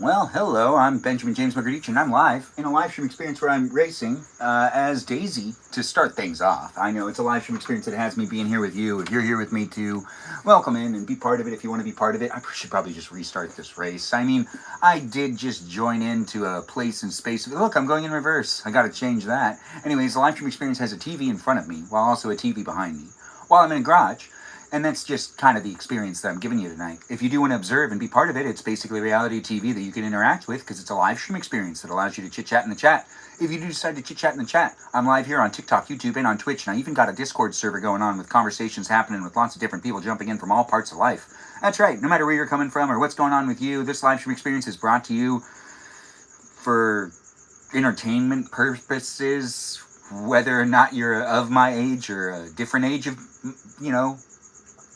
Well, hello, I'm Benjamin James Magrdichian. I'm live in a live stream experience where I'm racing as Daisy to start things off. I know it's a live stream experience that has me being here with you. If you're here with me to welcome in and be part of it, if you want to be part of it, I should probably just restart this race. I mean, I did just join into a place and space. Look, I'm going in reverse. I got to change that. Anyways, the live stream experience has a TV in front of me while also a TV behind me while I'm in a garage. And that's just kind of the experience that I'm giving you tonight. If you do want to observe and be part of it, it's basically reality TV that you can interact with because it's a live stream experience that allows you to chit-chat in the chat. If you do decide to chit-chat in the chat, I'm live here on TikTok, YouTube, and on Twitch. And I even got a Discord server going on with conversations happening with lots of different people jumping in from all parts of life. That's right. No matter where you're coming from or what's going on with you, this live stream experience is brought to you for entertainment purposes, whether or not you're of my age or a different age of,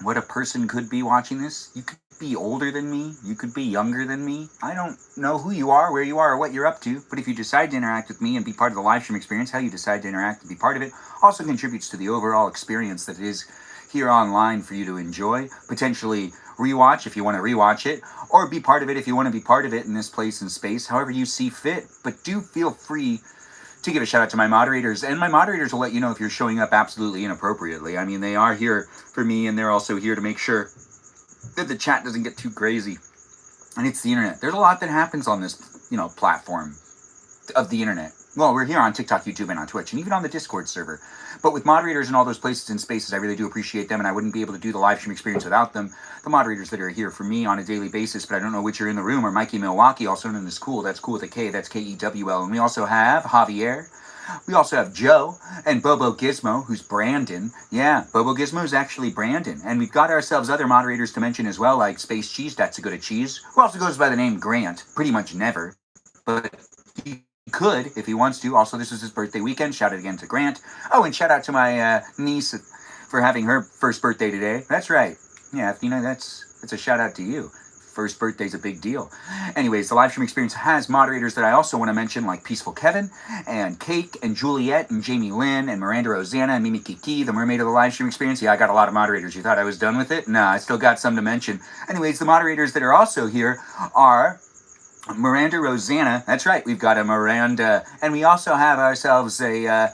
what a person could be watching this. You could be older than me. You could be younger than me. I don't know who you are, where you are, or what you're up to. But if you decide to interact with me and be part of the live stream experience, how you decide to interact and be part of it also contributes to the overall experience that it is here online for you to enjoy. Potentially rewatch if you want to rewatch it, or be part of it if you want to be part of it in this place and space, however you see fit. But do feel free to give a shout out to my moderators, and my moderators will let you know if you're showing up absolutely inappropriately. I mean, they are here for me, and they're also here to make sure that the chat doesn't get too crazy. And it's the internet. There's a lot that happens on this, platform of the internet. Well, we're here on TikTok, YouTube, and on Twitch, and even on the Discord server. But with moderators and all those places and spaces, I really do appreciate them, and I wouldn't be able to do the live stream experience without them. The moderators that are here for me on a daily basis, but I don't know which are in the room, are Mikey Milwaukee, also known as Cool. That's Cool with a K. That's Kewl. And we also have Javier. We also have Joe and Bobo Gizmo, who's Brandon. Yeah, Bobo Gizmo is actually Brandon. And we've got ourselves other moderators to mention as well, like Space Cheese, that's a good at cheese, who also goes by the name Grant, pretty much never. But he could, if he wants to. Also, this is his birthday weekend. Shout out again to Grant. Oh, and shout out to my niece for having her first birthday today. That's right. Yeah, that's a shout out to you. First birthday's a big deal. Anyways, the live stream experience has moderators that I also want to mention, like Peaceful Kevin, and Cake, and Juliet, and Jamie Lynn, and Miranda Rosanna, and Mimi Kiki, the mermaid of the live stream experience. Yeah, I got a lot of moderators. You thought I was done with it? Nah, I still got some to mention. Anyways, the moderators that are also here are Miranda Rosanna. That's right, we've got a Miranda. And we also have ourselves a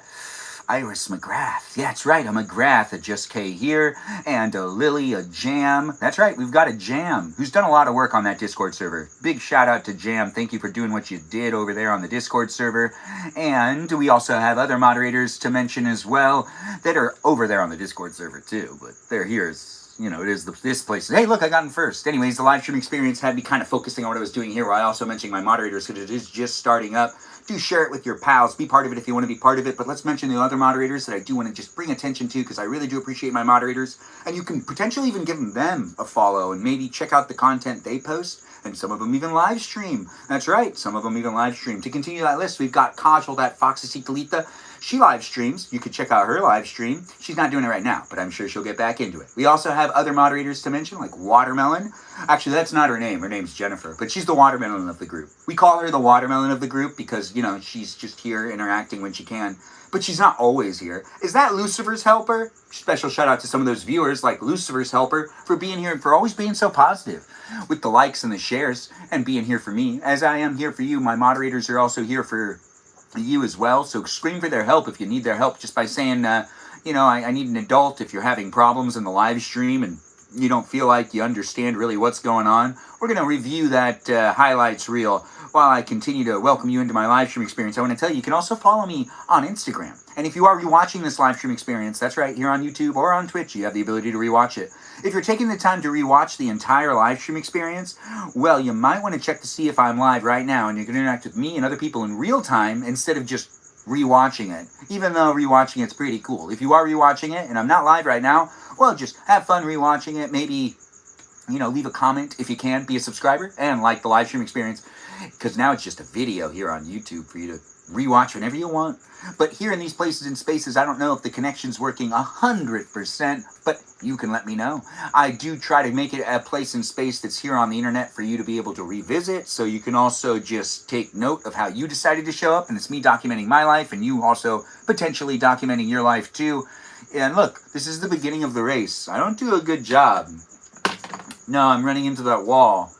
Iris McGrath. Yeah, that's right, a McGrath, a Just K here, and a Lily, a Jam. That's right, we've got a Jam, who's done a lot of work on that Discord server. Big shout out to Jam. Thank you for doing what you did over there on the Discord server. And we also have other moderators to mention as well that are over there on the Discord server too, but they're here it is this place. Hey, look, I got in first. Anyways, the live stream experience had me kind of focusing on what I was doing here while I also mentioning my moderators because it is just starting up. Do share it with your pals. Be part of it if you want to be part of it. But let's mention the other moderators that I do want to just bring attention to because I really do appreciate my moderators. And you can potentially even give them a follow and maybe check out the content they post. And some of them even live stream. That's right, some of them even live stream. To continue that list, we've got Kajal, that Foxy Talita. She live streams. You could check out her live stream. She's not doing it right now, but I'm sure she'll get back into it. We also have other moderators to mention, like Watermelon. Actually, that's not her name. Her name's Jennifer, but she's the watermelon of the group. We call her the watermelon of the group because, she's just here interacting when she can. But she's not always here. Is that Lucifer's Helper? Special shout out to some of those viewers like Lucifer's Helper for being here and for always being so positive with the likes and the shares and being here for me. As I am here for you, my moderators are also here for you as well. So scream for their help if you need their help just by saying, I need an adult if you're having problems in the live stream and you don't feel like you understand really what's going on. We're going to review that highlights reel while I continue to welcome you into my live stream experience. I want to tell you, you can also follow me on Instagram. And if you are rewatching this live stream experience, that's right, here on YouTube or on Twitch, you have the ability to rewatch it. If you're taking the time to rewatch the entire live stream experience, well, you might want to check to see if I'm live right now and you can interact with me and other people in real time instead of just rewatching it. Even though rewatching it's pretty cool. If you are rewatching it and I'm not live right now, well, just have fun rewatching it. Maybe, leave a comment if you can, be a subscriber, and like the live stream experience. Because now it's just a video here on YouTube for you to rewatch whenever you want. But here in these places and spaces, I don't know if the connection's working 100%, but you can let me know. I do try to make it a place and space that's here on the internet for you to be able to revisit, so you can also just take note of how you decided to show up, and it's me documenting my life, and you also potentially documenting your life too. And look, this is the beginning of the race. I don't do a good job. No, I'm running into that wall.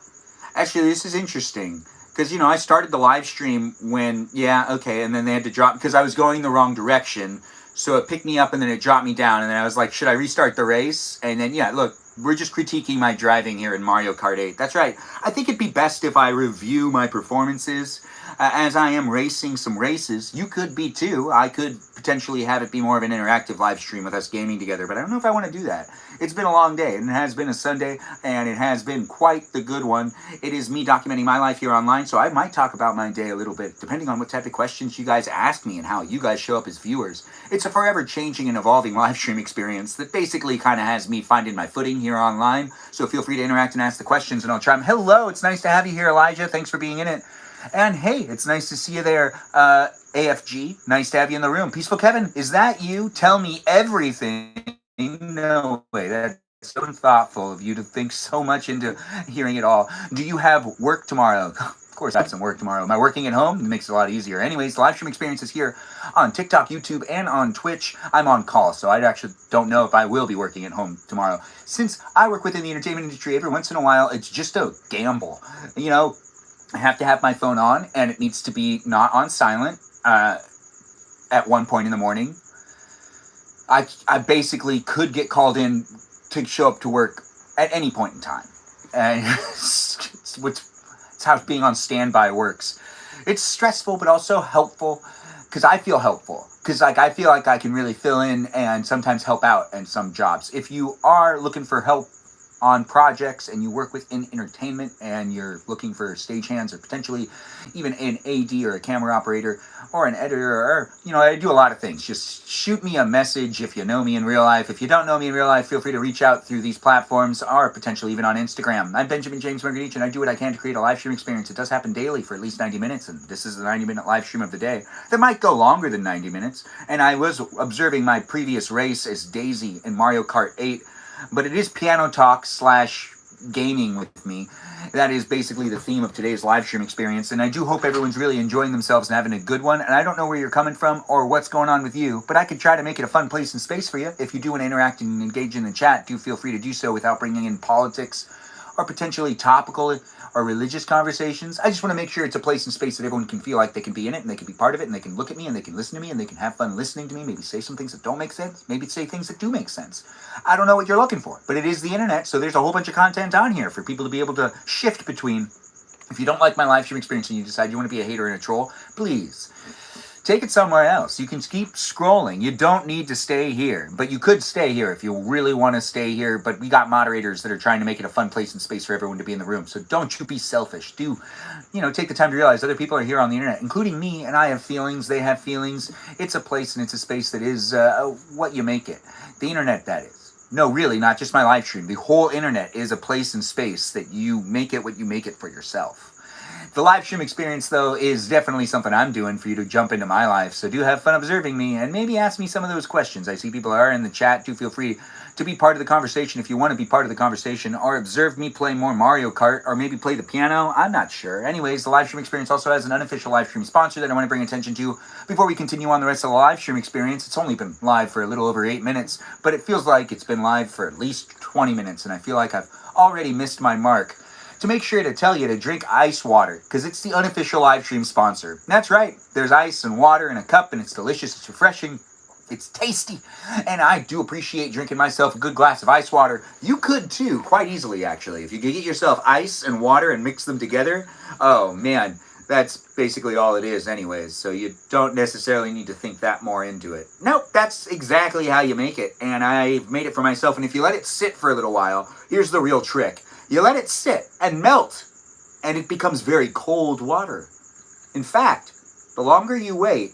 Actually, this is interesting because, I started the live stream when, and then they had to drop because I was going the wrong direction. So it picked me up and then it dropped me down. And then I was like, should I restart the race? And then, look, we're just critiquing my driving here in Mario Kart 8. That's right. I think it'd be best if I review my performances as I am racing some races. You could be too. I could potentially have it be more of an interactive live stream with us gaming together, but I don't know if I want to do that. It's been a long day, and it has been a Sunday, and it has been quite the good one. It is me documenting my life here online, so I might talk about my day a little bit, depending on what type of questions you guys ask me and how you guys show up as viewers. It's a forever changing and evolving live stream experience that basically kind of has me finding my footing here online, so feel free to interact and ask the questions, and I'll try them. Hello, it's nice to have you here, Elijah. Thanks for being in it. And hey, it's nice to see you there, AFG. Nice to have you in the room. Peaceful Kevin, is that you? Tell me everything. No way. That's so thoughtful of you to think so much into hearing it all. Do you have work tomorrow? Of course I have some work tomorrow. Am I working at home? It makes it a lot easier. Anyways, the live stream experience is here on TikTok, YouTube, and on Twitch. I'm on call, so I actually don't know if I will be working at home tomorrow. Since I work within the entertainment industry, every once in a while, it's just a gamble. I have to have my phone on, and it needs to be not on silent at one point in the morning. I basically could get called in to show up to work at any point in time. And it's how being on standby works. It's stressful, but also helpful, because I feel helpful. Because I feel like I can really fill in and sometimes help out in some jobs. If you are looking for help on projects and you work within entertainment and you're looking for stagehands or potentially even an AD or a camera operator or an editor or, I do a lot of things. Just shoot me a message if you know me in real life. If you don't know me in real life, feel free to reach out through these platforms or potentially even on Instagram. I'm Benjamin James Magrdichian, and I do what I can to create a live stream experience. It does happen daily for at least 90 minutes, and this is the 90-minute live stream of the day. That might go longer than 90 minutes, and I was observing my previous race as Daisy in Mario Kart 8, but it is piano talk / gaming with me. That is basically the theme of today's live stream experience, and I do hope everyone's really enjoying themselves and having a good one. And I don't know where you're coming from or what's going on with you, but I could try to make it a fun place and space for you. If you do want to interact and engage in the chat, do feel free to do so without bringing in politics or potentially topical or religious conversations. I just want to make sure it's a place and space that everyone can feel like they can be in it and they can be part of it and they can look at me and they can listen to me and they can have fun listening to me, maybe say some things that don't make sense, maybe say things that do make sense. I don't know what you're looking for, but it is the internet, so there's a whole bunch of content on here for people to be able to shift between. If you don't like my live stream experience and you decide you want to be a hater and a troll, please take it somewhere else. You can keep scrolling. You don't need to stay here, but you could stay here if you really want to stay here. But we got moderators that are trying to make it a fun place and space for everyone to be in the room. So don't you be selfish. Do, take the time to realize other people are here on the internet, including me, and I have feelings. They have feelings. It's a place and it's a space that is what you make it. The internet, that is. No, really, not just my live stream. The whole internet is a place and space that you make it what you make it for yourself. The live stream experience, though, is definitely something I'm doing for you to jump into my life. So do have fun observing me and maybe ask me some of those questions. I see people are in the chat. Do feel free to be part of the conversation if you want to be part of the conversation, or observe me play more Mario Kart, or maybe play the piano. I'm not sure. Anyways, the live stream experience also has an unofficial live stream sponsor that I want to bring attention to before we continue on the rest of the live stream experience. It's only been live for a little over 8 minutes, but it feels like it's been live for at least 20 minutes, and I feel like I've already missed my mark. To make sure to tell you to drink ice water, because it's the unofficial live stream sponsor. That's right, there's ice and water in a cup, and it's delicious, it's refreshing, it's tasty, and I do appreciate drinking myself a good glass of ice water. You could too, quite easily actually. If you could get yourself ice and water and mix them together, oh man, that's basically all it is anyways, so you don't necessarily need to think that more into it. Nope, that's exactly how you make it, and I've made it for myself, and if you let it sit for a little while, here's the real trick. You let it sit and melt, and it becomes very cold water. In fact, the longer you wait,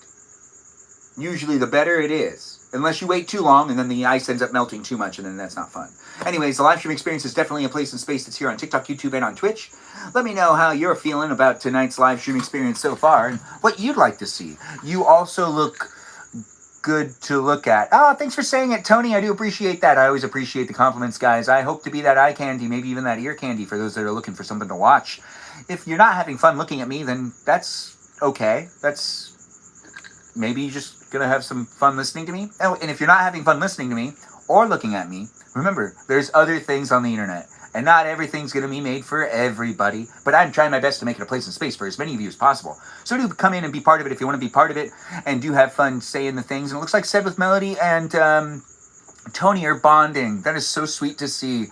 usually the better it is. Unless you wait too long, and then the ice ends up melting too much, and then that's not fun. Anyways, the live stream experience is definitely a place and space that's here on TikTok, YouTube, and on Twitch. Let me know how you're feeling about tonight's live stream experience so far, and what you'd like to see. You also look good to look at. Oh, thanks for saying it, Tony. I do appreciate that. I always appreciate the compliments, guys. I hope to be that eye candy, maybe even that ear candy for those that are looking for something to watch. If you're not having fun looking at me, then that's okay. That's maybe you're just going to have some fun listening to me. Oh, and if you're not having fun listening to me or looking at me, remember, there's other things on the internet. And not everything's going to be made for everybody, but I'm trying my best to make it a place and space for as many of you as possible. So do come in and be part of it if you want to be part of it, and do have fun saying the things. And it looks like Said with Melody and Tony are bonding. That is so sweet to see.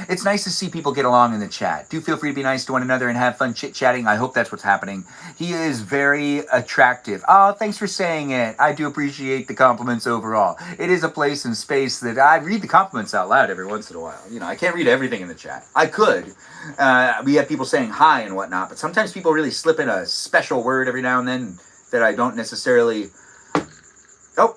It's nice to see people get along in the chat. Do feel free to be nice to one another and have fun chit-chatting. I hope that's what's happening. He is very attractive. Oh, thanks for saying it. I do appreciate the compliments overall. It is a place and space that I read the compliments out loud every once in a while. You know, I can't read everything in the chat. I could. We have people saying hi and whatnot, but sometimes people really slip in a special word every now and then that I don't necessarily... Oh!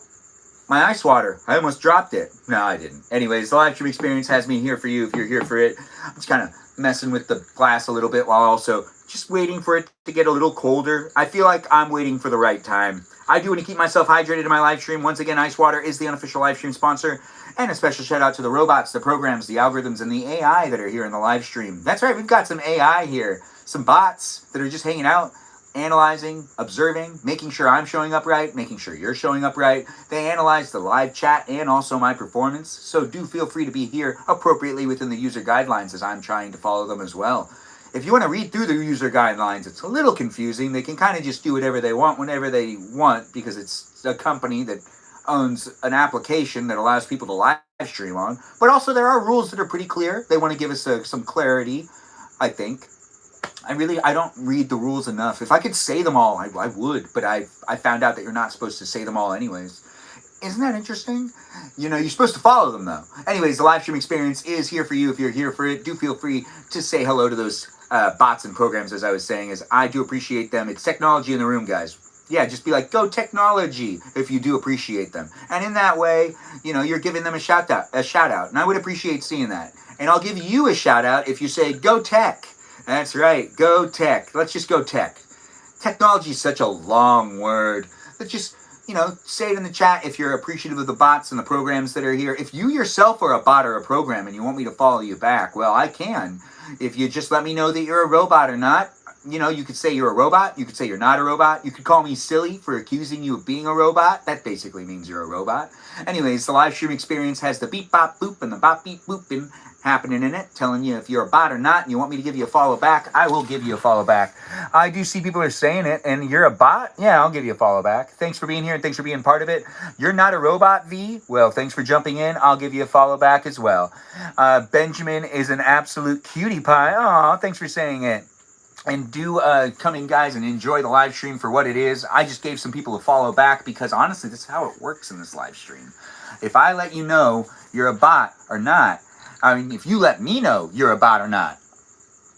My ice water. I almost dropped it. No, I didn't. Anyways, the live stream experience has me here for you if you're here for it. I'm just kind of messing with the glass a little bit while also just waiting for it to get a little colder. I feel like I'm waiting for the right time. I do want to keep myself hydrated in my live stream. Once again, ice water is the unofficial live stream sponsor. And a special shout out to the robots, the programs, the algorithms, and the AI that are here in the live stream. That's right, we've got some AI here. Some bots that are just hanging out, analyzing, observing, making sure I'm showing up right, making sure you're showing up right. They analyze the live chat and also my performance, so do feel free to be here appropriately within the user guidelines as I'm trying to follow them as well. If you want to read through the user guidelines, it's a little confusing. They can kind of just do whatever they want whenever they want because it's a company that owns an application that allows people to live stream on. But also there are rules that are pretty clear. They want to give us some clarity, I think. I don't read the rules enough. If I could say them all, I would, but I found out that you're not supposed to say them all anyways. Isn't that interesting? You know, you're supposed to follow them, though. Anyways, the live stream experience is here for you if you're here for it. Do feel free to say hello to those bots and programs, as I was saying, as I do appreciate them. It's technology in the room, guys. Yeah, just be like, go technology, if you do appreciate them. And in that way, you know, you're giving them a shout out. And I would appreciate seeing that. And I'll give you a shout out if you say, go tech. That's right, go tech. Let's just go tech. Technology is such a long word. Let's just, you know, say it in the chat if you're appreciative of the bots and the programs that are here. If you yourself are a bot or a program and you want me to follow you back, well, I can. If you just let me know that you're a robot or not, you know, you could say you're a robot. You could say you're not a robot. You could call me silly for accusing you of being a robot. That basically means you're a robot. Anyways, the live stream experience has the beep, bop, boop, and the bop, beep, booping happening in it, telling you if you're a bot or not, and you want me to give you a follow back, I will give you a follow back. I do see people are saying it, and you're a bot? Yeah, I'll give you a follow back. Thanks for being here, and thanks for being part of it. You're not a robot, V? Well, thanks for jumping in. I'll give you a follow back as well. Benjamin is an absolute cutie pie. Aw, thanks for saying it. And do come in, guys, and enjoy the live stream for what it is. I just gave some people a follow back because, honestly, this is how it works in this live stream. If I let you know you're a bot or not, I mean, if you let me know you're a bot or not,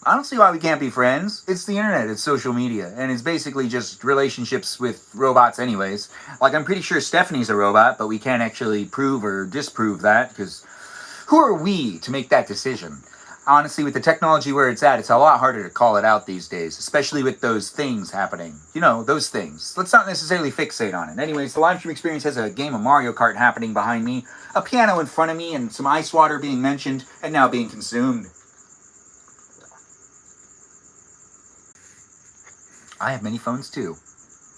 I don't see why we can't be friends. It's the internet. It's social media. And it's basically just relationships with robots anyways. Like, I'm pretty sure Stephanie's a robot, but we can't actually prove or disprove that because who are we to make that decision? Honestly, with the technology where it's at, it's a lot harder to call it out these days, especially with those things happening. You know, those things. Let's not necessarily fixate on it. Anyways, the live stream experience has a game of Mario Kart happening behind me, a piano in front of me, and some ice water being mentioned and now being consumed. I have many phones too.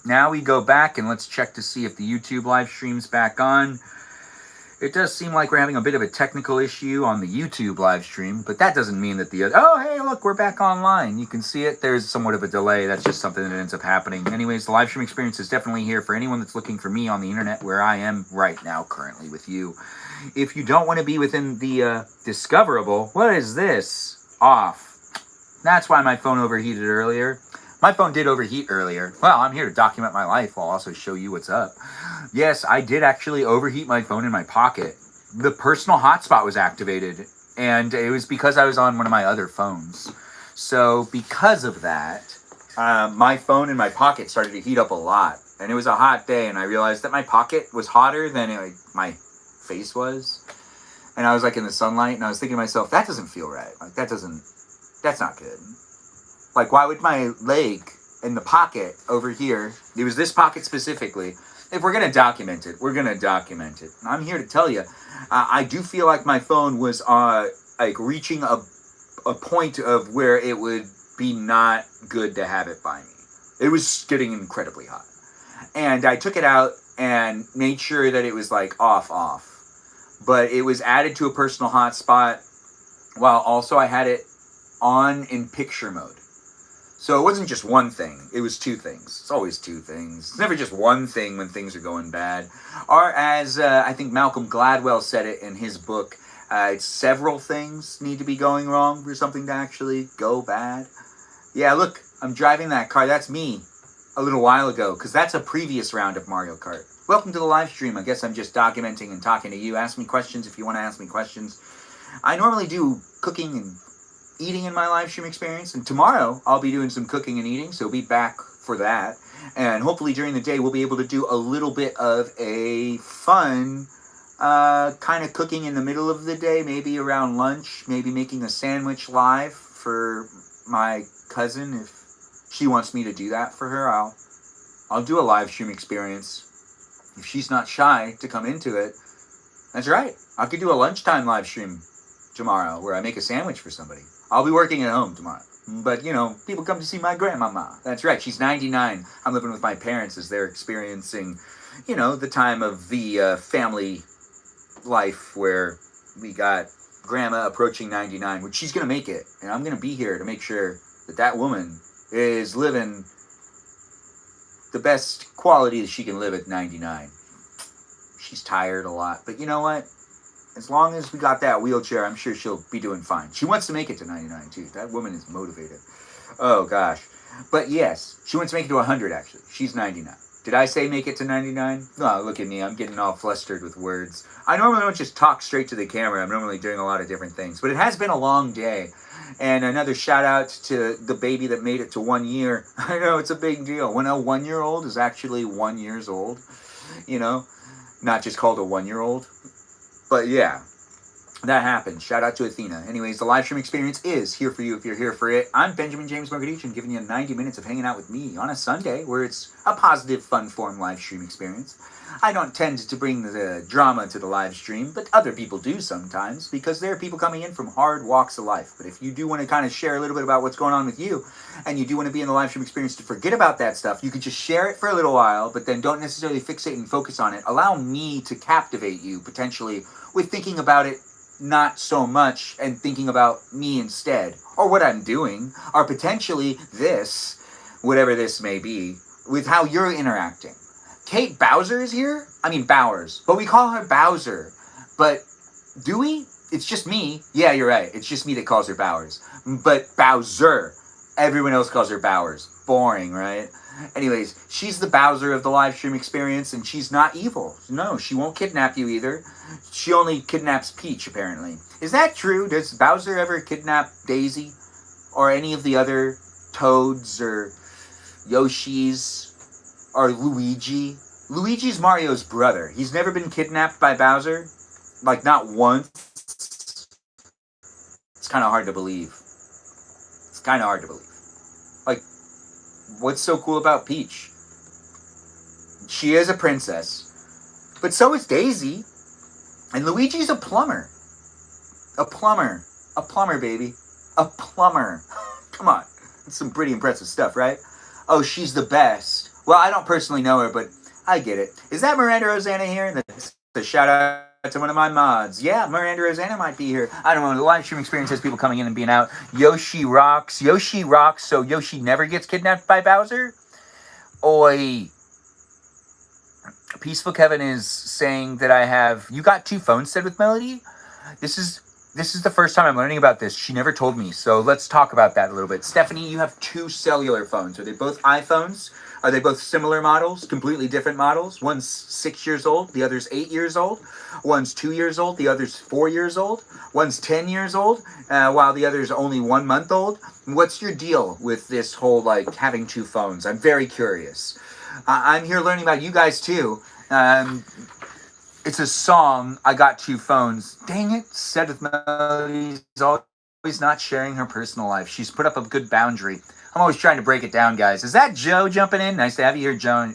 Now we go back and let's check to see if the YouTube live stream's back on. It does seem like we're having a bit of a technical issue on the YouTube live stream, but that doesn't mean that the other... Oh, hey, look, we're back online. You can see it. There's somewhat of a delay. That's just something that ends up happening. Anyways, the live stream experience is definitely here for anyone that's looking for me on the internet where I am right now currently with you. If you don't want to be within the discoverable, what is this? Off. That's why my phone overheated earlier. My phone did overheat earlier. Well, I'm here to document my life. I'll also show you what's up. Yes, I did actually overheat my phone in my pocket. The personal hotspot was activated, and it was because I was on one of my other phones. So because of that, my phone in my pocket started to heat up a lot. And it was a hot day, and I realized that my pocket was hotter than my face was. And I was like in the sunlight, and I was thinking to myself, that doesn't feel right. Like, that's not good. Like, why would my leg in the pocket over here, it was this pocket specifically, if we're going to document it, we're going to document it. And I'm here to tell you, I do feel like my phone was like reaching a point of where it would be not good to have it by me. It was getting incredibly hot. And I took it out and made sure that it was like off. But it was added to a personal hotspot. while also I had it on in picture mode. So it wasn't just one thing, it was two things. It's always two things. It's never just one thing when things are going bad. Or as I think Malcolm Gladwell said it in his book, several things need to be going wrong for something to actually go bad. Yeah, look, I'm driving that car. That's me a little while ago, because that's a previous round of Mario Kart. Welcome to the live stream. I guess I'm just documenting and talking to you. Ask me questions if you want to ask me questions. I normally do cooking and eating in my live stream experience, and tomorrow I'll be doing some cooking and eating, so be back for that. And hopefully during the day we'll be able to do a little bit of a fun kind of cooking in the middle of the day, maybe around lunch, maybe making a sandwich live for my cousin. If she wants me to do that for her, I'll do a live stream experience. If she's not shy to come into it, that's right. I could do a lunchtime live stream tomorrow where I make a sandwich for somebody. I'll be working at home tomorrow. But, you know, people come to see my grandmama. That's right. She's 99. I'm living with my parents as they're experiencing, you know, the time of the family life where we got grandma approaching 99, which she's going to make it. And I'm going to be here to make sure that that woman is living the best quality that she can live at 99. She's tired a lot. But you know what? As long as we got that wheelchair, I'm sure she'll be doing fine. She wants to make it to 99, too. That woman is motivated. Oh, gosh. But yes, she wants to make it to 100, actually. She's 99. Did I say make it to 99? Oh, look at me. I'm getting all flustered with words. I normally don't just talk straight to the camera. I'm normally doing a lot of different things. But it has been a long day. And another shout out to the baby that made it to 1 year. I know, it's a big deal. When a 1-year-old is actually 1 year old, you know, not just called a 1-year-old. But yeah, that happened. Shout out to Athena. Anyways, the live stream experience is here for you if you're here for it. I'm Benjamin James Magrdichian, giving you 90 minutes of hanging out with me on a Sunday where it's a positive, fun-form live stream experience. I don't tend to bring the drama to the live stream, but other people do sometimes because there are people coming in from hard walks of life. But if you do want to kind of share a little bit about what's going on with you, and you do want to be in the live stream experience to forget about that stuff, you can just share it for a little while, but then don't necessarily fixate and focus on it. Allow me to captivate you, potentially, with thinking about it not so much and thinking about me instead, or what I'm doing, or potentially this, whatever this may be, with how you're interacting. Kate Bowser is here? I mean Bowers, but we call her Bowser. But do we? It's just me. Yeah, you're right. It's just me that calls her Bowers. But Bowser, everyone else calls her Bowers. Boring, right? Anyways, she's the Bowser of the live stream experience, and she's not evil. No, she won't kidnap you either. She only kidnaps Peach, apparently. Is that true? Does Bowser ever kidnap Daisy? Or any of the other Toads, or Yoshis, or Luigi? Luigi's Mario's brother. He's never been kidnapped by Bowser? Like, not once? It's kind of hard to believe. It's kind of hard to believe. Like, what's so cool about Peach? She is a princess. But so is Daisy. And Luigi's a plumber. A plumber. A plumber, baby. A plumber. Come on. That's some pretty impressive stuff, right? Oh, she's the best. Well, I don't personally know her, but I get it. Is that Miranda Rosanna here? That's a shout out to one of my mods. Yeah, Miranda Rosanna might be here. I don't know. The live stream experience has people coming in and being out. Yoshi rocks. Yoshi rocks, so Yoshi never gets kidnapped by Bowser? Oi. Peaceful Kevin is saying that I have... You got 2 phones said with Melody? This is the first time I'm learning about this. She never told me, so let's talk about that a little bit. Stephanie, you have 2 cellular phones. Are they both iPhones? Are they both similar models? Completely different models? One's 6 years old, the other's 8 years old. One's 2 years old, the other's 4 years old. One's 10 years old, while the other's only 1 month old. What's your deal with this whole, like, having 2 phones? I'm very curious. I'm here learning about you guys, too. It's a song, I Got 2 Phones. Dang it, said with Melody's always not sharing her personal life. She's put up a good boundary. I'm always trying to break it down, guys. Is that Joe jumping in? Nice to have you here, Joe.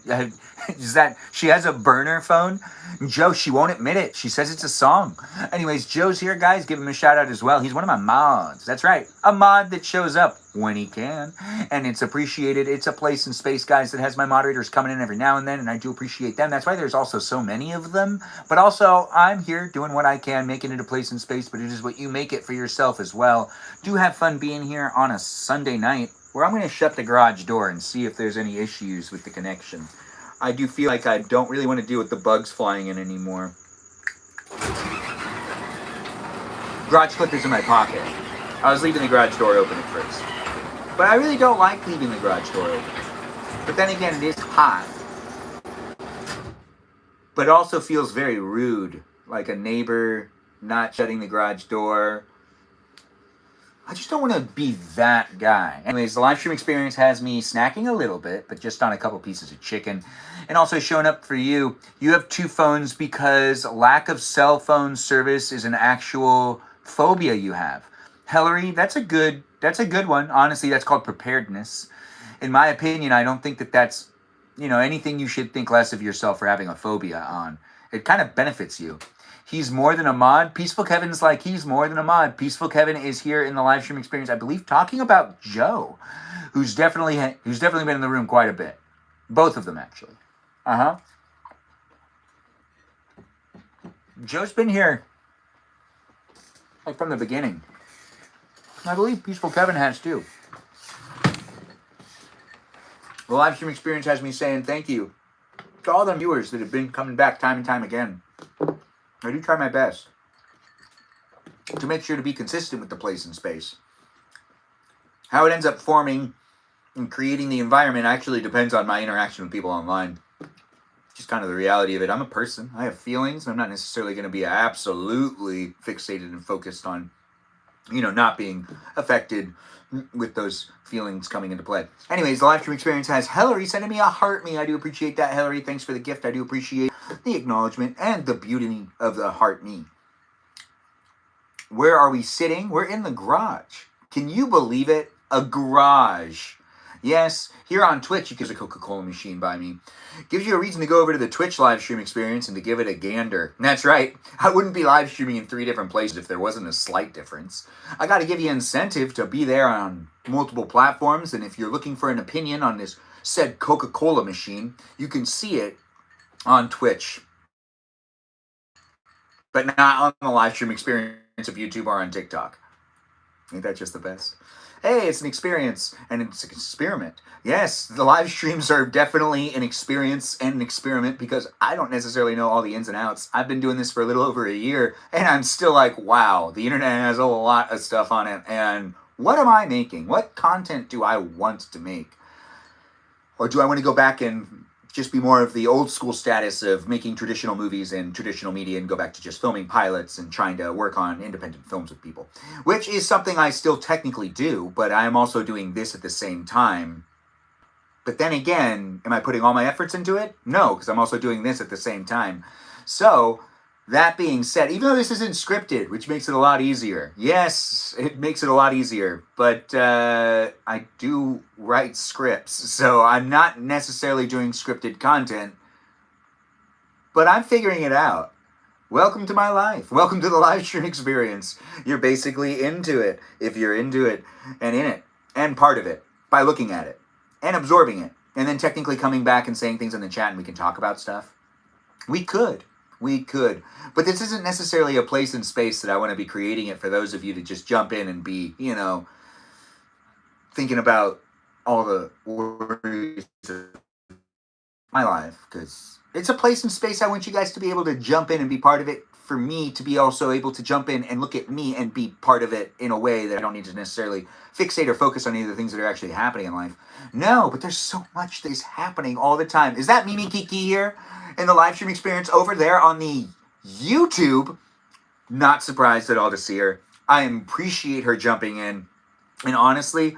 Is that, she has a burner phone? Joe, she won't admit it. She says it's a song. Anyways, Joe's here, guys. Give him a shout out as well. He's one of my mods. That's right. A mod that shows up when he can, and it's appreciated. It's a place in space, guys, that has my moderators coming in every now and then, and I do appreciate them. That's why there's also so many of them. But also, I'm here doing what I can, making it a place in space, but it is what you make it for yourself as well. Do have fun being here on a Sunday night, where I'm going to shut the garage door and see if there's any issues with the connection. I do feel like I don't really want to deal with the bugs flying in anymore. Garage clip is in my pocket. I was leaving the garage door open at first. But I really don't like leaving the garage door open. But then again, it is hot. But it also feels very rude, like a neighbor not shutting the garage door. I just don't want to be that guy. Anyways, the live stream experience has me snacking a little bit, but just on a couple pieces of chicken. And also showing up for you. You have 2 phones because lack of cell phone service is an actual phobia you have. Hillary, that's a good one. Honestly, that's called preparedness. In my opinion, I don't think that that's, anything you should think less of yourself for having a phobia on. It kind of benefits you. He's more than a mod. Peaceful Kevin's like, he's more than a mod. Peaceful Kevin is here in the live stream experience, I believe, talking about Joe, who's definitely been in the room quite a bit. Both of them, actually. Joe's been here, like, from the beginning. I believe Peaceful Kevin has too. The live stream experience has me saying thank you to all the viewers that have been coming back time and time again. I do try my best to make sure to be consistent with the place and space. How it ends up forming and creating the environment actually depends on my interaction with people online. Just kind of the reality of it. I'm a person. I have feelings. I'm not necessarily going to be absolutely fixated and focused on, not being affected with those feelings coming into play. Anyways, the live stream experience has Hillary sending me a heart me. I do appreciate that, Hillary. Thanks for the gift. I do appreciate the acknowledgement and the beauty of the heart me. Where are we sitting? We're in the garage. Can you believe it? A garage. Yes, here on Twitch, you can get a Coca-Cola machine by me. Gives you a reason to go over to the Twitch live stream experience and to give it a gander. And that's right, I wouldn't be live streaming in 3 different places if there wasn't a slight difference. I got to give you incentive to be there on multiple platforms, and if you're looking for an opinion on this said Coca-Cola machine, you can see it on Twitch, but not on the live stream experience of YouTube or on TikTok. Ain't that just the best? Hey, it's an experience, and it's an experiment. Yes, the live streams are definitely an experience and an experiment because I don't necessarily know all the ins and outs. I've been doing this for a little over a year, and I'm still like, wow, the internet has a lot of stuff on it, and what am I making? What content do I want to make? Or do I want to go back and just be more of the old school status of making traditional movies and traditional media and go back to just filming pilots and trying to work on independent films with people, which is something I still technically do, but I'm also doing this at the same time. But then again, am I putting all my efforts into it? No, because I'm also doing this at the same time. So that being said, even though this isn't scripted, which makes it a lot easier. Yes, it makes it a lot easier, but I do write scripts, so I'm not necessarily doing scripted content, but I'm figuring it out. Welcome to my life. Welcome to the live stream experience. You're basically into it, if you're into it, and in it, and part of it, by looking at it, and absorbing it, and then technically coming back and saying things in the chat and we can talk about stuff. We could. But this isn't necessarily a place in space that I want to be creating it for those of you to just jump in and be, thinking about all the worries of my life. Because it's a place in space I want you guys to be able to jump in and be part of it. For me to be also able to jump in and look at me and be part of it in a way that I don't need to necessarily fixate or focus on any of the things that are actually happening in life. No, but there's so much that is happening all the time. Is that Mimi Kiki here? In the live stream experience over there on the YouTube. Not surprised at all to see her. I appreciate her jumping in. And honestly,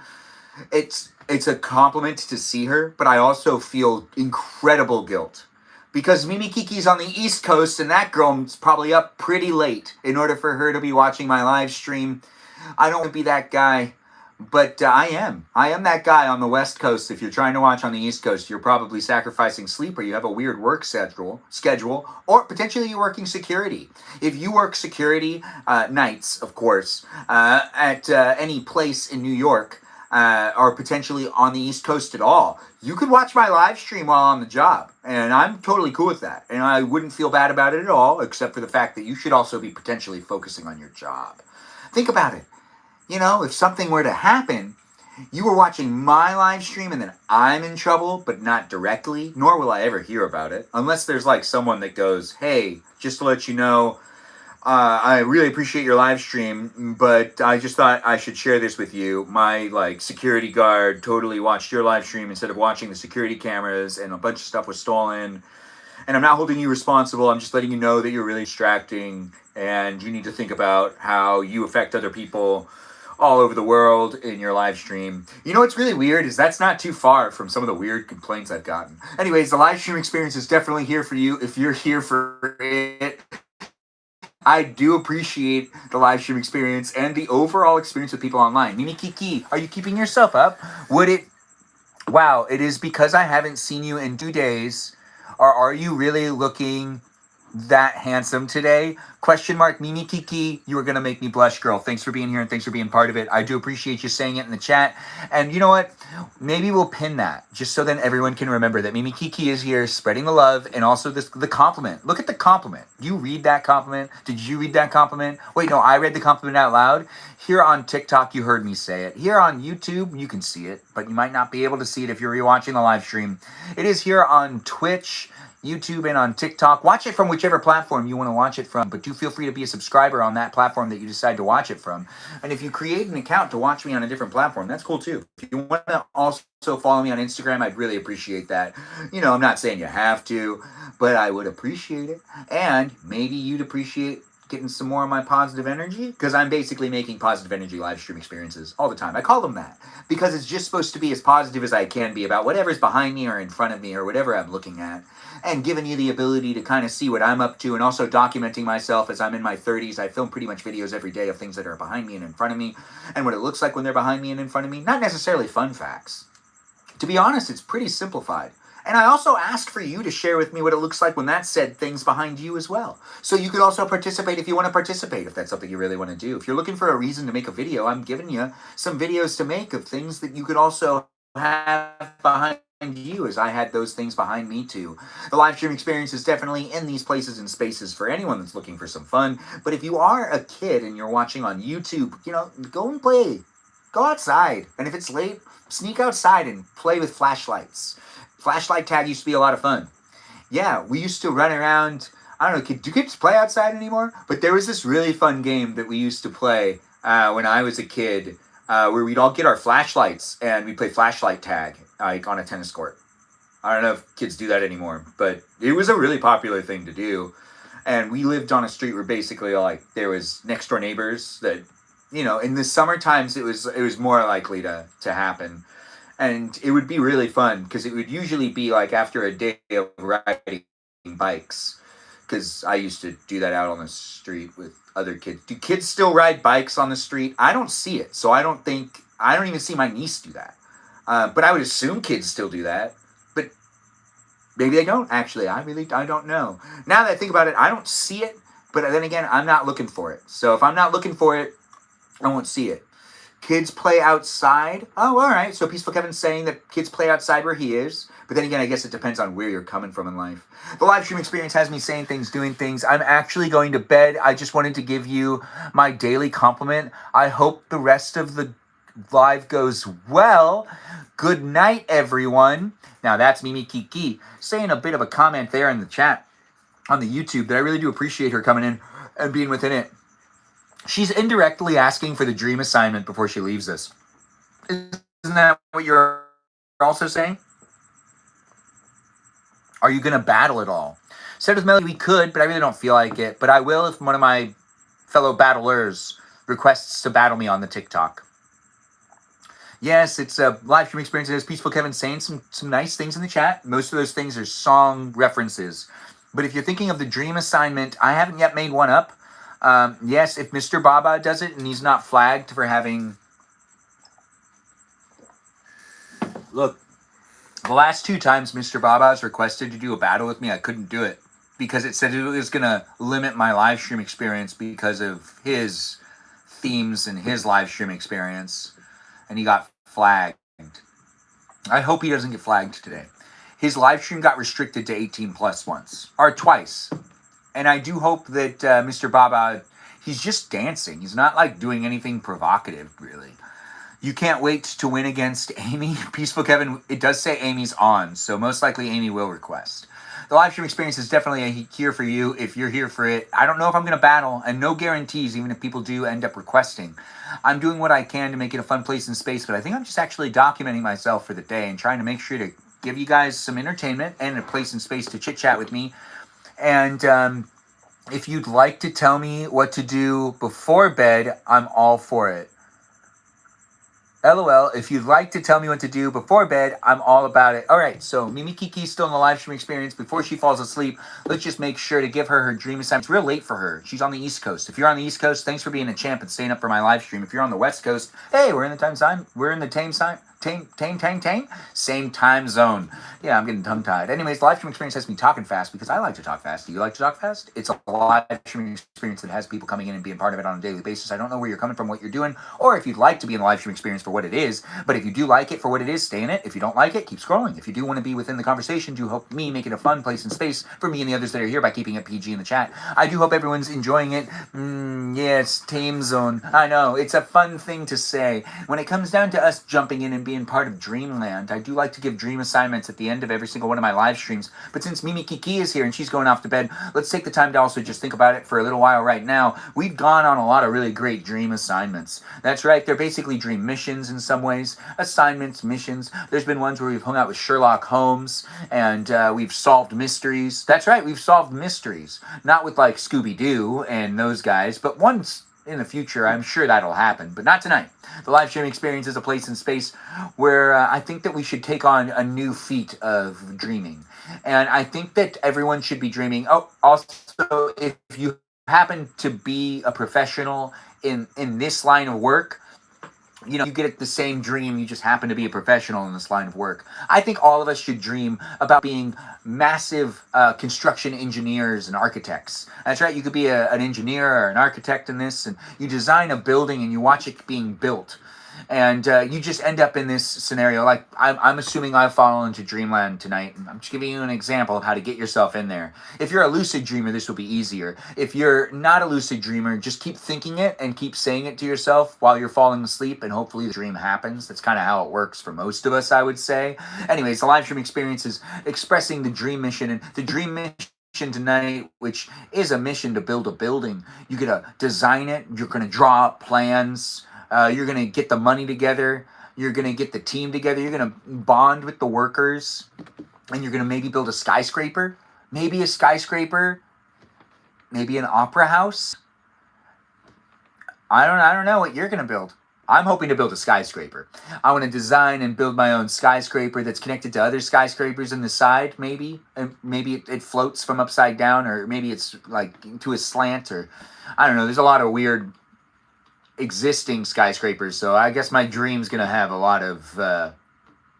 it's a compliment to see her, but I also feel incredible guilt. Because Mimi Kiki's on the East Coast and that girl's probably up pretty late in order for her to be watching my live stream. I don't want to be that guy. But I am. I am that guy on the West Coast. If you're trying to watch on the East Coast, you're probably sacrificing sleep or you have a weird work schedule, or potentially you're working security. If you work security nights, of course, at any place in New York, or potentially on the East Coast at all, you could watch my live stream while on the job. And I'm totally cool with that. And I wouldn't feel bad about it at all, except for the fact that you should also be potentially focusing on your job. Think about it. You know, if something were to happen, you were watching my live stream and then I'm in trouble, but not directly, nor will I ever hear about it. Unless there's like someone that goes, hey, just to let you know, I really appreciate your live stream, but I just thought I should share this with you. My like security guard totally watched your live stream instead of watching the security cameras, and a bunch of stuff was stolen. And I'm not holding you responsible. I'm just letting you know that you're really distracting, and you need to think about how you affect other people all over the world in your live stream. You know what's really weird is that's not too far from some of the weird complaints I've gotten. Anyways, the live stream experience is definitely here for you if you're here for it. I do appreciate the live stream experience and the overall experience with people online. Mimi Kiki, are you keeping yourself up? Wow, it is because I haven't seen you in 2 days. Or are you really looking that handsome today? Question mark, Mimi Kiki, you were going to make me blush, girl. Thanks for being here and thanks for being part of it. I do appreciate you saying it in the chat. And you know what? Maybe we'll pin that just so then everyone can remember that Mimi Kiki is here spreading the love and also the compliment. Look at the compliment. Do you read that compliment? Did you read that compliment? Wait, no, I read the compliment out loud. Here on TikTok, you heard me say it. Here on YouTube, you can see it, but you might not be able to see it if you're rewatching the live stream. It is here on Twitch, YouTube, and on TikTok. Watch it from whichever platform you want to watch it from, but do feel free to be a subscriber on that platform that you decide to watch it from. And if you create an account to watch me on a different platform, that's cool too. If you want to also follow me on Instagram, I'd really appreciate that. You know, I'm not saying you have to, but I would appreciate it. And maybe you'd appreciate getting some more of my positive energy, because I'm basically making positive energy live stream experiences all the time. I call them that because it's just supposed to be as positive as I can be about whatever's behind me or in front of me or whatever I'm looking at, and giving you the ability to kind of see what I'm up to, and also documenting myself as I'm in my 30s. I film pretty much videos every day of things that are behind me and in front of me, and what it looks like when they're behind me and in front of me. Not necessarily fun facts. To be honest, it's pretty simplified. And I also ask for you to share with me what it looks like when that said things behind you as well. So you could also participate if you want to participate, if that's something you really want to do. If you're looking for a reason to make a video, I'm giving you some videos to make of things that you could also have behind you, as I had those things behind me too. The live stream experience is definitely in these places and spaces for anyone that's looking for some fun. But if you are a kid and you're watching on YouTube, you know, go and play. Go outside. And if it's late, sneak outside and play with flashlights. Flashlight tag used to be a lot of fun. Yeah, we used to run around. I don't know, do kids play outside anymore? But there was this really fun game that we used to play when I was a kid, where we'd all get our flashlights and we'd play flashlight tag, like on a tennis court. I don't know if kids do that anymore, but it was a really popular thing to do. And we lived on a street where basically like there was next door neighbors that, you know, in the summer times it was more likely to happen. And it would be really fun because it would usually be like after a day of riding bikes, because I used to do that out on the street with other kids. Do kids still ride bikes on the street? I don't see it, so I don't even see my niece do that. But I would assume kids still do that. But maybe they don't, actually. I don't know. Now that I think about it, I don't see it. But then again, I'm not looking for it. So if I'm not looking for it, I won't see it. Kids play outside. Oh, all right. So Peaceful Kevin's saying that kids play outside where he is. But then again, I guess it depends on where you're coming from in life. The live stream experience has me saying things, doing things. I'm actually going to bed. I just wanted to give you my daily compliment. I hope the rest of the live goes well. Good night, everyone. Now, that's Mimi Kiki saying a bit of a comment there in the chat on the YouTube that I really do appreciate her coming in and being within it. She's indirectly asking for the dream assignment before she leaves us. Isn't that what you're also saying? Are you going to battle it all? Said with Melody, we could, but I really don't feel like it. But I will if one of my fellow battlers requests to battle me on the TikTok. Yes, it's a live stream experience. There's Peaceful Kevin saying some nice things in the chat. Most of those things are song references. But if you're thinking of the dream assignment, I haven't yet made one up. Yes, if Mr. Baba does it and he's not flagged for having... Look, the last 2 times Mr. Baba's requested to do a battle with me, I couldn't do it because it said it was going to limit my live stream experience because of his themes and his live stream experience. And he got flagged. I hope he doesn't get flagged today. His live stream got restricted to 18 plus once, or twice. And I do hope that Mr. Baba, he's just dancing. He's not like doing anything provocative, really. You can't wait to win against Amy. Peaceful Kevin, it does say Amy's on, so most likely Amy will request. The live stream experience is definitely a here for you if you're here for it. I don't know if I'm going to battle, and no guarantees, even if people do end up requesting. I'm doing what I can to make it a fun place and space, but I think I'm just actually documenting myself for the day and trying to make sure to give you guys some entertainment and a place and space to chit-chat with me. And if you'd like to tell me what to do before bed, I'm all for it. LOL, if you'd like to tell me what to do before bed, I'm all about it. All right, so Mimi Kiki's still in the live stream experience. Before she falls asleep, let's just make sure to give her her dream assignment. It's real late for her. She's on the East Coast. If you're on the East Coast, thanks for being a champ and staying up for my live stream. If you're on the West Coast, hey, we're in the same time zone. Yeah, I'm getting tongue-tied. Anyways, the live stream experience has me talking fast because I like to talk fast. Do you like to talk fast? It's a live stream experience that has people coming in and being part of it on a daily basis. I don't know where you're coming from, what you're doing, or if you'd like to be in the live stream experience for what it is. But if you do like it for what it is, stay in it. If you don't like it, keep scrolling. If you do want to be within the conversation, do help me make it a fun place and space for me and the others that are here by keeping it PG in the chat. I do hope everyone's enjoying it. Yes, Tame Zone. I know, it's a fun thing to say. When it comes down to us jumping in and being part of Dreamland, I do like to give dream assignments at the end of every single one of my live streams. But since Mimi Kiki is here and she's going off to bed, let's take the time to also just think about it for a little while right now. We've gone on a lot of really great dream assignments. That's right, they're basically dream missions in some ways. Assignments, missions. There's been ones where we've hung out with Sherlock Holmes and we've solved mysteries. That's right, we've solved mysteries. Not with like Scooby-Doo and those guys, but once in the future, I'm sure that'll happen, but not tonight. The live stream experience is a place and space where I think that we should take on a new feat of dreaming. And I think that everyone should be dreaming. Oh, also, if you happen to be a professional in this line of work, you know, you get the same dream, you just happen to be a professional in this line of work. I think all of us should dream about being massive construction engineers and architects. That's right, you could be an engineer or an architect in this, and you design a building and you watch it being built. And you just end up in this scenario. Like, I'm assuming I've fallen into Dreamland tonight. I'm just giving you an example of how to get yourself in there. If you're a lucid dreamer, this will be easier. If you're not a lucid dreamer, just keep thinking it and keep saying it to yourself while you're falling asleep, and hopefully the dream happens. That's kind of how it works for most of us, I would say. Anyways, the live stream experience is expressing the dream mission, and the dream mission tonight, which is a mission to build a building. You get to design it. You're going to draw up plans. You're going to get the money together. You're going to get the team together. You're going to bond with the workers. And you're going to maybe build a skyscraper. Maybe a skyscraper. Maybe an opera house. I don't know what you're going to build. I'm hoping to build a skyscraper. I want to design and build my own skyscraper that's connected to other skyscrapers in the side, maybe. And maybe it floats from upside down, or maybe it's like to a slant, or I don't know. There's a lot of weird existing skyscrapers, so I guess my dream's gonna have a lot of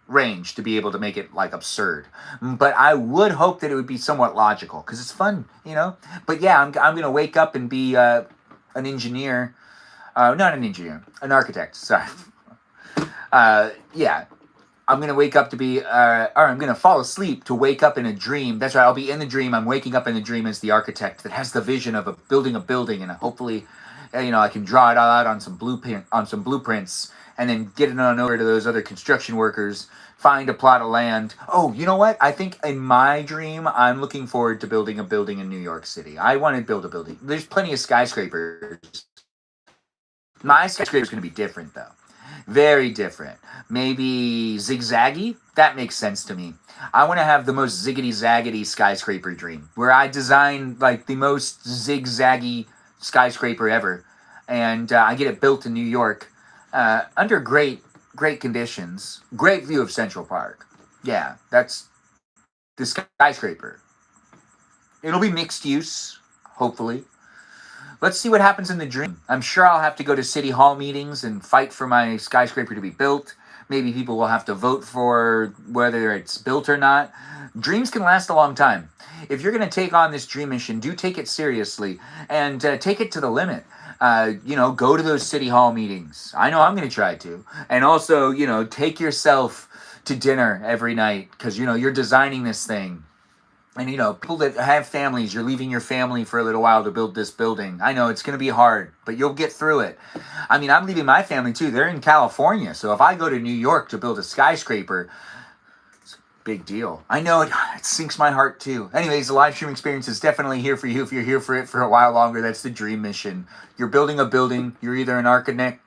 range to be able to make it like absurd. But I would hope that it would be somewhat logical, because it's fun, you know. But yeah, I'm gonna wake up and be an engineer, not an engineer, an architect. Sorry. Yeah, I'm gonna wake up to be, or I'm gonna fall asleep to wake up in a dream. That's right, I'll be in the dream. I'm waking up in the dream as the architect that has the vision of building a building, and hopefully, you know, I can draw it all out on some blueprints, and then get it on over to those other construction workers, find a plot of land. Oh, you know what? I think in my dream, I'm looking forward to building a building in New York City. I want to build a building. There's plenty of skyscrapers. My skyscraper is going to be different, though. Very different. Maybe zigzaggy? That makes sense to me. I want to have the most ziggity-zaggity skyscraper dream, where I design, like, the most zigzaggy skyscraper ever, and I get it built in New York under great conditions. Great view of Central Park. Yeah, that's the skyscraper. It'll be mixed use, hopefully. Let's see what happens in the dream. I'm sure I'll have to go to city hall meetings and fight for my skyscraper to be built. Maybe people will have to vote for whether it's built or not. Dreams can last a long time. If you're going to take on this dream mission, do take it seriously and take it to the limit. Go to those city hall meetings. I know I'm going to try to. And also, take yourself to dinner every night because, you're designing this thing. And, people that have families, you're leaving your family for a little while to build this building. I know it's going to be hard, but you'll get through it. I mean, I'm leaving my family too. They're in California. So if I go to New York to build a skyscraper, it's a big deal. I know it sinks my heart too. Anyways, the live stream experience is definitely here for you. If you're here for it for a while longer, that's the dream mission. You're building a building. You're either an architect,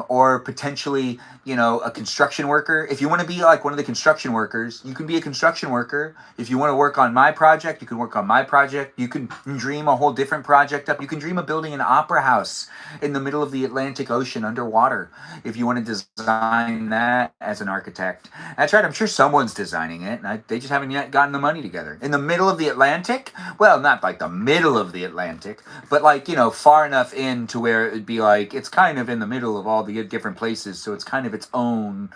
or potentially, a construction worker. If you want to be like one of the construction workers, you can be a construction worker. If you want to work on my project, you can work on my project. You can dream a whole different project up. You can dream of building an opera house in the middle of the Atlantic Ocean underwater. If you want to design that as an architect. That's right, I'm sure someone's designing it. And they just haven't yet gotten the money together. In the middle of the Atlantic? Well, not like the middle of the Atlantic, but like, far enough in to where it'd be like, it's kind of in the middle of all the different places, so it's kind of its own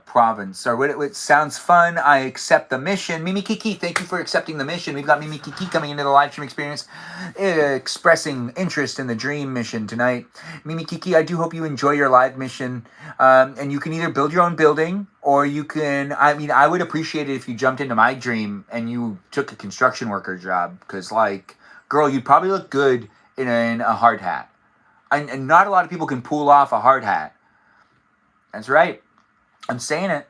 province. Or it sounds fun. I accept the mission. Mimi Kiki, thank you for accepting the mission. We've got Mimi Kiki coming into the live stream experience, expressing interest in the dream mission tonight. Mimi Kiki, I do hope you enjoy your live mission. And you can either build your own building, or you can, I would appreciate it if you jumped into my dream and you took a construction worker job, because girl, you'd probably look good in a hard hat. And not a lot of people can pull off a hard hat. That's right. I'm saying it.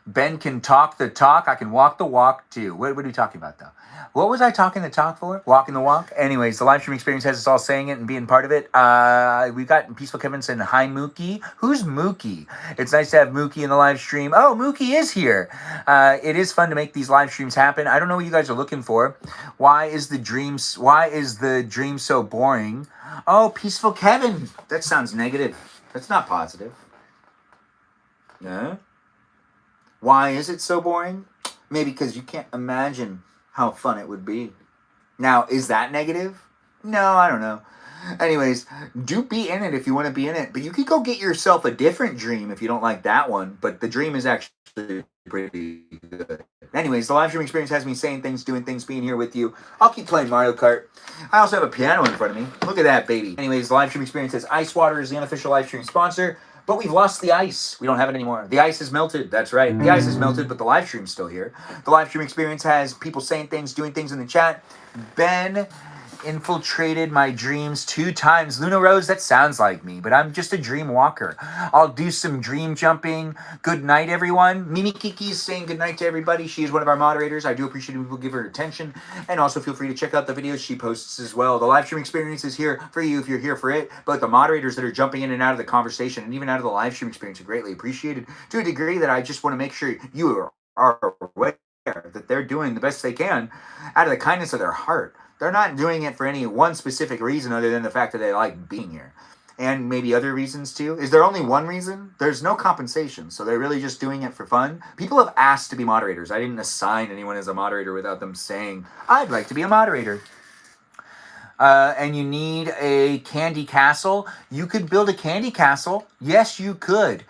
Ben can talk the talk. I can walk the walk too. What are we talking about though? What was I talking the talk for? Walking the walk? Anyways, the live stream experience has us all saying it and being part of it. We've got Peaceful Kevin saying, hi, Mookie. Who's Mookie? It's nice to have Mookie in the live stream. Oh, Mookie is here. It is fun to make these live streams happen. I don't know what you guys are looking for. Why is the dream so boring? Oh, Peaceful Kevin. That sounds negative. That's not positive. Yeah? Why is it so boring? Maybe because you can't imagine how fun it would be. Now, is that negative? No, I don't know. Anyways, do be in it if you want to be in it. But you could go get yourself a different dream if you don't like that one. But the dream is actually pretty good. Anyways, the live stream experience has me saying things, doing things, being here with you. I'll keep playing Mario Kart. I also have a piano in front of me. Look at that, baby. Anyways, the live stream experience says Ice Water is the unofficial live stream sponsor. But we've lost the ice. We don't have it anymore. The ice is melted. That's right. The ice is melted, but the live stream's still here. The live stream experience has people saying things, doing things in the chat. Ben infiltrated my dreams 2 times. Luna Rose, that sounds like me, but I'm just a dream walker. I'll do some dream jumping. Good night, everyone. Mimi Kiki's saying good night to everybody. She is one of our moderators. I do appreciate it when people give her attention. And also feel free to check out the videos she posts as well. The live stream experience is here for you if you're here for it. But the moderators that are jumping in and out of the conversation and even out of the live stream experience are greatly appreciated to a degree that I just want to make sure you are aware that they're doing the best they can out of the kindness of their heart. They're not doing it for any one specific reason other than the fact that they like being here. And maybe other reasons too. Is there only one reason? There's no compensation, so they're really just doing it for fun. People have asked to be moderators. I didn't assign anyone as a moderator without them saying, I'd like to be a moderator. And you need a candy castle. You could build a candy castle. Yes, you could.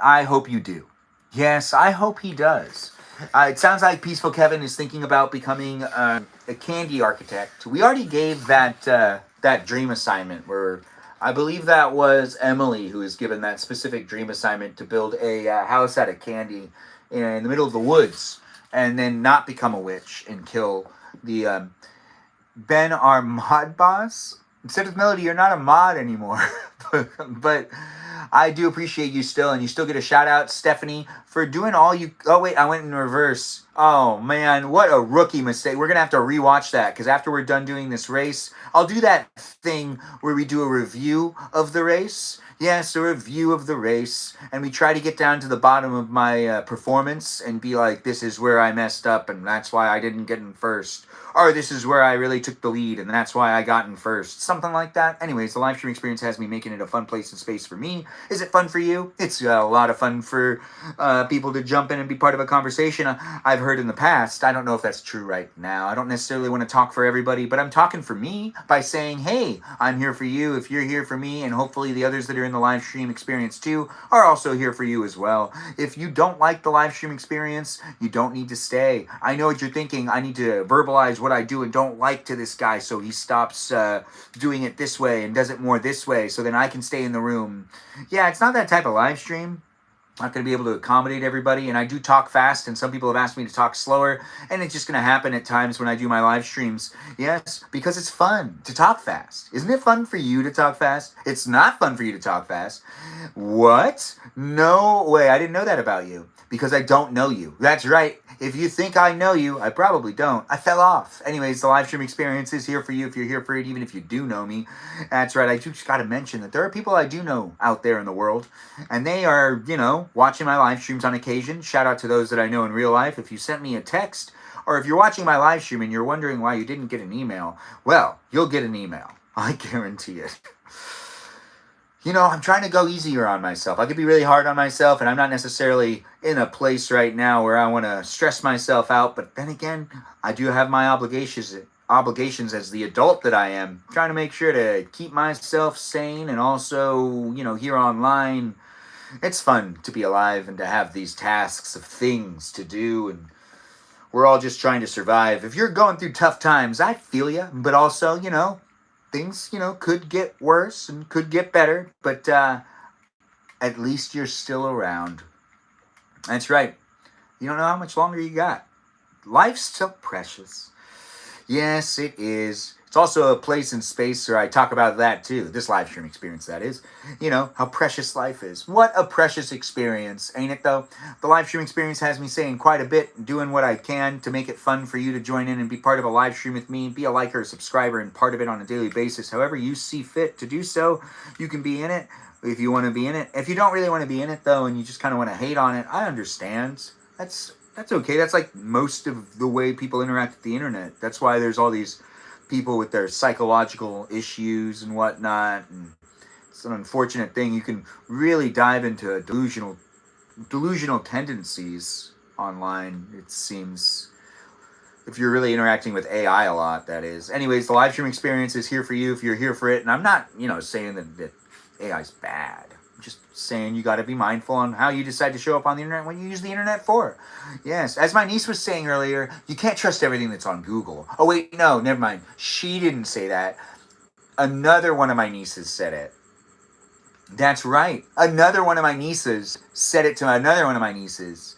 I hope you do. Yes, I hope he does. It sounds like Peaceful Kevin is thinking about becoming a candy architect. We already gave that dream assignment where I believe that was Emily who was given that specific dream assignment to build a house out of candy in the middle of the woods and then not become a witch and kill the Ben, our mod boss. Instead of Melody, you're not a mod anymore. But I do appreciate you still, and you still get a shout out, Stephanie, for doing all you... Oh, wait, I went in reverse. Oh, man, what a rookie mistake. We're going to have to rewatch that, because after we're done doing this race, I'll do that thing where we do a review of the race. Yes, a review of the race, and we try to get down to the bottom of my performance and be like, this is where I messed up, and that's why I didn't get in first. Or this is where I really took the lead, and that's why I got in first. Something like that. Anyways, the live stream experience has me making it a fun place and space for me Is it fun for you? It's a lot of fun for people to jump in and be part of a conversation. I've heard in the past, I don't know if that's true right now. I don't necessarily want to talk for everybody, but I'm talking for me by saying, hey, I'm here for you if you're here for me, and hopefully the others that are in the live stream experience too are also here for you as well. If you don't like the live stream experience, you don't need to stay. I know what you're thinking. I need to verbalize what I do and don't like to this guy so he stops doing it this way and does it more this way so then I can stay in the room. Yeah, it's not that type of live stream. I'm not going to be able to accommodate everybody, and I do talk fast, and some people have asked me to talk slower, and it's just going to happen at times when I do my live streams. Yes, because it's fun to talk fast. Isn't it fun for you to talk fast? It's not fun for you to talk fast. What? No way. I didn't know that about you, because I don't know you. That's right. If you think I know you, I probably don't. I fell off. Anyways, the live stream experience is here for you if you're here for it, even if you do know me. That's right. I just got to mention that there are people I do know out there in the world, and they are, watching my live streams on occasion. Shout out to those that I know in real life. If you sent me a text, or if you're watching my live stream and you're wondering why you didn't get an email, well, you'll get an email. I guarantee it. I'm trying to go easier on myself. I could be really hard on myself, and I'm not necessarily in a place right now where I want to stress myself out. But then again, I do have my obligations as the adult that I am, trying to make sure to keep myself sane, and also, here online, it's fun to be alive and to have these tasks of things to do, and we're all just trying to survive. If you're going through tough times, I feel you, but also, things, could get worse and could get better, but at least you're still around. That's right. You don't know how much longer you got. Life's so precious. Yes, it is. It's also a place and space where I talk about that too. This live stream experience, that is. How precious life is. What a precious experience, ain't it though? The live stream experience has me saying quite a bit, doing what I can to make it fun for you to join in and be part of a live stream with me, be a liker, a subscriber, and part of it on a daily basis. However you see fit to do so, you can be in it if you want to be in it. If you don't really want to be in it though, and you just kind of want to hate on it, I understand. That's okay. That's like most of the way people interact with the internet. That's why there's all these people with their psychological issues and whatnot, and it's an unfortunate thing. You can really dive into delusional tendencies online, it seems, if you're really interacting with AI a lot, that is. Anyways, the live stream experience is here for you if you're here for it, and I'm not, saying that AI's bad. Just saying you got to be mindful on how you decide to show up on the internet, what you use the internet for. Yes, as my niece was saying earlier, you can't trust everything that's on Google. Oh wait, no, never mind. She didn't say that. Another one of my nieces said it. That's right. Another one of my nieces said it to another one of my nieces.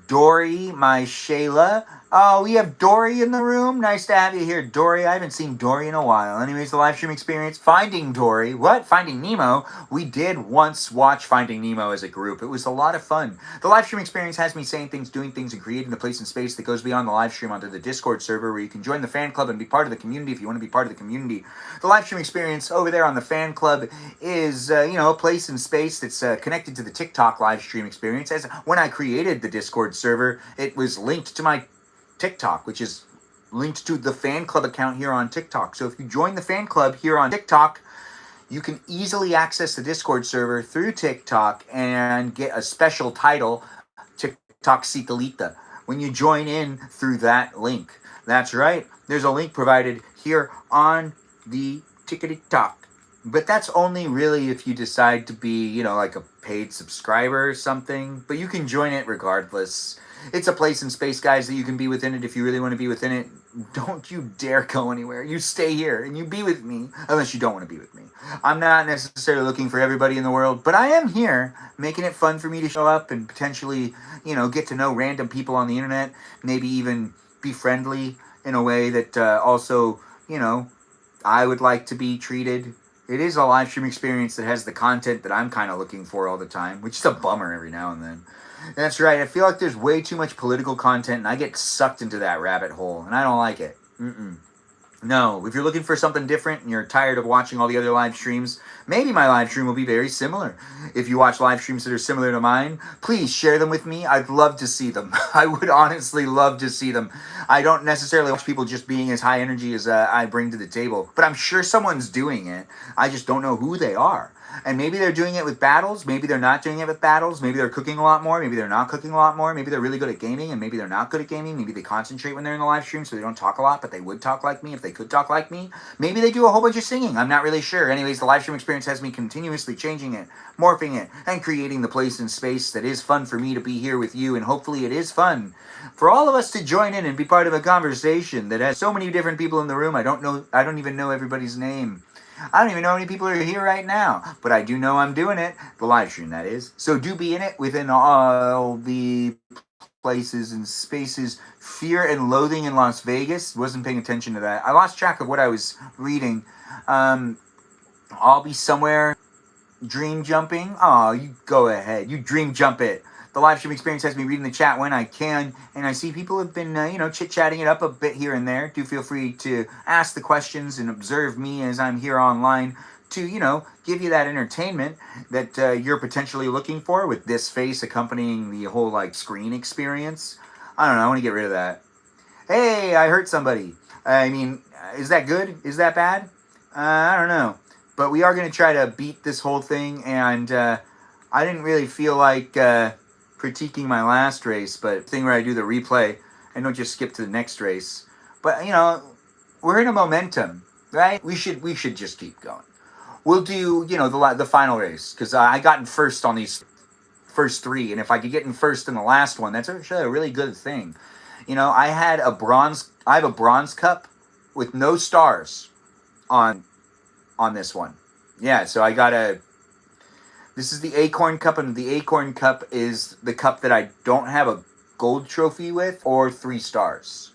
Dory, my Shayla. Oh, we have Dory in the room. Nice to have you here, Dory. I haven't seen Dory in a while. Anyways, the live stream experience, Finding Dory. What? Finding Nemo? We did once watch Finding Nemo as a group. It was a lot of fun. The live stream experience has me saying things, doing things, and creating the place and space that goes beyond the live stream onto the Discord server where you can join the fan club and be part of the community if you want to be part of the community. The live stream experience over there on the fan club is, a place and space that's connected to the TikTok live stream experience. As when I created the Discord server, it was linked to my TikTok, which is linked to the fan club account here on TikTok. So if you join the fan club here on TikTok, you can easily access the Discord server through TikTok and get a special title, TikTok Citalita, when you join in through that link. That's right. There's a link provided here on the TikTok. But that's only really if you decide to be, like a paid subscriber or something. But you can join it regardless. It's a place and space, guys, that you can be within it if you really want to be within it. Don't you dare go anywhere. You stay here and you be with me, unless you don't want to be with me. I'm not necessarily looking for everybody in the world, but I am here making it fun for me to show up and potentially, get to know random people on the internet, maybe even be friendly in a way that also, I would like to be treated. It is a live stream experience that has the content that I'm kind of looking for all the time, which is a bummer every now and then. That's right. I feel like there's way too much political content, and I get sucked into that rabbit hole, and I don't like it. No, if you're looking for something different and you're tired of watching all the other live streams, maybe my live stream will be very similar. If you watch live streams that are similar to mine, please share them with me. I'd love to see them. I would honestly love to see them. I don't necessarily watch people just being as high energy as I bring to the table, but I'm sure someone's doing it. I just don't know who they are. And maybe they're doing it with battles. Maybe they're not doing it with battles. Maybe they're cooking a lot more. Maybe they're not cooking a lot more. Maybe they're really good at gaming, and maybe they're not good at gaming. Maybe they concentrate when they're in the live stream, so they don't talk a lot, but they would talk like me if they could talk like me. Maybe they do a whole bunch of singing. I'm not really sure. Anyways, the live stream experience has me continuously changing it, morphing it, and creating the place and space that is fun for me to be here with you, and hopefully it is fun for all of us to join in and be part of a conversation that has so many different people in the room. I don't even know everybody's name. I don't even know how many people are here right now, but I do know I'm doing it, the live stream that is. So do be in it within all the places and spaces. Fear and Loathing in Las Vegas. Wasn't paying attention to that. I lost track of what I was reading. I'll be somewhere dream jumping. Oh, you go ahead. You dream jump it. The live stream experience has me reading the chat when I can, and I see people have been, chit-chatting it up a bit here and there. Do feel free to ask the questions and observe me as I'm here online to, give you that entertainment that you're potentially looking for with this face accompanying the whole, screen experience. I don't know. I want to get rid of that. Hey, I hurt somebody. I mean, is that good? Is that bad? I don't know. But we are going to try to beat this whole thing, and I didn't really feel like critiquing my last race, but thing where I do the replay and don't just skip to the next race. But we're in a momentum, right? We should just keep going. We'll do the final race, because I got in first on these first three, and if I could get in first in the last one, that's actually a really good thing. I have a bronze cup with no stars on this one. Yeah, so I got this is the Acorn Cup, and the Acorn Cup is the cup that I don't have a gold trophy with or 3 stars.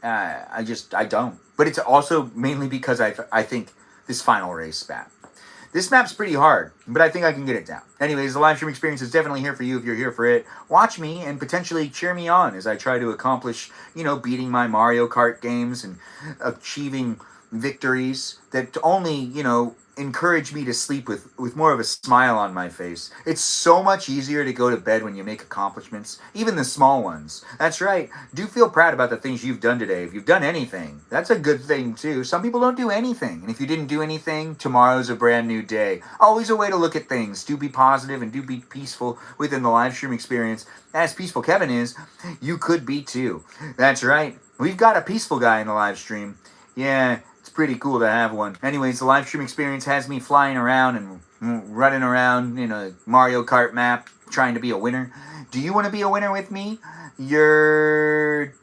I don't. But it's also mainly because I think this final race map. This map's pretty hard, but I think I can get it down. Anyways, the live stream experience is definitely here for you if you're here for it. Watch me and potentially cheer me on as I try to accomplish, beating my Mario Kart games and achieving victories that only, encourage me to sleep with more of a smile on my face. It's so much easier to go to bed when you make accomplishments, even the small ones. That's right. Do feel proud about the things you've done today. If you've done anything, that's a good thing too. Some people don't do anything. And if you didn't do anything, tomorrow's a brand new day. Always a way to look at things. Do be positive and do be peaceful within the live stream experience. As Peaceful Kevin is, you could be too. That's right. We've got a peaceful guy in the live stream. Yeah, it's pretty cool to have one. Anyways, the live stream experience has me flying around and running around in a Mario Kart map trying to be a winner. Do you want to be a winner with me? Your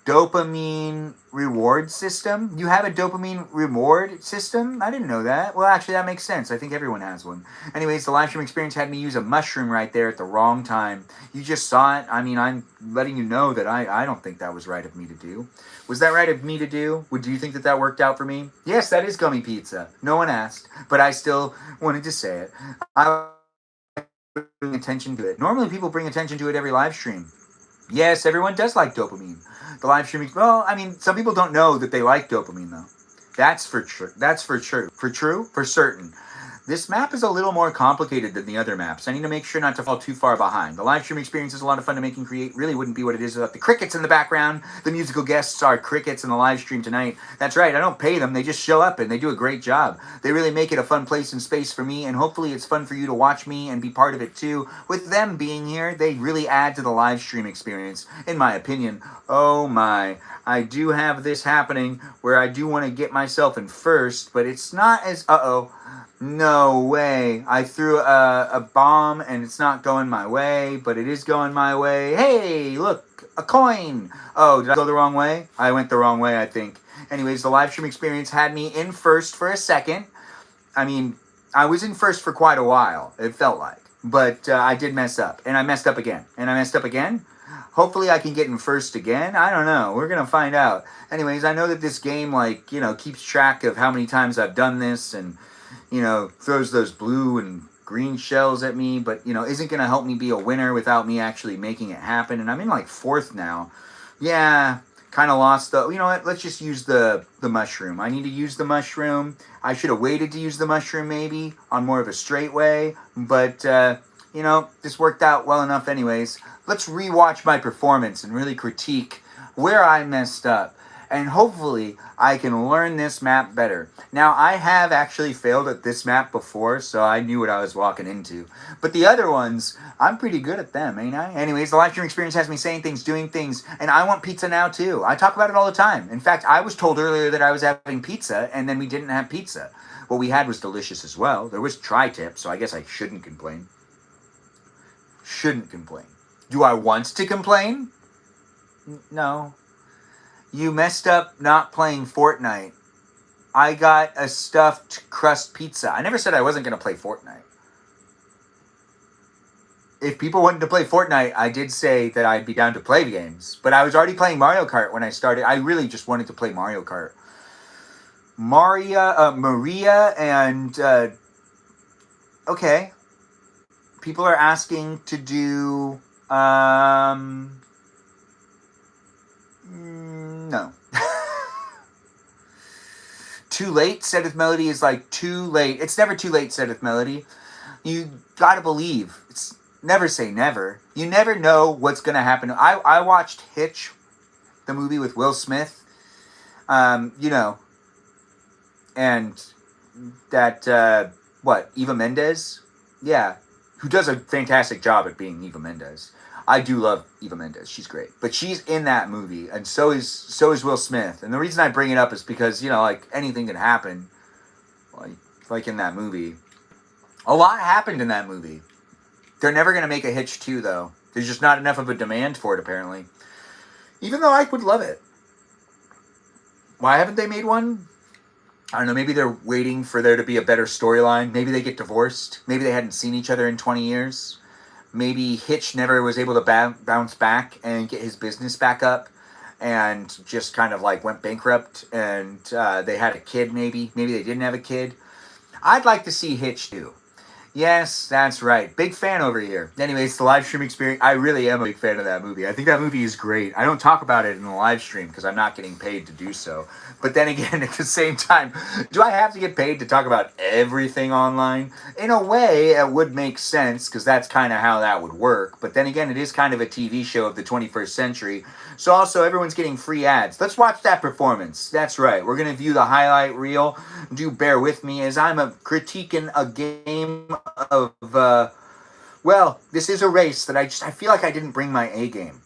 dopamine reward system? You have a dopamine reward system? I didn't know that. Well, actually, that makes sense. I think everyone has one. Anyways, the live stream experience had me use a mushroom right there at the wrong time. You just saw it. I mean, I'm letting you know that I don't think that was right of me to do. Was that right of me to do? Do you think that worked out for me? Yes, that is gummy pizza. No one asked, but I still wanted to say it. I bring attention to it. Normally, people bring attention to it every live stream. Yes, everyone does like dopamine. The live streaming, well, I mean, some people don't know that they like dopamine, though. That's for true. That's for true. For certain. This map is a little more complicated than the other maps. I need to make sure not to fall too far behind. The live stream experience is a lot of fun to make and create. Really wouldn't be what it is without the crickets in the background. The musical guests are crickets in the live stream tonight. That's right, I don't pay them. They just show up and they do a great job. They really make it a fun place and space for me, and hopefully it's fun for you to watch me and be part of it too. With them being here, they really add to the live stream experience, in my opinion. Oh my. I do have this happening where I do want to get myself in first, but it's not as... No way. I threw a bomb and it's not going my way, but it is going my way. Hey, look, a coin. Oh, did I go the wrong way? I went the wrong way, I think. Anyways, the live stream experience had me in first for a second. I mean, I was in first for quite a while, it felt like. But I did mess up. And I messed up again. And I messed up again. Hopefully I can get in first again. I don't know. We're going to find out. Anyways, I know that this game, keeps track of how many times I've done this and... throws those blue and green shells at me, but, isn't going to help me be a winner without me actually making it happen. And I'm in, 4th now. Yeah, kind of lost, though. You know what? Let's just use the mushroom. I need to use the mushroom. I should have waited to use the mushroom, maybe, on more of a straight way. But, this worked out well enough anyways. Let's rewatch my performance and really critique where I messed up. And hopefully I can learn this map better. Now, I have actually failed at this map before, so I knew what I was walking into. But the other ones, I'm pretty good at them, ain't I? Anyways, the live stream experience has me saying things, doing things, and I want pizza now too. I talk about it all the time. In fact, I was told earlier that I was having pizza, and then we didn't have pizza. What we had was delicious as well. There was tri-tip, so I guess I shouldn't complain. Shouldn't complain. Do I want to complain? No. You messed up not playing Fortnite. I got a stuffed crust pizza. I never said I wasn't going to play Fortnite. If people wanted to play Fortnite, I did say that I'd be down to play games. But I was already playing Mario Kart when I started. I really just wanted to play Mario Kart. Maria and... okay. People are asking to do... no. Too late, Sedith Melody is like too late. It's never too late, Sedith Melody. You gotta believe. It's never say never. You never know what's gonna happen. I watched Hitch, the movie with Will Smith. You know, and that Eva Mendes? Yeah. Who does a fantastic job at being Eva Mendes. I do love Eva Mendes. She's great. But she's in that movie, and so is Will Smith. And the reason I bring it up is because, you know, like, anything can happen. Like in that movie. A lot happened in that movie. They're never going to make a Hitch 2, though. There's just not enough of a demand for it, apparently. Even though I would love it. Why haven't they made one? I don't know, maybe they're waiting for there to be a better storyline. Maybe they get divorced. Maybe they hadn't seen each other in 20 years. Maybe Hitch never was able to bounce back and get his business back up and just kind of like went bankrupt, and they had a kid maybe. Maybe they didn't have a kid. I'd like to see Hitch too. Yes, that's right. Big fan over here. Anyways, the live stream experience. I really am a big fan of that movie. I think that movie is great. I don't talk about it in the live stream because I'm not getting paid to do so. But then again, at the same time, do I have to get paid to talk about everything online? In a way, it would make sense because that's kind of how that would work. But then again, it is kind of a TV show of the 21st century. So also, everyone's getting free ads. Let's watch that performance. That's right. We're going to view the highlight reel. Do bear with me as I'm critiquing a game of, well, this is a race that I feel like I didn't bring my A game.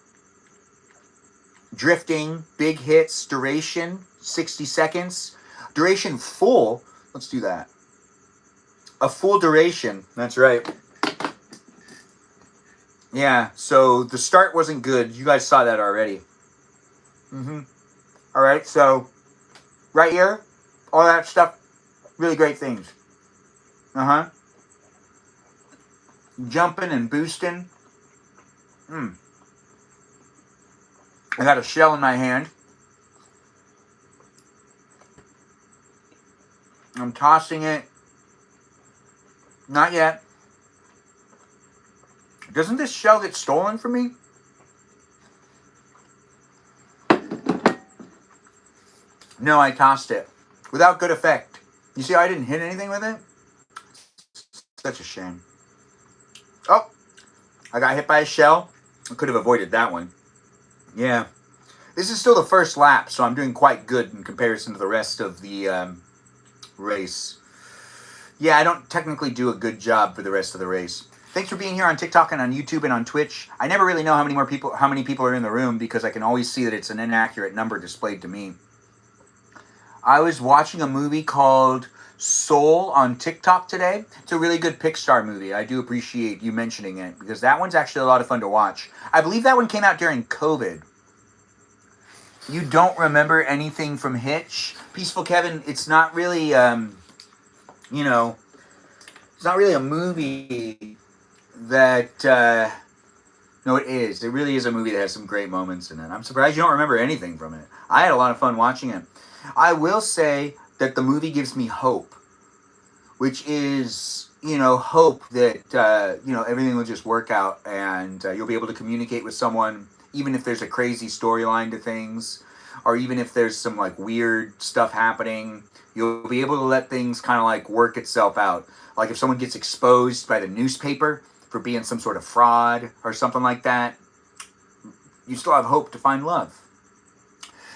Drifting, big hits, duration, 60 seconds. Duration full. Let's do that. A full duration. That's right. Yeah, so the start wasn't good. You guys saw that already. All right, so right here, all that stuff, really great things. Jumping and boosting. I got a shell in my hand. I'm tossing it. Not yet. Doesn't this shell get stolen from me? No, I tossed it. Without good effect. You see how I didn't hit anything with it? Such a shame. Oh, I got hit by a shell. I could have avoided that one. Yeah. This is still the first lap, so I'm doing quite good in comparison to the rest of the race. Yeah, I don't technically do a good job for the rest of the race. Thanks for being here on TikTok and on YouTube and on Twitch. I never really know how many people are in the room because I can always see that it's an inaccurate number displayed to me. I was watching a movie called Soul on TikTok today. It's a really good Pixar movie. I do appreciate you mentioning it because that one's actually a lot of fun to watch. I believe that one came out during COVID. You don't remember anything from Hitch? Peaceful Kevin, it's not really, it's not really a movie that, no, it is. It really is a movie that has some great moments in it. I'm surprised you don't remember anything from it. I had a lot of fun watching it. I will say that the movie gives me hope, which is, hope that, everything will just work out and you'll be able to communicate with someone, even if there's a crazy storyline to things, or even if there's some, weird stuff happening, you'll be able to let things kind of, work itself out. Like if someone gets exposed by the newspaper for being some sort of fraud or something like that, you still have hope to find love.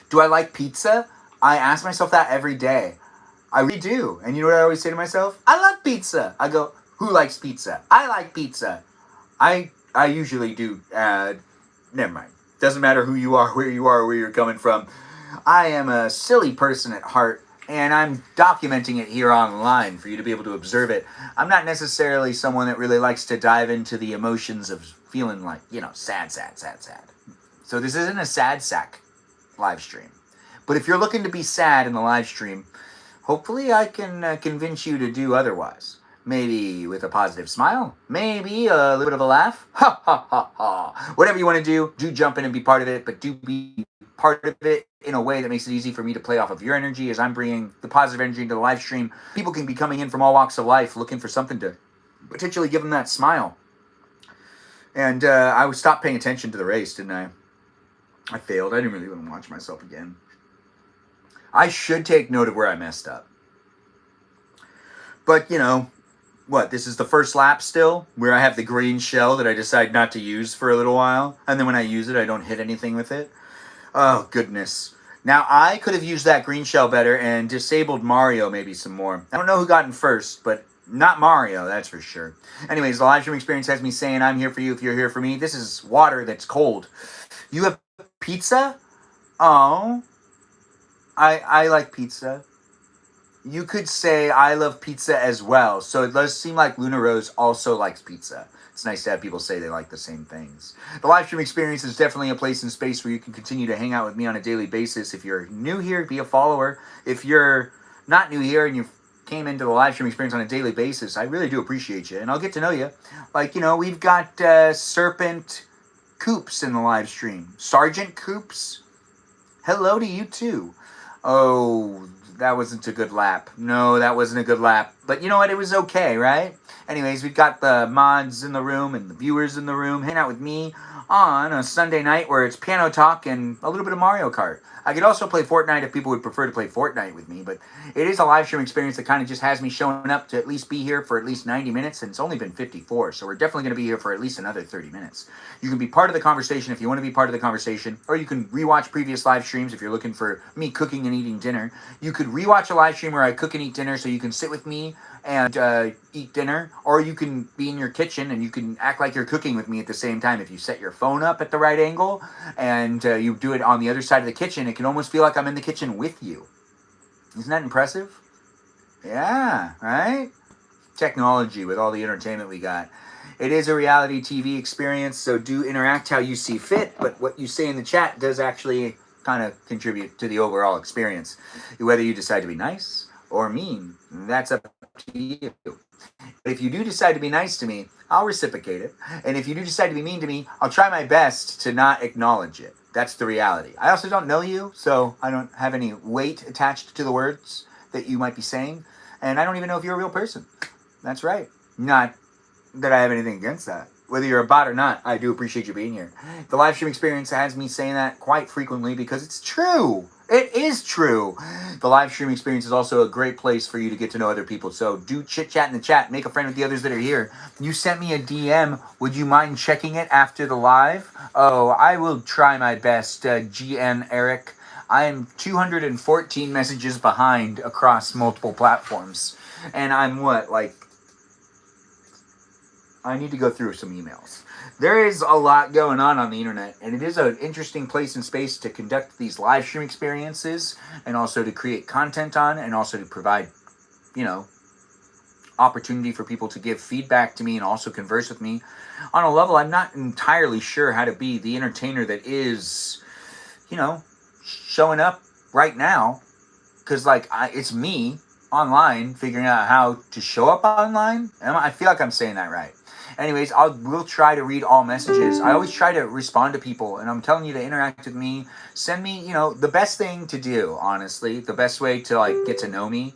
Do I like pizza? I ask myself that every day. I really do. And you know what I always say to myself? I love pizza. I go, who likes pizza? I like pizza. I usually do. Never mind. Doesn't matter who you are, where you're coming from. I am a silly person at heart, and I'm documenting it here online for you to be able to observe it. I'm not necessarily someone that really likes to dive into the emotions of feeling like, sad. So this isn't a sad sack live stream. But if you're looking to be sad in the live stream, hopefully I can convince you to do otherwise. Maybe with a positive smile. Maybe a little bit of a laugh. Ha ha ha ha. Whatever you want to do jump in and be part of it, but do be part of it in a way that makes it easy for me to play off of your energy as I'm bringing the positive energy into the live stream. People can be coming in from all walks of life looking for something to potentially give them that smile. And I would stop paying attention to the race, didn't I? I failed. I didn't really want to watch myself again. I should take note of where I messed up. But, what, this is the first lap still, where I have the green shell that I decide not to use for a little while, and then when I use it, I don't hit anything with it. Oh, goodness. Now, I could have used that green shell better and disabled Mario maybe some more. I don't know who got in first, but not Mario, that's for sure. Anyways, the live stream experience has me saying, I'm here for you if you're here for me. This is water that's cold. You have pizza? Oh, I like pizza. You could say I love pizza as well. So it does seem like Luna Rose also likes pizza. It's nice to have people say they like the same things. The live stream experience is definitely a place and space where you can continue to hang out with me on a daily basis. If you're new here, be a follower. If you're not new here and you came into the live stream experience on a daily basis, I really do appreciate you. And I'll get to know you. Like, we've got Serpent Coops in the live stream. Sergeant Coops, hello to you too. Oh, that wasn't a good lap. No, that wasn't a good lap. But you know what? It was okay, right? Anyways, we've got the mods in the room and the viewers in the room hanging out with me on a Sunday night where it's piano talk and a little bit of Mario Kart. I could also play Fortnite if people would prefer to play Fortnite with me, but it is a live stream experience that kind of just has me showing up to at least be here for at least 90 minutes, and it's only been 54, so we're definitely going to be here for at least another 30 minutes. You can be part of the conversation if you want to be part of the conversation, or you can rewatch previous live streams if you're looking for me cooking and eating dinner. You could rewatch a live stream where I cook and eat dinner so you can sit with me and eat dinner, or you can be in your kitchen and you can act like you're cooking with me at the same time. If you set your phone up at the right angle and you do it on the other side of the kitchen, it can almost feel like I'm in the kitchen with you. Isn't that impressive? Yeah, right? Technology with all the entertainment we got. It is a reality TV experience, so do interact how you see fit, but what you say in the chat does actually kind of contribute to the overall experience. Whether you decide to be nice or mean, that's up to you. But if you do decide to be nice to me, I'll reciprocate it. And if you do decide to be mean to me, I'll try my best to not acknowledge it. That's the reality. I also don't know you, so I don't have any weight attached to the words that you might be saying. And I don't even know if you're a real person. That's right. Not that I have anything against that. Whether you're a bot or not, I do appreciate you being here. The live stream experience has me saying that quite frequently because it's true. It is true. The live stream experience is also a great place for you to get to know other people. So do chit chat in the chat. Make a friend with the others that are here. You sent me a DM. Would you mind checking it after the live? Oh, I will try my best, GN Eric. I am 214 messages behind across multiple platforms. And I'm I need to go through some emails. There is a lot going on the internet, and it is an interesting place and space to conduct these live stream experiences and also to create content on and also to provide, opportunity for people to give feedback to me and also converse with me on a level I'm not entirely sure how to be the entertainer that is, showing up right now. Because, it's me online figuring out how to show up online. I feel like I'm saying that right. Anyways, we'll try to read all messages. I always try to respond to people, and I'm telling you to interact with me. Send me, the best thing to do, honestly, the best way to, get to know me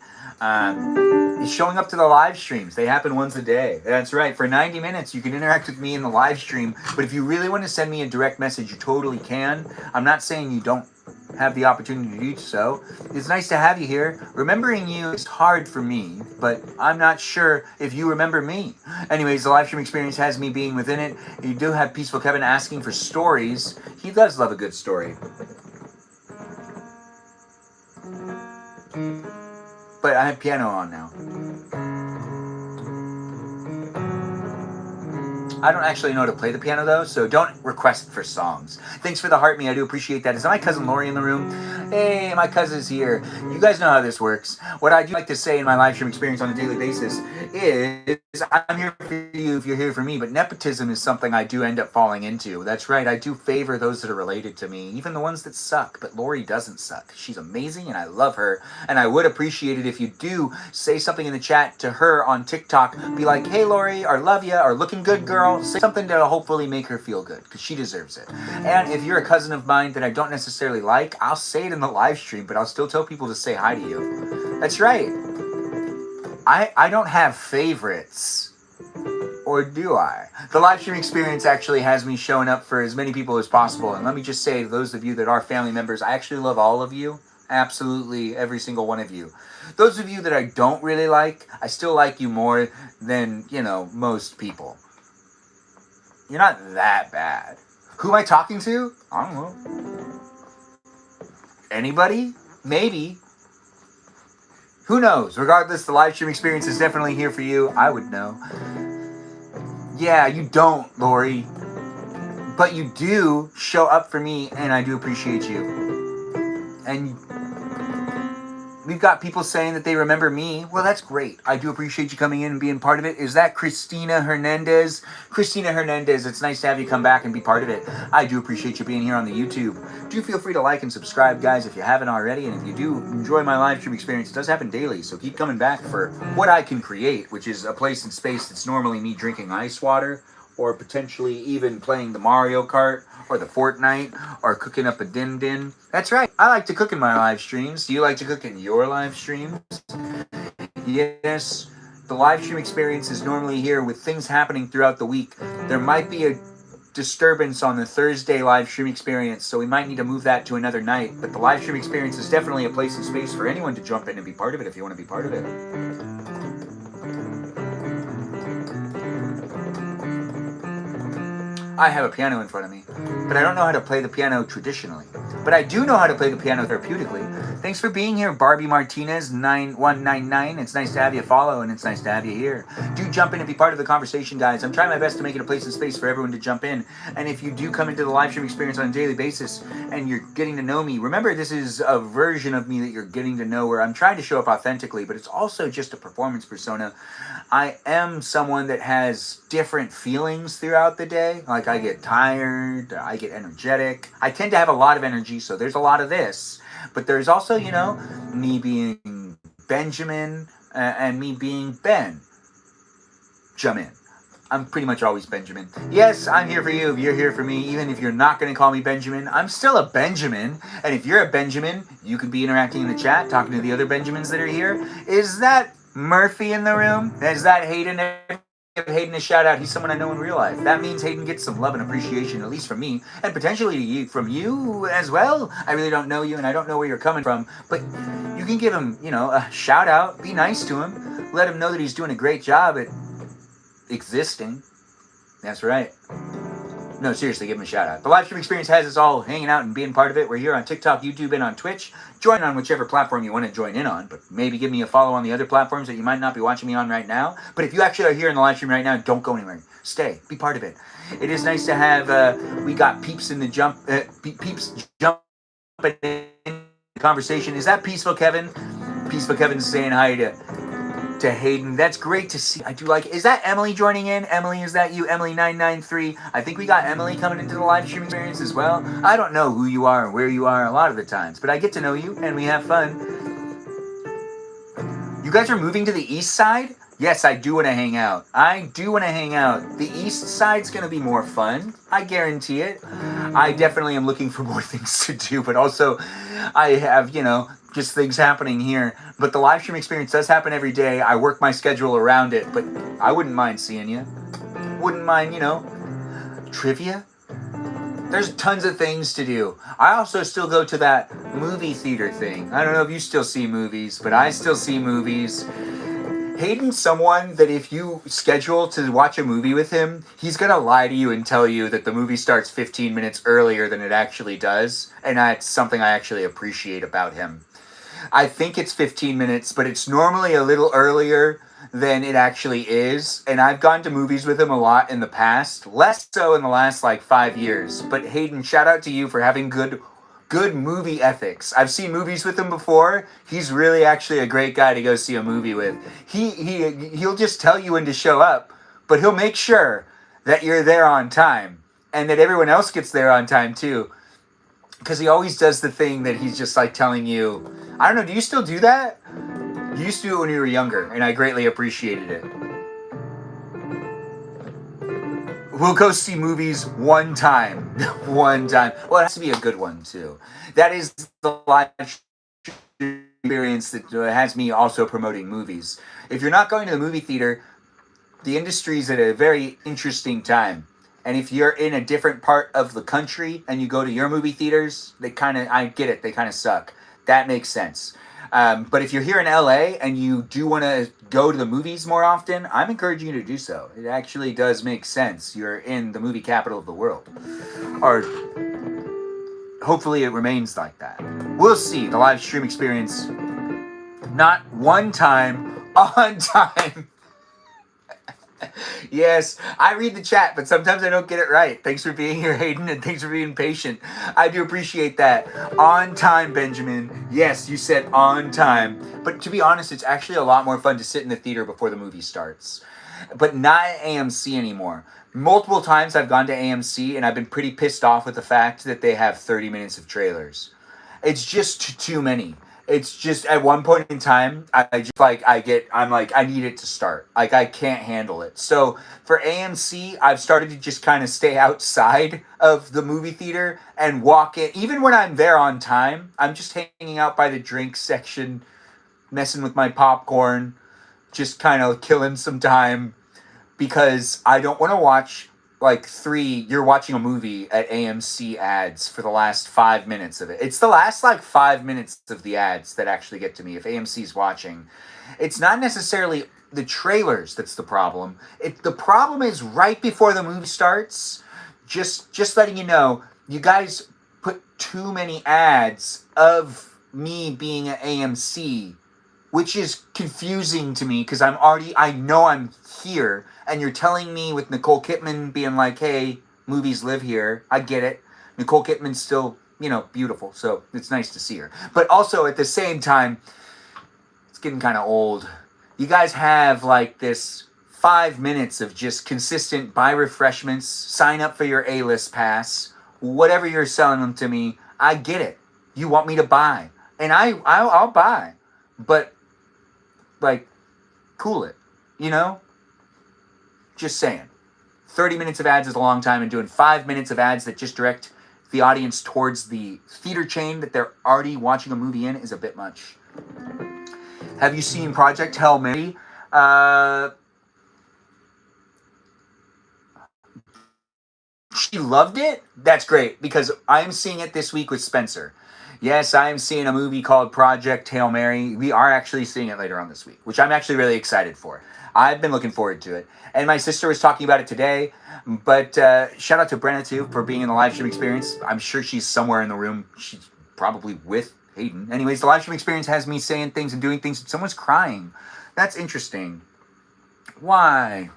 is showing up to the live streams. They happen once a day. That's right. For 90 minutes, you can interact with me in the live stream. But if you really want to send me a direct message, you totally can. I'm not saying you don't have the opportunity to do so. It's nice to have you here. Remembering you is hard for me, but I'm not sure if you remember me. Anyways, the live stream experience has me being within it. You do have Peaceful Kevin asking for stories. He does love a good story. what? I have piano on now. I don't actually know how to play the piano though, so don't request for songs. Thanks for the heart me, I do appreciate that. Is my cousin Lori in the room? Hey, my cousin's here. You guys know how this works. What I do like to say in my live stream experience on a daily basis is I'm here for you if you're here for me, but nepotism is something I do end up falling into. That's right, I do favor those that are related to me, even the ones that suck, but Lori doesn't suck. She's amazing and I love her, and I would appreciate it if you do say something in the chat to her on TikTok. Be like, hey Lori, or love ya, or looking good girl. Say something to hopefully make her feel good, because she deserves it. And if you're a cousin of mine that I don't necessarily like, I'll say it in the live stream, but I'll still tell people to say hi to you. That's right. I don't have favorites. Or do I? The live stream experience actually has me showing up for as many people as possible. And let me just say, those of you that are family members, I actually love all of you. Absolutely every single one of you. Those of you that I don't really like, I still like you more than, most people. You're not that bad. Who am I talking to? I don't know. Anybody? Maybe. Who knows? Regardless, the live stream experience is definitely here for you. I would know. Yeah, you don't, Lori. But you do show up for me, and I do appreciate you. And we've got people saying that they remember me. Well, that's great. I do appreciate you coming in and being part of it. Is that Christina Hernandez? Christina Hernandez, it's nice to have you come back and be part of it. I do appreciate you being here on the YouTube. Do feel free to like and subscribe, guys, if you haven't already. And if you do enjoy my live stream experience, it does happen daily. So keep coming back for what I can create, which is a place and space that's normally me drinking ice water, or potentially even playing the Mario Kart, or the Fortnite, or cooking up a din-din. That's right, I like to cook in my live streams. Do you like to cook in your live streams? Yes, the live stream experience is normally here with things happening throughout the week. There might be a disturbance on the Thursday live stream experience, so we might need to move that to another night. But the live stream experience is definitely a place and space for anyone to jump in and be part of it if you want to be part of it. I have a piano in front of me, but I don't know how to play the piano traditionally. But I do know how to play the piano therapeutically. Thanks for being here, Barbie Martinez 9199. It's nice to have you follow, and it's nice to have you here. Do jump in and be part of the conversation, guys. I'm trying my best to make it a place and space for everyone to jump in. And if you do come into the live stream experience on a daily basis and you're getting to know me, remember this is a version of me that you're getting to know, where I'm trying to show up authentically, but it's also just a performance persona. I am someone that has different feelings throughout the day. Like, I get tired, I get energetic. I tend to have a lot of energy, so there's a lot of this. But there's also, me being Benjamin and me being Ben. Jump in. I'm pretty much always Benjamin. Yes, I'm here for you if you're here for me. Even if you're not going to call me Benjamin, I'm still a Benjamin. And if you're a Benjamin, you could be interacting in the chat, talking to the other Benjamins that are here. Is that Murphy in the room? Is that Hayden? Give Hayden a shout out. He's someone I know in real life. That means Hayden gets some love and appreciation, at least from me, and potentially from you as well. I really don't know you, and I don't know where you're coming from, but you can give him, a shout out. Be nice to him. Let him know that he's doing a great job at existing. That's right. No, seriously, give him a shout out. The live stream experience has us all hanging out and being part of it. We're here on TikTok, YouTube, and on Twitch. Join on whichever platform you want to join in on, but maybe give me a follow on the other platforms that you might not be watching me on right now. But if you actually are here in the live stream right now, don't go anywhere. Stay. Be part of it. It is nice to have, we got peeps in the peeps jumping in the conversation. Is that Peaceful Kevin? Peaceful Kevin's saying hi to Hayden. That's great to see. I do like it. Is that Emily joining in? Emily, is that you? Emily993. I think we got Emily coming into the live stream experience as well. I don't know who you are and where you are a lot of the times, but I get to know you and we have fun. You guys are moving to the east side? Yes, I do want to hang out. I do want to hang out. The east side's going to be more fun. I guarantee it. I definitely am looking for more things to do, but also I have, just things happening here. But the live stream experience does happen every day. I work my schedule around it, but I wouldn't mind seeing you. Wouldn't mind, trivia. There's tons of things to do. I also still go to that movie theater thing. I don't know if you still see movies, but I still see movies. Hayden's someone that if you schedule to watch a movie with him, he's going to lie to you and tell you that the movie starts 15 minutes earlier than it actually does. And that's something I actually appreciate about him. I think it's 15 minutes, but it's normally a little earlier than it actually is. And I've gone to movies with him a lot in the past, less so in the last like 5 years. But Hayden, shout out to you for having good movie ethics. I've seen movies with him before. He's really actually a great guy to go see a movie with. He'll just tell you when to show up, but he'll make sure that you're there on time and that everyone else gets there on time too. Because he always does the thing that he's just like telling you. I don't know, do you still do that? You used to do it when you were younger, and I greatly appreciated it. We'll go see movies one time. One time. Well, it has to be a good one, too. That is the live experience that has me also promoting movies. If you're not going to the movie theater, the industry's at a very interesting time. And if you're in a different part of the country and you go to your movie theaters, I get it, they kind of suck. That makes sense. But if you're here in LA and you do want to go to the movies more often, I'm encouraging you to do so. It actually does make sense. You're in the movie capital of the world. Or hopefully it remains like that. We'll see. The live stream experience, not one time, on time. Yes, I read the chat, but sometimes I don't get it right. Thanks for being here, Hayden, and thanks for being patient. I do appreciate that. On time, Benjamin. Yes, you said on time. But to be honest, it's actually a lot more fun to sit in the theater before the movie starts. But not at AMC anymore. Multiple times I've gone to AMC, and I've been pretty pissed off with the fact that they have 30 minutes of trailers. It's just too many. It's just at one point in time, I need it to start. Like, I can't handle it. So for AMC, I've started to just kind of stay outside of the movie theater and walk in. Even when I'm there on time, I'm just hanging out by the drink section, messing with my popcorn, just kind of killing some time because I don't want to watch you're watching a movie at AMC ads for the last 5 minutes of it. It's the last 5 minutes of the ads that actually get to me if AMC's watching. It's not necessarily the trailers that's the problem. The problem is right before the movie starts, just letting you know, you guys put too many ads of me being at AMC, which is confusing to me because I know I'm here, and you're telling me with Nicole Kidman being like, hey, movies live here. I get it. Nicole Kidman's still, beautiful, so it's nice to see her. But also at the same time, it's getting kind of old. You guys have this 5 minutes of just consistent buy refreshments, sign up for your A-list pass, whatever you're selling them to me. I get it. You want me to buy, and I'll buy, but cool it, Just saying. 30 minutes of ads is a long time, and doing 5 minutes of ads that just direct the audience towards the theater chain that they're already watching a movie in is a bit much. Have you seen Project Hail Mary? She loved it? That's great, because I am seeing it this week with Spencer. Yes, I am seeing a movie called Project Hail Mary. We are actually seeing it later on this week, which I'm actually really excited for. I've been looking forward to it. And my sister was talking about it today. But shout out to Brenna, too, for being in the live stream experience. I'm sure she's somewhere in the room. She's probably with Hayden. Anyways, the live stream experience has me saying things and doing things. Someone's crying. That's interesting. Why?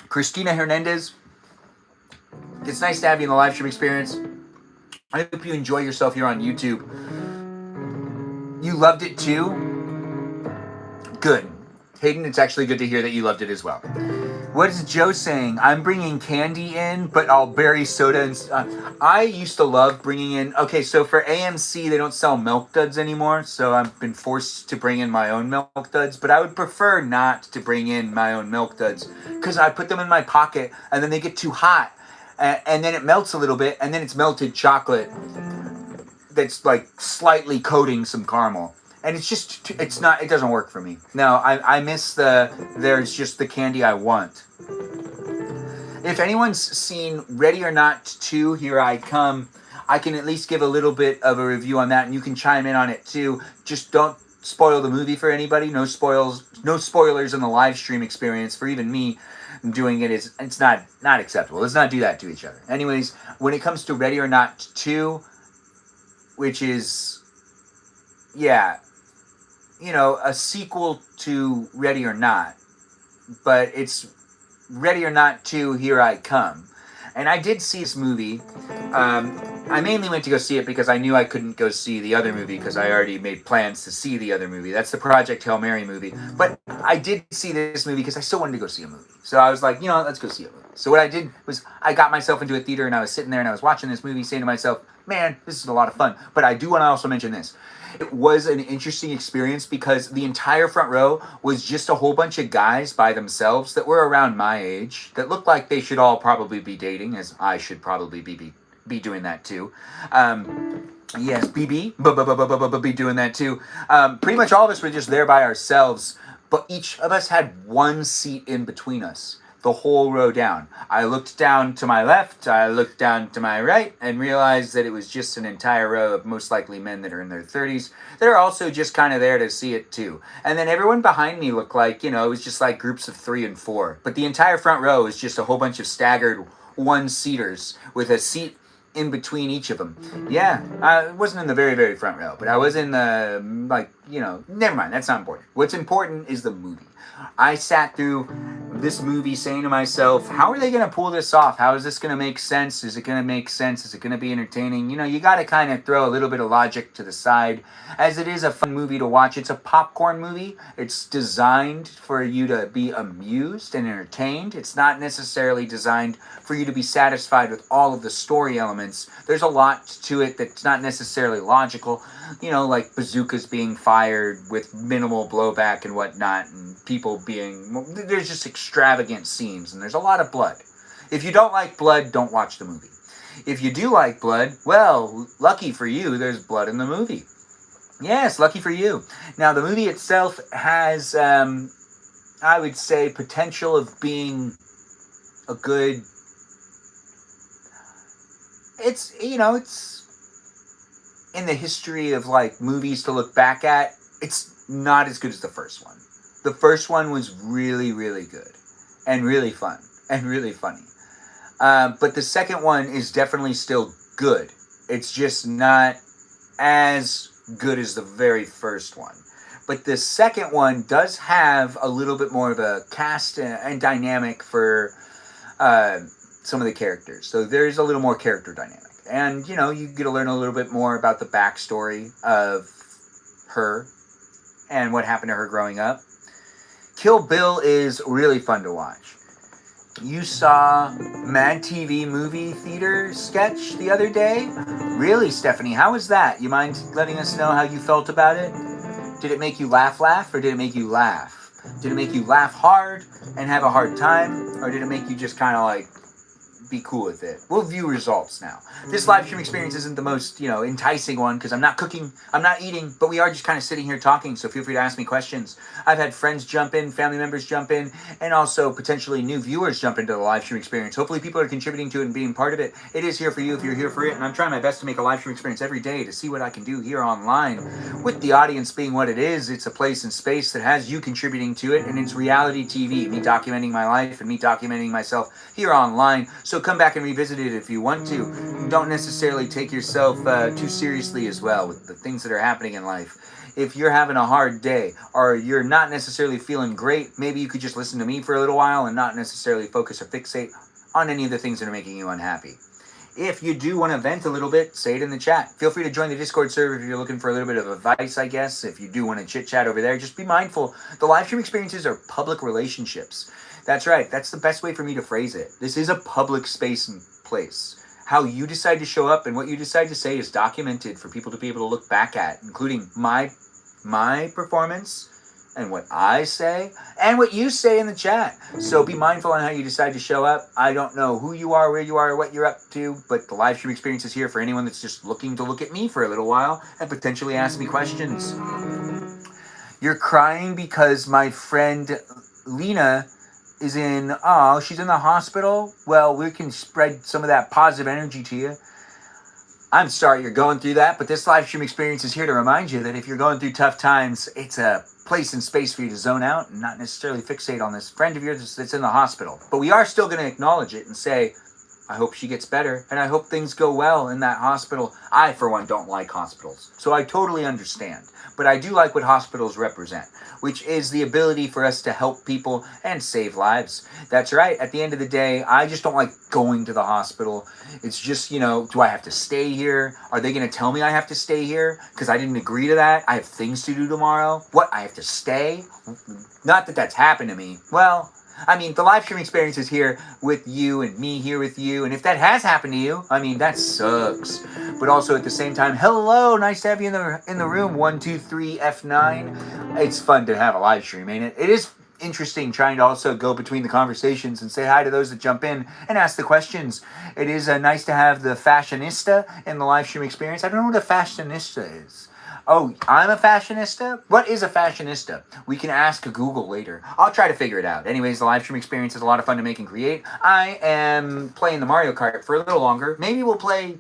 Christina Hernandez, it's nice to have you in the live stream experience. I hope you enjoy yourself here on YouTube. You loved it too? Good. Hayden, it's actually good to hear that you loved it as well. What is Joe saying? I'm bringing candy in, but I'll bury soda. I used to love bringing in... Okay, so for AMC, they don't sell Milk Duds anymore, so I've been forced to bring in my own Milk Duds, but I would prefer not to bring in my own Milk Duds because I put them in my pocket, and then they get too hot. And then it melts a little bit, and then it's melted chocolate that's slightly coating some caramel. And it doesn't work for me. No, I miss there's just the candy I want. If anyone's seen Ready or Not 2, Here I Come, I can at least give a little bit of a review on that, and you can chime in on it too. Just don't spoil the movie for anybody. No spoilers in the live stream experience for even me. Doing it's not acceptable. Let's not do that to each other. Anyways, when it comes to Ready or Not 2, which is yeah, a sequel to Ready or Not, but it's Ready or Not 2, Here I Come. And I did see this movie. I mainly went to go see it because I knew I couldn't go see the other movie because I already made plans to see the other movie. That's the Project Hail Mary movie. But I did see this movie because I still wanted to go see a movie. So I was like, let's go see a movie. So what I did was I got myself into a theater and I was sitting there and I was watching this movie saying to myself, man, this is a lot of fun. But I do want to also mention this. It was an interesting experience because the entire front row was just a whole bunch of guys by themselves that were around my age that looked like they should all probably be dating, as I should probably be doing that too. Yes, be doing that too. Pretty much all of us were just there by ourselves, but each of us had one seat in between us, the whole row down. I looked down to my left, I looked down to my right, and realized that it was just an entire row of most likely men that are in their 30s that are also just kind of there to see it too. And then everyone behind me looked like, it was just like groups of 3 and 4. But the entire front row was just a whole bunch of staggered one-seaters with a seat in between each of them. Yeah, I wasn't in the very, very front row, but I was in the, never mind, that's not important. What's important is the movie. I sat through this movie saying to myself, how are they going to pull this off? How is this going to make sense? Is it going to make sense? Is it going to be entertaining? You got to kind of throw a little bit of logic to the side, as it is a fun movie to watch. It's a popcorn movie. It's designed for you to be amused and entertained. It's not necessarily designed for you to be satisfied with all of the story elements. There's a lot to it that's not necessarily logical, like bazookas being fired with minimal blowback and whatnot, and people there's just extravagant scenes, and there's a lot of blood. If you don't like blood, don't watch the movie. If you do like blood, well, lucky for you, there's blood in the movie. Yes, lucky for you. Now, the movie itself has, I would say, potential of being a good... It's in the history of, movies to look back at, it's not as good as the first one. The first one was really, really good. And really fun. And really funny. But the second one is definitely still good. It's just not as good as the very first one. But the second one does have a little bit more of a cast and dynamic for some of the characters. So there's a little more character dynamic. And, you get to learn a little bit more about the backstory of her and what happened to her growing up. Kill Bill is really fun to watch. You saw Mad TV movie theater sketch the other day? Really, Stephanie? How was that? You mind letting us know how you felt about it? Did it make you laugh, or did it make you laugh? Did it make you laugh hard and have a hard time? Or did it make you just kind of be cool with it? We'll view results now. This live stream experience isn't the most, enticing one because I'm not cooking, I'm not eating, but we are just kind of sitting here talking, so feel free to ask me questions. I've had friends jump in, family members jump in, and also potentially new viewers jump into the live stream experience. Hopefully people are contributing to it and being part of it. It is here for you if you're here for it, and I'm trying my best to make a live stream experience every day to see what I can do here online. With the audience being what it is, it's a place and space that has you contributing to it, and it's reality TV, me documenting my life and me documenting myself here online. So come back and revisit it if you want to. Don't necessarily take yourself too seriously as well with the things that are happening in life. If you're having a hard day or you're not necessarily feeling great, maybe you could just listen to me for a little while and not necessarily focus or fixate on any of the things that are making you unhappy. If you do want to vent a little bit, say it in the chat. Feel free to join the Discord server if you're looking for a little bit of advice, I guess. If you do want to chit-chat over there, just be mindful. The live stream experiences are public relationships. That's right. That's the best way for me to phrase it. This is a public space and place. How you decide to show up and what you decide to say is documented for people to be able to look back at, including my performance and what I say and what you say in the chat. So be mindful on how you decide to show up. I don't know who you are, where you are, or what you're up to, but the live stream experience is here for anyone that's just looking to look at me for a little while and potentially ask me questions. You're crying because my friend Lena she's in the hospital. Well, we can spread some of that positive energy to you. I'm sorry you're going through that, but this live stream experience is here to remind you that if you're going through tough times, it's a place and space for you to zone out and not necessarily fixate on this friend of yours that's in the hospital. But we are still going to acknowledge it and say, I hope she gets better, and I hope things go well in that hospital. I, for one, don't like hospitals, so I totally understand. But I do like what hospitals represent, which is the ability for us to help people and save lives. That's right. At the end of the day, I just don't like going to the hospital. It's just, do I have to stay here? Are they going to tell me I have to stay here because I didn't agree to that? I have things to do tomorrow. What? I have to stay? Not that that's happened to me. Well, I mean, the live stream experience is here with you and me here with you. And if that has happened to you, I mean, that sucks. But also at the same time, hello, nice to have you in the room. 123 F9. It's fun to have a live stream, ain't it? It is interesting trying to also go between the conversations and say hi to those that jump in and ask the questions. It is nice to have the fashionista in the live stream experience. I don't know what a fashionista is. Oh, I'm a fashionista? What is a fashionista? We can ask Google later. I'll try to figure it out. Anyways, the live stream experience is a lot of fun to make and create. I am playing the Mario Kart for a little longer. Maybe we'll play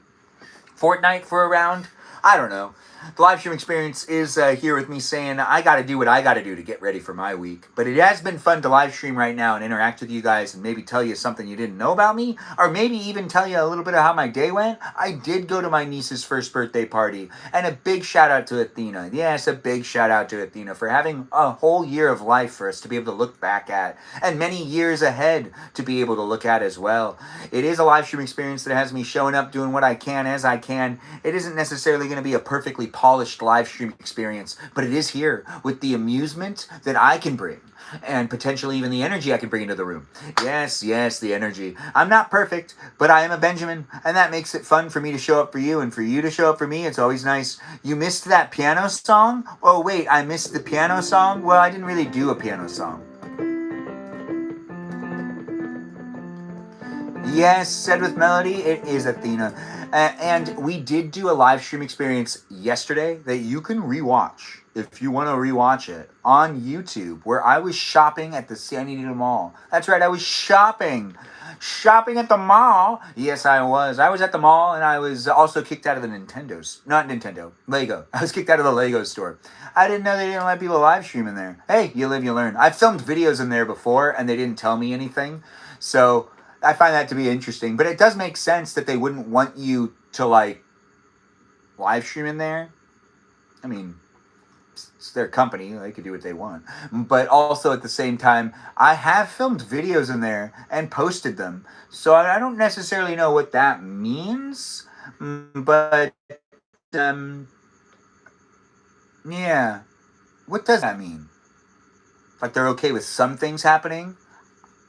Fortnite for a round. I don't know. The live stream experience is here with me saying I got to do what I got to do to get ready for my week. But it has been fun to live stream right now and interact with you guys and maybe tell you something you didn't know about me, or maybe even tell you a little bit of how my day went. I did go to my niece's first birthday party, and a big shout out to Athena. Yes, a big shout out to Athena for having a whole year of life for us to be able to look back at, and many years ahead to be able to look at as well. It is a live stream experience that has me showing up, doing what I can as I can. It isn't necessarily going to be a perfectly polished live stream experience, but it is here with the amusement that I can bring and potentially even the energy I can bring into the room. Yes, the energy. I'm not perfect, but I am a Benjamin, and that makes it fun for me to show up for you and for you to show up for me. It's always nice. You missed that piano song? Oh, wait, I missed the piano song? Well, I didn't really do a piano song. Yes, said with melody, it is Athena. And we did do a live stream experience yesterday that you can rewatch if you want to rewatch it on YouTube, where I was shopping at the San Diego Mall. That's right, I was shopping at the mall. Yes, I was. I was at the mall, and I was also kicked out of the Lego. I was kicked out of the Lego store. I didn't know they didn't let people live stream in there. Hey, you live, you learn. I've filmed videos in there before, and they didn't tell me anything. So I find that to be interesting, but it does make sense that they wouldn't want you to live stream in there. I mean, it's their company, they could do what they want. But also at the same time, I have filmed videos in there and posted them. So I don't necessarily know what that means, but yeah. What does that mean? Like they're okay with some things happening?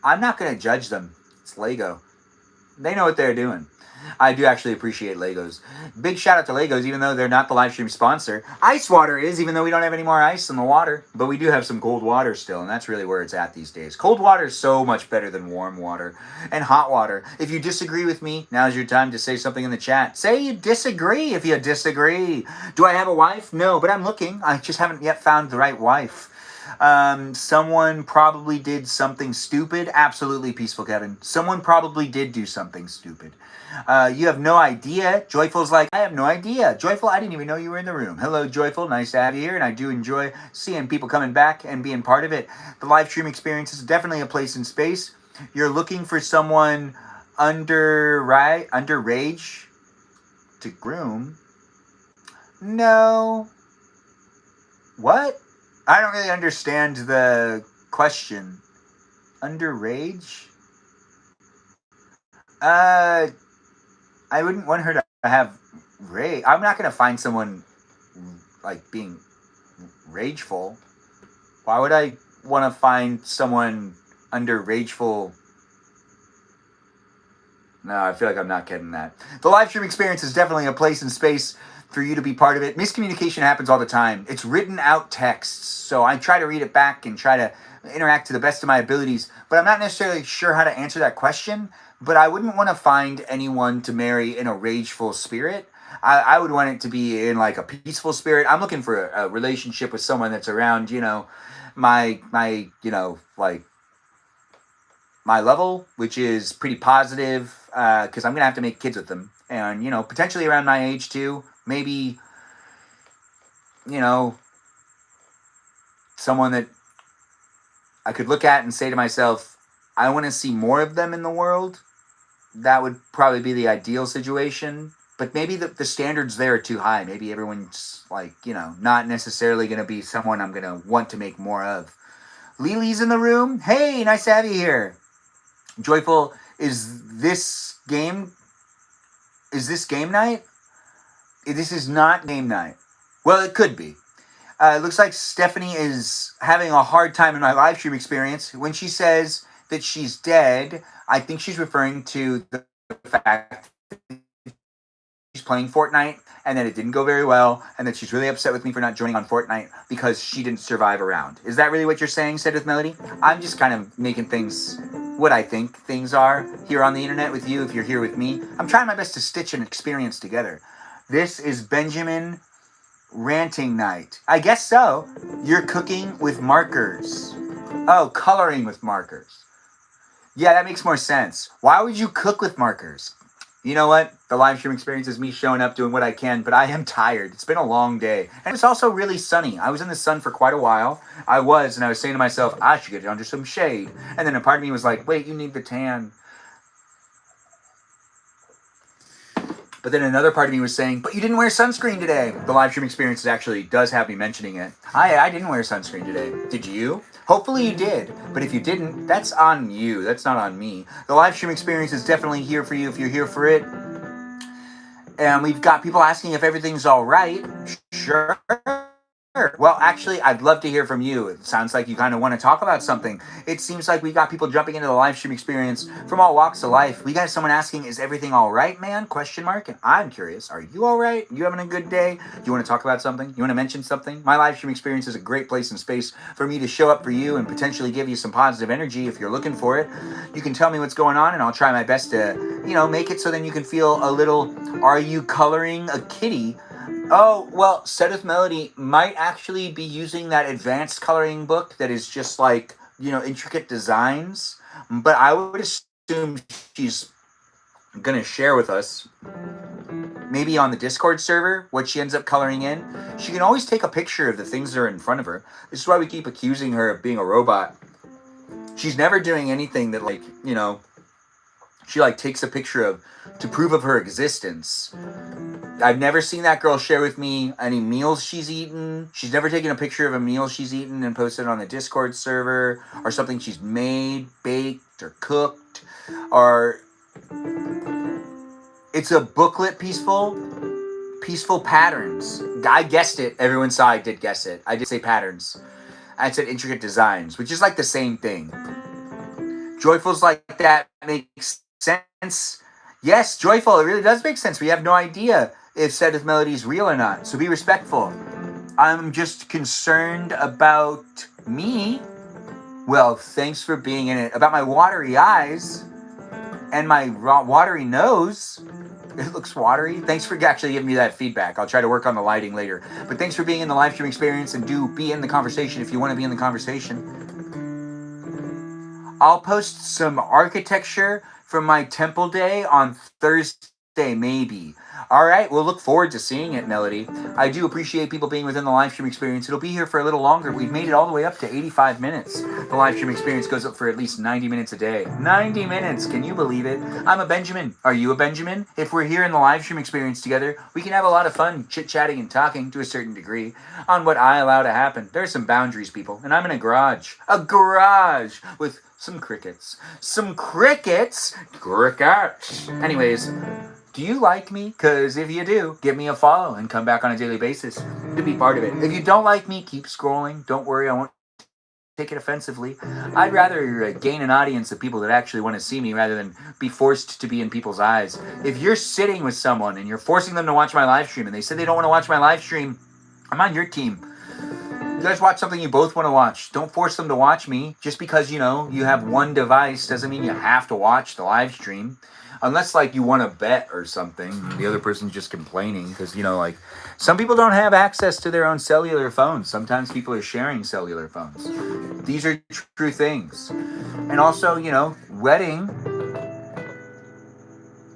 I'm not going to judge them. It's Lego. They know what they're doing. I do actually appreciate Legos. Big shout out to Legos, even though they're not the live stream sponsor. Ice water is, even though we don't have any more ice in the water. But we do have some cold water still, and that's really where it's at these days. Cold water is so much better than warm water. And hot water. If you disagree with me, now's your time to say something in the chat. Say you disagree if you disagree. Do I have a wife? No, but I'm looking. I just haven't yet found the right wife. Someone probably did something stupid. Absolutely peaceful, Kevin. Someone probably did do something stupid. You have no idea. Joyful's like, I have no idea. Joyful, I didn't even know you were in the room. Hello, Joyful. Nice to have you here, and I do enjoy seeing people coming back and being part of it. The live stream experience is definitely a place in space. You're looking for someone underage to groom. No. What? I don't really understand the question. Underage? I wouldn't want her to have rage. I'm not going to find someone being rageful. Why would I want to find someone under rageful? No, I feel like I'm not getting that. The live stream experience is definitely a place in space for you to be part of it. Miscommunication happens all the time. It's written out texts, so I try to read it back and try to interact to the best of my abilities, but I'm not necessarily sure how to answer that question. But I wouldn't want to find anyone to marry in a rageful spirit. I would want it to be in a peaceful spirit. I'm looking for a relationship with someone that's around, my level, which is pretty positive, because I'm going to have to make kids with them. And, potentially around my age too. Maybe, someone that I could look at and say to myself, I want to see more of them in the world. that would probably be the ideal situation. But maybe the standards there are too high. Maybe everyone's like, not necessarily going to be someone I'm going to want to make more of. Lily's in the room. Hey, nice to have you here. Joyful, is this game night? This is not game night. Well, it could be. It looks like Stephanie is having a hard time in my live stream experience. When she says that she's dead, I think she's referring to the fact that she's playing Fortnite and that it didn't go very well and that she's really upset with me for not joining on Fortnite because she didn't survive a round. Is that really what you're saying, Said with Melody? I'm just kind of making things what I think things are here on the internet with you if you're here with me. I'm trying my best to stitch an experience together. This is Benjamin ranting night. I guess so. You're cooking with markers. Oh, coloring with markers. Yeah, that makes more sense. Why would you cook with markers? You know what? The live stream experience is me showing up, doing what I can, but I am tired. It's been a long day. And it's also really sunny. I was in the sun for quite a while. And I was saying to myself, I should get under some shade. And then a part of me was like, wait, you need the tan. But then another part of me was saying, but you didn't wear sunscreen today. The live stream experience actually does have me mentioning it. I didn't wear sunscreen today. Did you? Hopefully you did. But if you didn't, that's on you. That's not on me. The live stream experience is definitely here for you if you're here for it. And we've got people asking if everything's all right. Sure. Well, actually, I'd love to hear from you. It sounds like you kind of want to talk about something. It seems like we got people jumping into the live stream experience from all walks of life. We got someone asking, is everything all right, man? Question mark. And I'm curious, are you all right? You having a good day? Do you want to talk about something? You want to mention something? My live stream experience is a great place and space for me to show up for you and potentially give you some positive energy if you're looking for it. You can tell me what's going on and I'll try my best to, make it so then you can feel a little, are you coloring a kitty? Oh, well, Set with Melody might actually be using that advanced coloring book that is just like, intricate designs. But I would assume she's going to share with us, maybe on the Discord server, what she ends up coloring in. She can always take a picture of the things that are in front of her. This is why we keep accusing her of being a robot. She's never doing anything that, she, takes a picture of to prove of her existence. I've never seen that girl share with me any meals she's eaten. She's never taken a picture of a meal she's eaten and posted it on the Discord server, or something she's made, baked, or cooked, or it's a booklet, peaceful patterns. I guessed it. Everyone saw I did guess it. I did say patterns. I said intricate designs, which is like the same thing. Joyful's like, that makes sense. Yes, Joyful, it really does make sense. We have no idea if Said with Melody is real or not, so be respectful. I'm just concerned about me. Well, thanks for being in it. About my watery eyes and my watery nose. It looks watery. Thanks for actually giving me that feedback. I'll try to work on the lighting later. But thanks for being in the live stream experience, and do be in the conversation if you want to be in the conversation. I'll post some architecture from my temple day on Thursday, maybe. All right, we'll look forward to seeing it, Melody. I do appreciate people being within the live stream experience. It'll be here for a little longer. We've made it all the way up to 85 minutes. The live stream experience goes up for at least 90 minutes a day. 90 minutes, can you believe it? I'm a Benjamin. Are you a Benjamin? If we're here in the live stream experience together, we can have a lot of fun chit-chatting and talking to a certain degree on what I allow to happen. There's some boundaries, people, and I'm in a garage with some crickets. Crickets. Anyways, do you like me? Because if you do, give me a follow and come back on a daily basis to be part of it. If you don't like me, keep scrolling. Don't worry, I won't take it offensively. I'd rather gain an audience of people that actually want to see me rather than be forced to be in people's eyes. If you're sitting with someone and you're forcing them to watch my live stream and they said they don't want to watch my live stream, I'm on your team. You guys watch something you both want to watch. Don't force them to watch me. Just because, you have one device doesn't mean you have to watch the live stream. Unless, you want to bet or something. The other person's just complaining because, some people don't have access to their own cellular phones. Sometimes people are sharing cellular phones. These are true things. And also, wedding.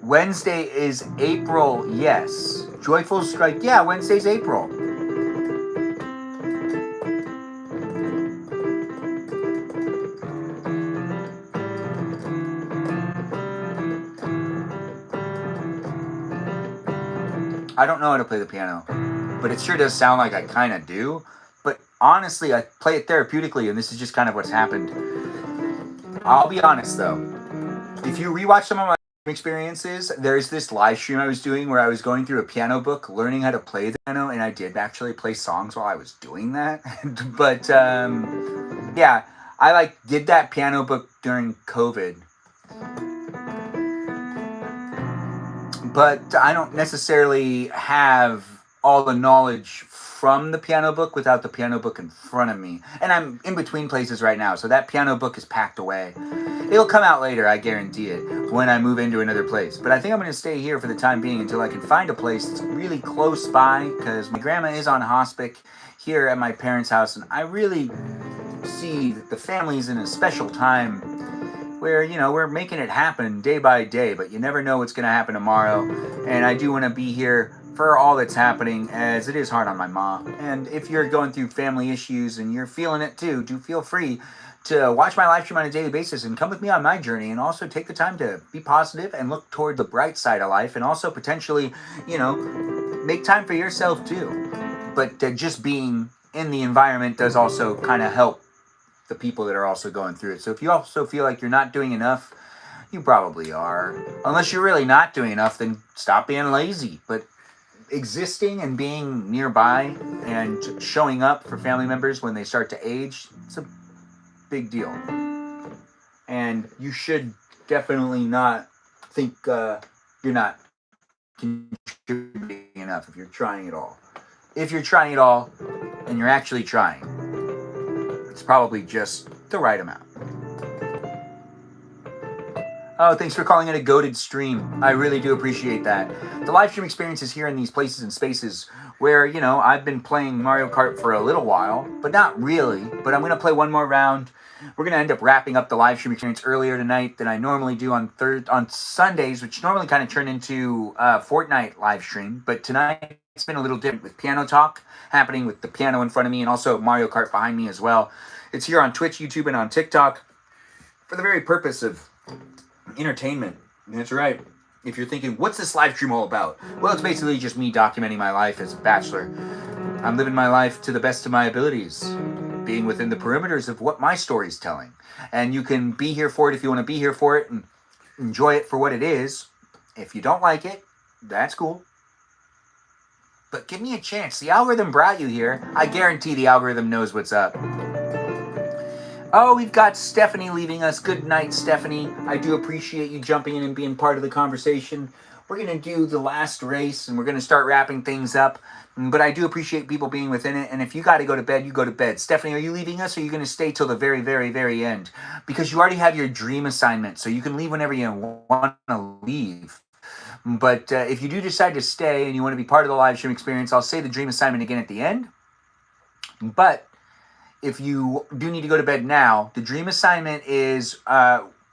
Wednesday is April, yes. Joyful Strike, yeah, Wednesday's April. I don't know how to play the piano, but it sure does sound like I kind of do. But honestly, I play it therapeutically, and this is just kind of what's happened. I'll be honest though, if you rewatch some of my experiences, there's this live stream I was doing where I was going through a piano book, learning how to play the piano, and I did actually play songs while I was doing that. But yeah, I did that piano book during COVID. But I don't necessarily have all the knowledge from the piano book without the piano book in front of me. And I'm in between places right now, so that piano book is packed away. It'll come out later, I guarantee it, when I move into another place. But I think I'm going to stay here for the time being until I can find a place that's really close by, because my grandma is on hospice here at my parents' house, and I really see that the family's in a special time where, we're making it happen day by day, but you never know what's going to happen tomorrow. And I do want to be here for all that's happening, as it is hard on my mom. And if you're going through family issues and you're feeling it too, do feel free to watch my live stream on a daily basis and come with me on my journey, and also take the time to be positive and look toward the bright side of life, and also potentially, make time for yourself too. But just being in the environment does also kind of help the people that are also going through it. So if you also feel like you're not doing enough, you probably are. Unless you're really not doing enough, then stop being lazy. But existing and being nearby and showing up for family members when they start to age, it's a big deal. And you should definitely not think you're not contributing enough if you're trying it all. If you're trying it all and you're actually trying, it's probably just the right amount. Oh, thanks for calling it a goated stream. I really do appreciate that. The live stream experience is here in these places and spaces where, I've been playing Mario Kart for a little while, but not really. But I'm going to play one more round. We're going to end up wrapping up the live stream experience earlier tonight than I normally do on Sundays, which normally kind of turn into a Fortnite live stream. But tonight it's been a little different with piano talk happening with the piano in front of me and also Mario Kart behind me as well. It's here on Twitch, YouTube, and on TikTok for the very purpose of entertainment. That's right. If you're thinking, what's this live stream all about? Well, it's basically just me documenting my life as a bachelor. I'm living my life to the best of my abilities, being within the perimeters of what my story's telling. And you can be here for it if you want to be here for it and enjoy it for what it is. If you don't like it, that's cool. But give me a chance. The algorithm brought you here. I guarantee the algorithm knows what's up. Oh, we've got Stephanie leaving us. Good night, Stephanie. I do appreciate you jumping in and being part of the conversation. We're going to do the last race, and we're going to start wrapping things up. But I do appreciate people being within it. And if you got to go to bed, you go to bed. Stephanie, are you leaving us, or are you going to stay till the very, very, very end? Because you already have your dream assignment, so you can leave whenever you want to leave. But if you do decide to stay and you want to be part of the live stream experience, I'll say the dream assignment again at the end. But if you do need to go to bed now, the dream assignment is,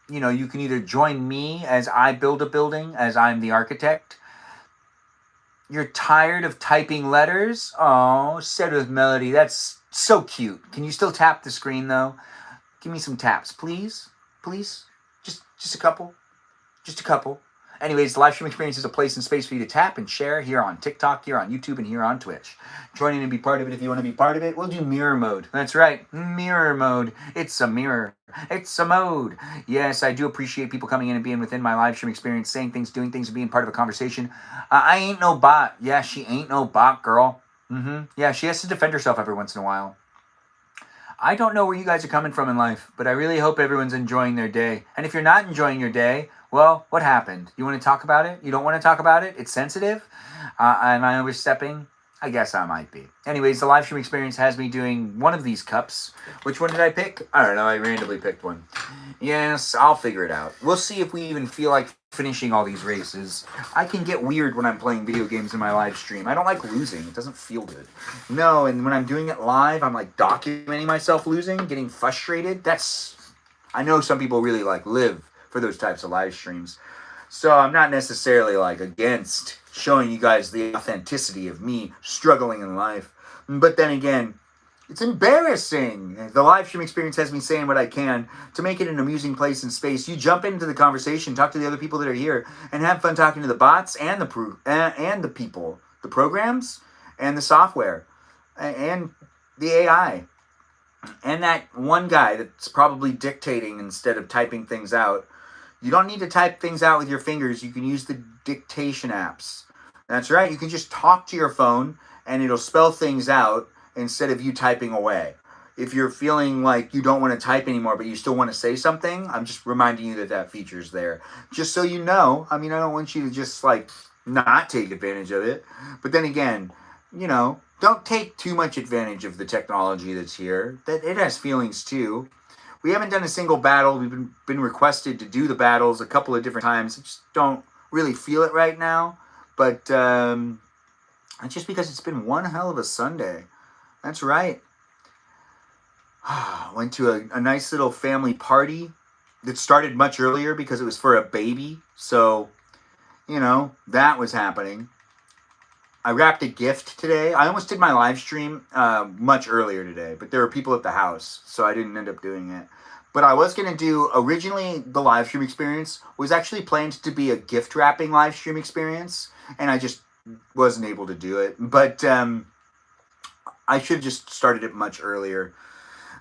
you can either join me as I build a building, as I'm the architect. You're tired of typing letters? Oh, said with melody. That's so cute. Can you still tap the screen, though? Give me some taps, please. Please? Just a couple. Just a couple. Anyways, the live stream experience is a place and space for you to tap and share here on TikTok, here on YouTube, and here on Twitch. Join in and be part of it if you want to be part of it. We'll do mirror mode. That's right, mirror mode. It's a mirror. It's a mode. Yes, I do appreciate people coming in and being within my live stream experience, saying things, doing things, and being part of a conversation. I ain't no bot. Yeah, she ain't no bot, girl. Yeah, she has to defend herself every once in a while. I don't know where you guys are coming from in life, but I really hope everyone's enjoying their day. And if you're not enjoying your day, well, what happened? You want to talk about it? You don't want to talk about it? It's sensitive? Am I overstepping? I guess I might be. Anyways, the live stream experience has me doing one of these cups. Which one did I pick? I don't know. I randomly picked one. Yes, I'll figure it out. We'll see if we even feel like finishing all these races. I can get weird when I'm playing video games in my live stream. I don't like losing. It doesn't feel good. No, and when I'm doing it live, I'm like documenting myself losing, getting frustrated. I know some people really live for those types of live streams. So I'm not necessarily against showing you guys the authenticity of me struggling in life. But then again, it's embarrassing. The live stream experience has me saying what I can to make it an amusing place and space. You jump into the conversation, talk to the other people that are here, and have fun talking to the bots and the people the programs and the software and the AI. And that one guy that's probably dictating instead of typing things out. You don't need to type things out with your fingers. You can use the dictation apps. That's right. You can just talk to your phone and it'll spell things out instead of you typing away. If you're feeling like you don't want to type anymore, but you still want to say something, I'm just reminding you that that feature's there. Just so you know, I mean, I don't want you to just like not take advantage of it. But then again, you know, don't take too much advantage of the technology that's here. That it has feelings too. We haven't done a single battle. We've been requested to do the battles a couple of different times. I just don't really feel it right now. But it's just because it's been one hell of a Sunday. That's right. Went to a nice little family party that started much earlier because it was for a baby. So, you know, that was happening. I wrapped a gift today. I almost did my live stream much earlier today, but there were people at the house, so I didn't end up doing it. But I was going to do, originally the live stream experience was actually planned to be a gift wrapping live stream experience, and I just wasn't able to do it. But I should have just started it much earlier.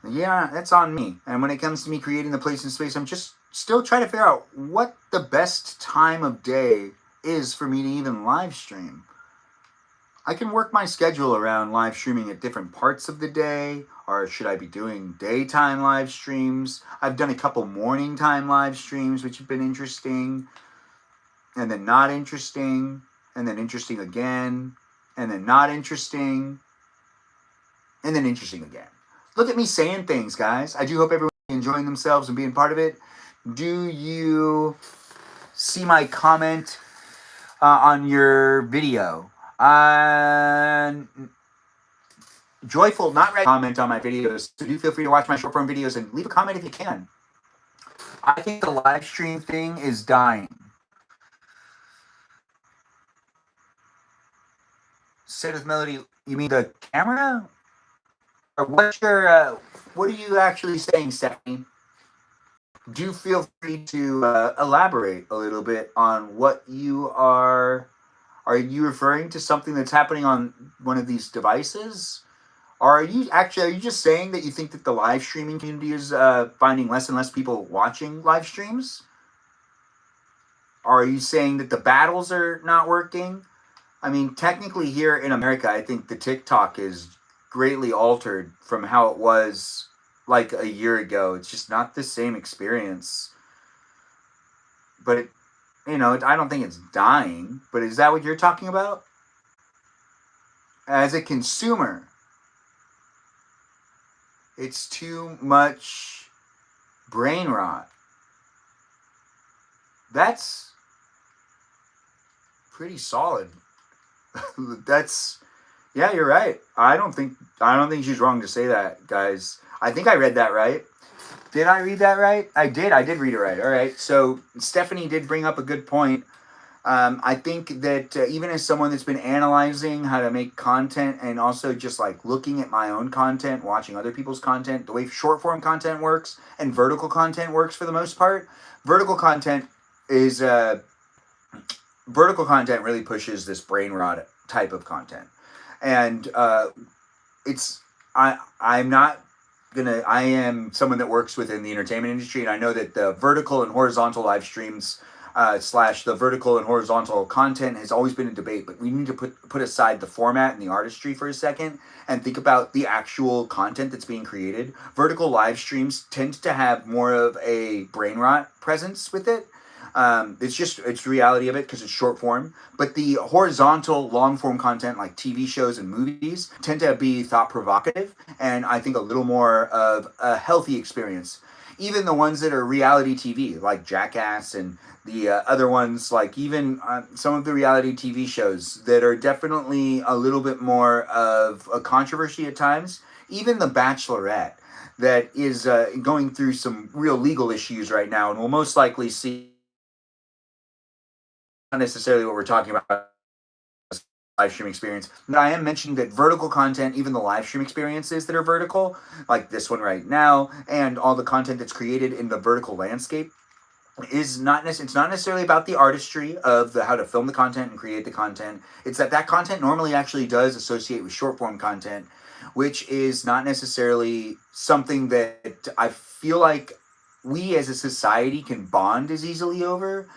Yeah, that's on me. And when it comes to me creating the place and space, I'm just still trying to figure out what the best time of day is for me to even live stream. I can work my schedule around live streaming at different parts of the day, or should I be doing daytime live streams? I've done a couple morning time live streams, which have been interesting, and then not interesting, and then interesting again, and then not interesting, and then interesting again. Look at me saying things, guys. I do hope everyone's enjoying themselves and being part of it. Do you see my comment on your video? Joyful, not ready to comment on my videos, so do feel free to watch my short form videos and leave a comment if you can. I think the live stream thing is dying. Sit with Melody, you mean the camera? Or what's your, what are you actually saying, Stephanie? Do feel free to elaborate a little bit on what you are you referring to something that's happening on one of these devices? Or are you just saying that you think that the live streaming community is finding less and less people watching live streams? Or are you saying that the battles are not working? I mean, technically here in America, I think the TikTok is greatly altered from how it was like a year ago. It's just not the same experience. But it, you know, I don't think it's dying. But is that what you're talking about? As a consumer, it's too much brain rot. That's pretty solid. Yeah, you're right. I don't think she's wrong to say that, guys. I think I read that right. Did I read that right? I did read it right. All right. So Stephanie did bring up a good point. I think that even as someone that's been analyzing how to make content and also just like looking at my own content, watching other people's content, the way short form content works and vertical content works for the most part, vertical content really pushes this brain rot type of content. And I am someone that works within the entertainment industry, and I know that the vertical and horizontal live streams / the vertical and horizontal content has always been a debate, but we need to put aside the format and the artistry for a second and think about the actual content that's being created. Vertical live streams tend to have more of a brain rot presence with it. It's the reality of it because it's short form. But the horizontal long form content like TV shows and movies tend to be thought provocative and I think a little more of a healthy experience. Even the ones that are reality TV like Jackass and the other ones, like even some of the reality TV shows that are definitely a little bit more of a controversy at times. Even The Bachelorette that is going through some real legal issues right now and will most likely see not necessarily what we're talking about live stream experience, but I am mentioning that vertical content, even the live stream experiences that are vertical, like this one right now, and all the content that's created in the vertical landscape, it's not necessarily about the artistry of how to film the content and create the content. It's that content normally actually does associate with short form content, which is not necessarily something that I feel like we as a society can bond as easily over.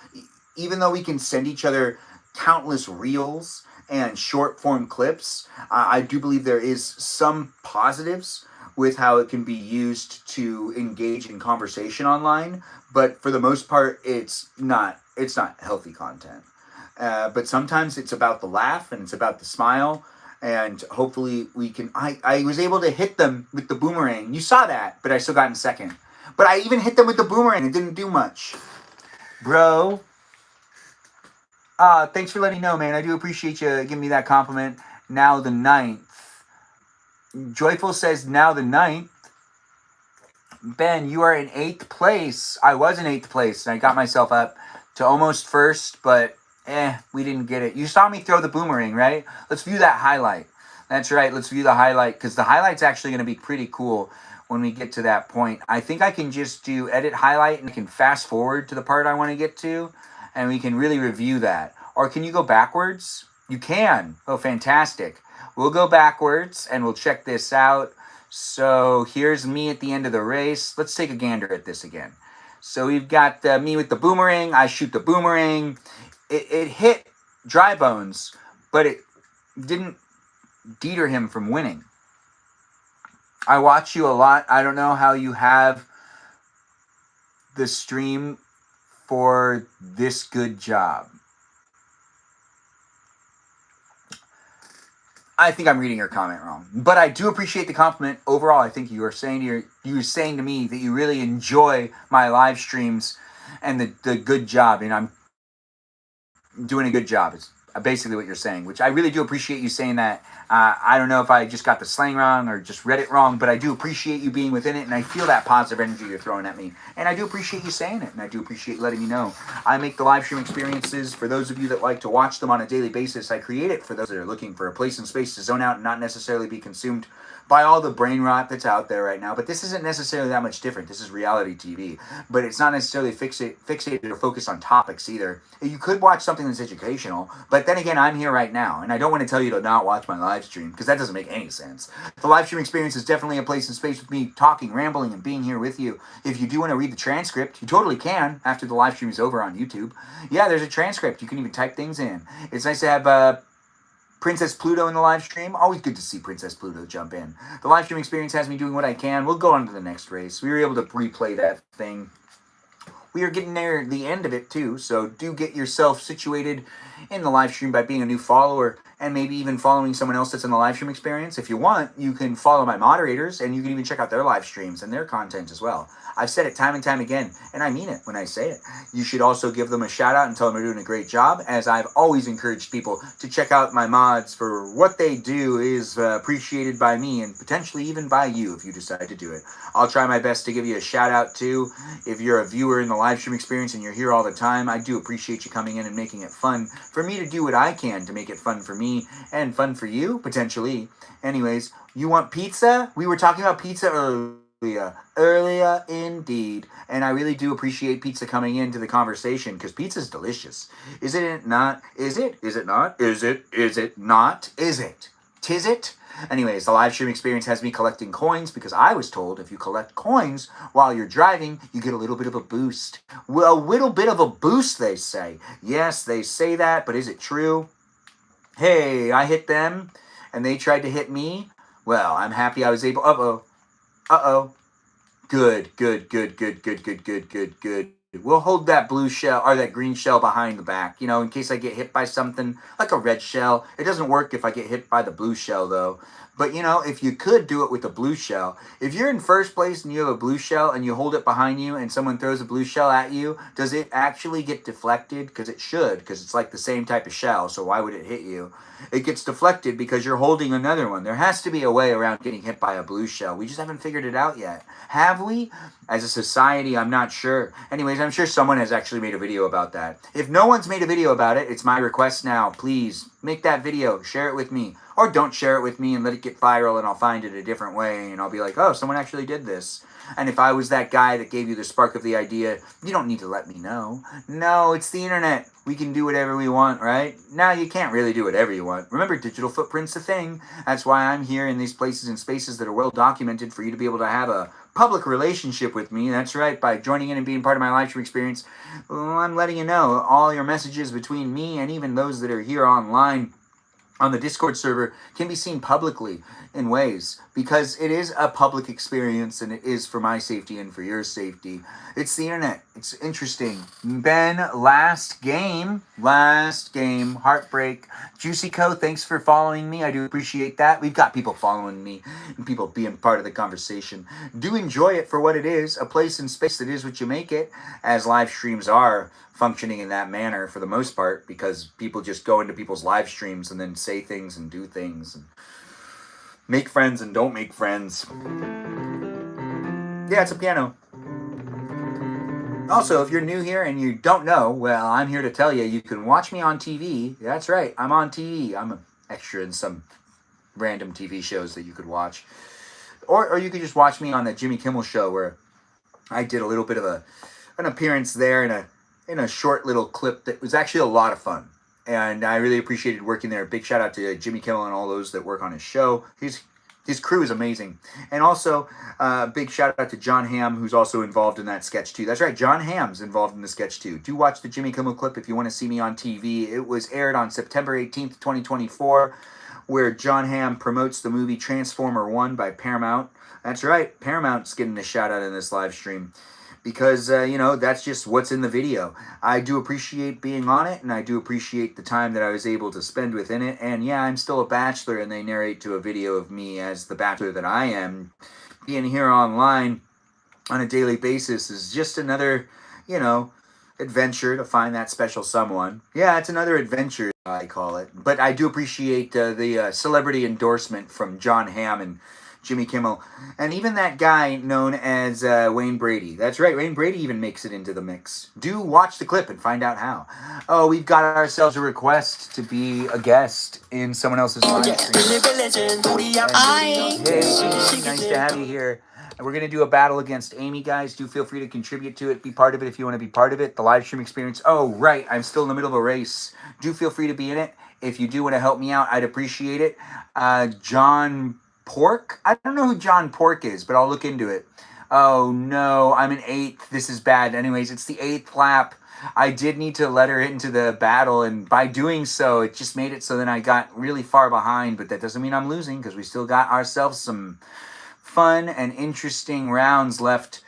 Even though we can send each other countless reels and short form clips, I do believe there is some positives with how it can be used to engage in conversation online. But for the most part, it's not healthy content. But sometimes it's about the laugh and it's about the smile. And hopefully we can. I was able to hit them with the boomerang. You saw that, but I still got in second. But I even hit them with the boomerang. It didn't do much. Bro, thanks for letting me know, man. I do appreciate you giving me that compliment. Now the ninth. Joyful says, now the ninth. Ben, you are in 8th place. I was in 8th place, and I got myself up to almost first, but we didn't get it. You saw me throw the boomerang, right? Let's view that highlight. That's right, let's view the highlight, because the highlight's actually going to be pretty cool when we get to that point. I think I can just do edit highlight, and I can fast forward to the part I want to get to, and we can really review that. Or can you go backwards? You can. Oh, fantastic. We'll go backwards, and we'll check this out. So here's me at the end of the race. Let's take a gander at this again. So we've got me with the boomerang. I shoot the boomerang. It hit Dry Bones, but it didn't deter him from winning. I watch you a lot. I don't know how you have the stream for this good job. I think I'm reading your comment wrong, but I do appreciate the compliment. Overall, I think you were saying to me that you really enjoy my live streams and the good job, and I'm doing a good job. It's basically what you're saying, which I really do appreciate you saying that. I don't know if I just got the slang wrong or just read it wrong, but I do appreciate you being within it, and I feel that positive energy you're throwing at me. And I do appreciate you saying it, and I do appreciate letting me know. I make the live stream experiences for those of you that like to watch them on a daily basis. I create it for those that are looking for a place and space to zone out and not necessarily be consumed by all the brain rot that's out there right now. But this isn't necessarily that much different. This is reality TV. But it's not necessarily fixated or focused on topics either. You could watch something that's educational, but then again, I'm here right now, and I don't want to tell you to not watch my live stream, because that doesn't make any sense. The live stream experience is definitely a place and space with me talking, rambling, and being here with you. If you do want to read the transcript, you totally can after the live stream is over on YouTube. Yeah, there's a transcript. You can even type things in. It's nice to have Princess Pluto in the live stream. Always good to see Princess Pluto jump in. The live stream experience has me doing what I can. We'll go on to the next race. We were able to replay that thing. We are getting near the end of it too, so do get yourself situated in the live stream by being a new follower and maybe even following someone else that's in the live stream experience. If you want, you can follow my moderators and you can even check out their live streams and their content as well. I've said it time and time again, and I mean it when I say it. You should also give them a shout out and tell them they're doing a great job, as I've always encouraged people to check out my mods for what they do is appreciated by me and potentially even by you if you decide to do it. I'll try my best to give you a shout out too. If you're a viewer in the live stream experience and you're here all the time, I do appreciate you coming in and making it fun for me to do what I can to make it fun for me and fun for you, potentially. Anyways, you want pizza? We were talking about pizza earlier indeed, and I really do appreciate pizza coming into the conversation, because pizza's delicious. Is it not? Is it? Is it not? Is it? Is it not? Is it? Tis it? Anyways, the live stream experience has me collecting coins, because I was told if you collect coins while you're driving, you get a little bit of a boost. Well, a little bit of a boost, they say. Yes, they say that, but is it true? Hey, I hit them, and they tried to hit me. Well, I'm happy I was able... Uh-oh. Good. We'll hold that blue shell, or that green shell behind the back, in case I get hit by something, like a red shell. It doesn't work if I get hit by the blue shell, though. But, if you could do it with a blue shell, if you're in first place and you have a blue shell and you hold it behind you and someone throws a blue shell at you, does it actually get deflected? Because it should, because it's like the same type of shell, so why would it hit you? It gets deflected because you're holding another one. There has to be a way around getting hit by a blue shell. We just haven't figured it out yet. Have we? As a society, I'm not sure. Anyways, I'm sure someone has actually made a video about that. If no one's made a video about it, it's my request now. Please, make that video. Share it with me. Or don't share it with me and let it get viral, and I'll find it a different way, and I'll be like, oh, someone actually did this. And if I was that guy that gave you the spark of the idea, you don't need to let me know. No, it's the internet. We can do whatever we want, right? Now, you can't really do whatever you want. Remember, digital footprint's a thing. That's why I'm here in these places and spaces that are well documented for you to be able to have a public relationship with me. That's right. By joining in and being part of my live stream experience, well, I'm letting you know all your messages between me and even those that are here online on the Discord server can be seen publicly in ways, because it is a public experience and it is for my safety and for your safety. It's the internet. It's interesting. Ben, last game, heartbreak. Juicy Co, thanks for following me. I do appreciate that. We've got people following me and people being part of the conversation. Do enjoy it for what it is, a place and space that is what you make it, as live streams are functioning in that manner for the most part, because people just go into people's live streams and then say things and do things and make friends and don't make friends. Yeah, it's a piano. Also, if you're new here and you don't know, well, I'm here to tell you, you can watch me on TV. That's right, I'm on TV. I'm an extra in some random TV shows that you could watch. Or you could just watch me on the Jimmy Kimmel Show, where I did a little bit of an appearance there in a short little clip that was actually a lot of fun. And I really appreciated working there. Big shout out to Jimmy Kimmel and all those that work on his show. His crew is amazing. And also, big shout out to John Hamm, who's also involved in that sketch too. That's right, John Hamm's involved in the sketch too. Do watch the Jimmy Kimmel clip if you want to see me on TV. It was aired on September 18th, 2024, where John Hamm promotes the movie Transformer 1 by Paramount. That's right, Paramount's getting a shout out in this live stream. Because, that's just what's in the video. I do appreciate being on it, and I do appreciate the time that I was able to spend within it. And yeah, I'm still a bachelor, and they narrate to a video of me as the bachelor that I am. Being here online on a daily basis is just another, adventure to find that special someone. Yeah, it's another adventure, I call it. But I do appreciate the celebrity endorsement from John Hamm and Jimmy Kimmel, and even that guy known as Wayne Brady. That's right, Wayne Brady even makes it into the mix. Do watch the clip and find out how. Oh, we've got ourselves a request to be a guest in someone else's live stream. Hi. Hey, nice to have you here. And we're going to do a battle against Amy, guys. Do feel free to contribute to it. Be part of it if you want to be part of it. The live stream experience. Oh, right. I'm still in the middle of a race. Do feel free to be in it. If you do want to help me out, I'd appreciate it. John Pork? I don't know who John Pork is, but I'll look into it. Oh, no. I'm in 8th. This is bad. Anyways, it's the 8th lap. I did need to let her into the battle, and by doing so, it just made it so then I got really far behind, but that doesn't mean I'm losing, because we still got ourselves some fun and interesting rounds left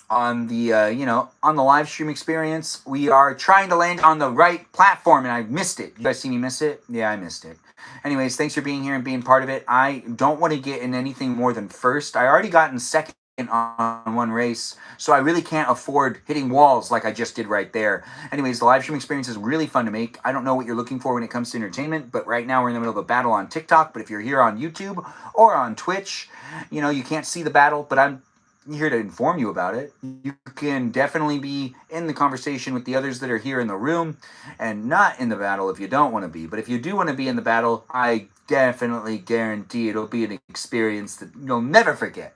on the, on the live stream experience. We are trying to land on the right platform, and I missed it. You guys see me miss it? Yeah, I missed it. Anyways, thanks for being here and being part of it. I don't want to get in anything more than first. I already got in second on one race, so I really can't afford hitting walls like I just did right there. Anyways, the live stream experience is really fun to make. I don't know what you're looking for when it comes to entertainment, but right now we're in the middle of a battle on TikTok. But if you're here on YouTube or on Twitch, you can't see the battle, but I'm here to inform you about it. You can definitely be in the conversation with the others that are here in the room and not in the battle if you don't want to be. But if you do want to be in the battle, I definitely guarantee it'll be an experience that you'll never forget.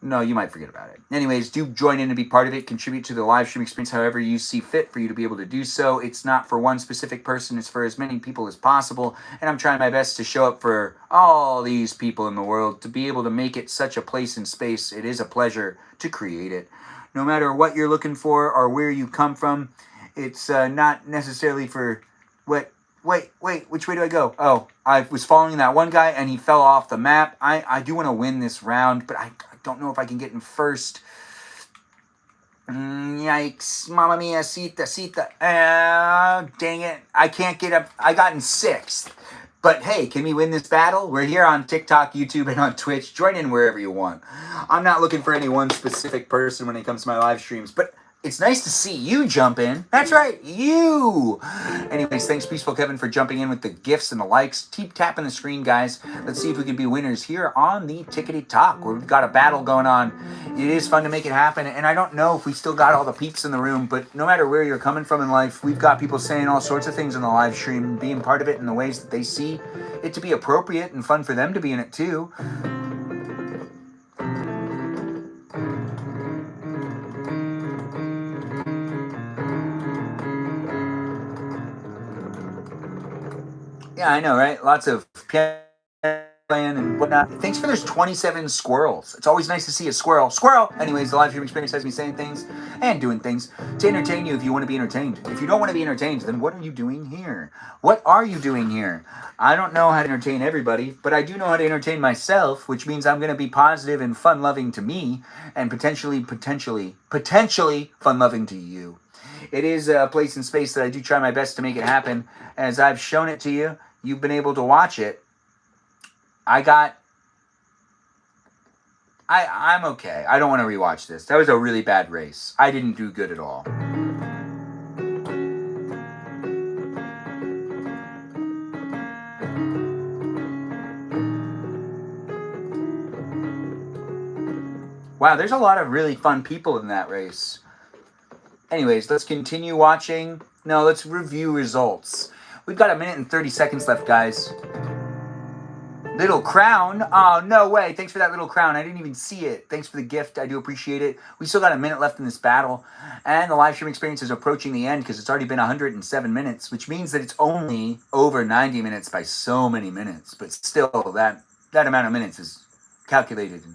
No, you might forget about it. Anyways, do join in and be part of it. Contribute to the live stream experience however you see fit for you to be able to do so. It's not for one specific person. It's for as many people as possible. And I'm trying my best to show up for all these people in the world to be able to make it such a place and space. It is a pleasure to create it. No matter what you're looking for or where you come from, it's not necessarily for what... Wait, which way do I go? Oh, I was following that one guy and he fell off the map. I do want to win this round, but I don't know if I can get in first. Yikes. Mamma mia, sita. Dang it. I can't get up. I got in 6th. But hey, can we win this battle? We're here on TikTok, YouTube, and on Twitch. Join in wherever you want. I'm not looking for any one specific person when it comes to my live streams, but it's nice to see you jump in. That's right, you! Anyways, thanks Peaceful Kevin for jumping in with the gifts and the likes. Keep tapping the screen, guys. Let's see if we can be winners here on the Tickety Talk, where we've got a battle going on. It is fun to make it happen, and I don't know if we still got all the peeps in the room, but no matter where you're coming from in life, we've got people saying all sorts of things in the live stream, being part of it in the ways that they see it to be appropriate and fun for them to be in it too. Yeah, I know, right? Lots of piano playing and whatnot. Thanks for those 27 squirrels. It's always nice to see a squirrel. Squirrel! Anyways, the live stream experience has me saying things and doing things to entertain you if you want to be entertained. If you don't want to be entertained, then what are you doing here? What are you doing here? I don't know how to entertain everybody, but I do know how to entertain myself, which means I'm going to be positive and fun-loving to me and potentially fun-loving to you. It is a place and space that I do try my best to make it happen. As I've shown it to you, you've been able to watch it. I'm okay. I don't want to rewatch this. That was a really bad race. I didn't do good at all. Wow, there's a lot of really fun people in that race. Anyways, let's continue watching. No, let's review results. We've got 1 minute and 30 seconds left, guys. Little crown. Oh, no way. Thanks for that little crown. I didn't even see it. Thanks for the gift. I do appreciate it. We still got 1 minute left in this battle. And the live stream experience is approaching the end because it's already been 107 minutes, which means that it's only over 90 minutes by so many minutes. But still, that amount of minutes is calculated and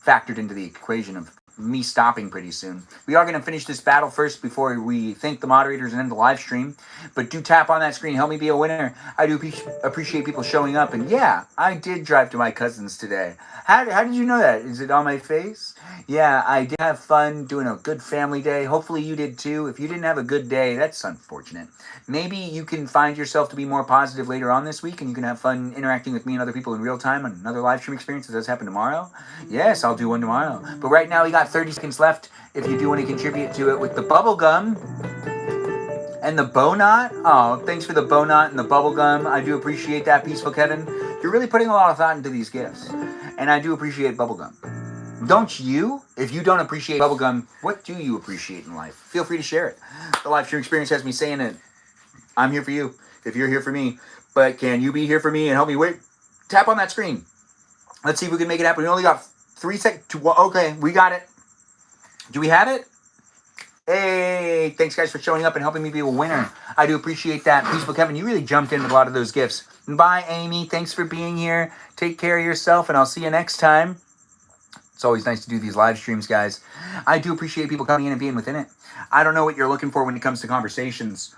factored into the equation of me stopping pretty soon. We are going to finish this battle first before we thank the moderators and end the live stream. But do tap on that screen. Help me be a winner. I do appreciate people showing up. And yeah, I did drive to my cousin's today. How did you know that? Is it on my face? Yeah, I did have fun doing a good family day. Hopefully you did too. If you didn't have a good day, that's unfortunate. Maybe you can find yourself to be more positive later on this week and you can have fun interacting with me and other people in real time on another live stream experience that does happen tomorrow. Yes, I'll do one tomorrow. But right now we got 30 seconds left if you do want to contribute to it with the bubble gum and the bow knot. Oh, thanks for the bow knot and the bubble gum. I do appreciate that, Peaceful Kevin. You're really putting a lot of thought into these gifts. And I do appreciate bubble gum. Don't you? If you don't appreciate bubblegum, what do you appreciate in life? Feel free to share it. The live stream experience has me saying it. I'm here for you if you're here for me. But can you be here for me and help me wait? Tap on that screen. Let's see if we can make it happen. We only got 3 seconds. Okay, we got it. Do we have it? Hey, thanks guys for showing up and helping me be a winner. I do appreciate that. Peaceful Kevin, you really jumped in with a lot of those gifts. And bye, Amy. Thanks for being here. Take care of yourself, and I'll see you next time. It's always nice to do these live streams, guys. I do appreciate people coming in and being within it. I don't know what you're looking for when it comes to conversations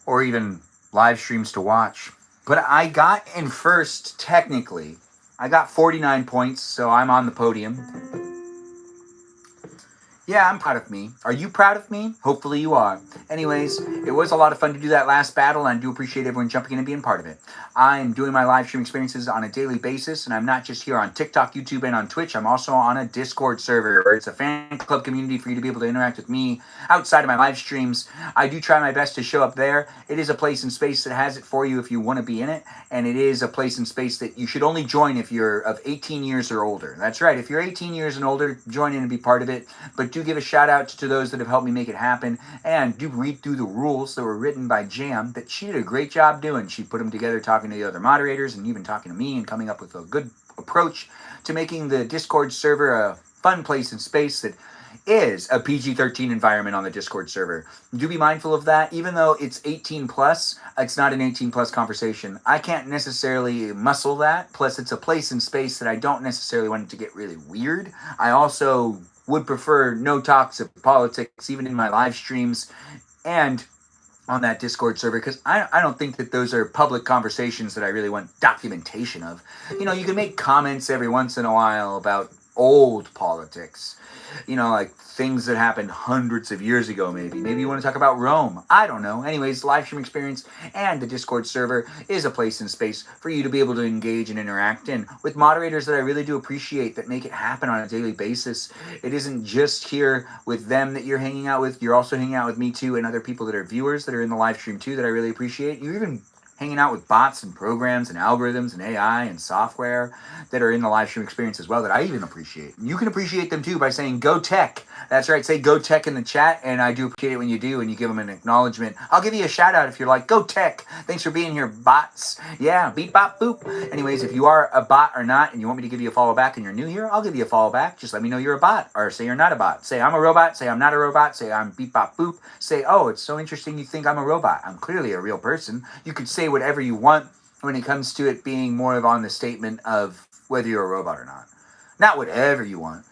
or even live streams to watch. But I got in first, technically. I got 49 points, so I'm on the podium. Yeah, I'm proud of me. Are you proud of me? Hopefully you are. Anyways, it was a lot of fun to do that last battle, and I do appreciate everyone jumping in and being part of it. I'm doing my live stream experiences on a daily basis, and I'm not just here on TikTok, YouTube, and on Twitch. I'm also on a Discord server, where it's a fan club community for you to be able to interact with me outside of my live streams. I do try my best to show up there. It is a place and space that has it for you if you want to be in it, and it is a place and space that you should only join if you're of 18 years or older. That's right. If you're 18 years and older, join in and be part of it, but do give a shout out to those that have helped me make it happen, and do read through the rules that were written by Jam that she did a great job doing. She put them together talking to the other moderators and even talking to me and coming up with a good approach to making the Discord server a fun place and space that is a PG-13 environment on the Discord server. Do be mindful of that. Even though it's 18 plus, it's not an 18 plus conversation. I can't necessarily muscle that. Plus, it's a place and space that I don't necessarily want it to get really weird. I also would prefer no talks of politics, even in my live streams and on that Discord server, because I don't think that those are public conversations that I really want documentation of. You know, you can make comments every once in a while about old politics, you know, like things that happened hundreds of years ago. Maybe you want to talk about Rome. I don't know. Anyways, live stream experience and the Discord server is a place and space for you to be able to engage and interact in with moderators that I really do appreciate, that make it happen on a daily basis. It isn't just here with them that you're hanging out with. You're also hanging out with me too, and other people that are viewers that are in the live stream too that I really appreciate. You're even hanging out with bots and programs and algorithms and AI and software that are in the live stream experience as well that I even appreciate. You can appreciate them too by saying go tech. That's right, say go tech in the chat, and I do appreciate it when you do and you give them an acknowledgement. I'll give you a shout out if you're like, go tech. Thanks for being here, bots. Yeah, beep bop boop. Anyways, if you are a bot or not and you want me to give you a follow back and you're new here, I'll give you a follow back. Just let me know you're a bot, or say you're not a bot. Say I'm a robot, say I'm not a robot, say I'm beep bop boop. Say, oh, it's so interesting you think I'm a robot. I'm clearly a real person. You could say whatever you want when it comes to it being more of on the statement of whether you're a robot or not. Not whatever you want,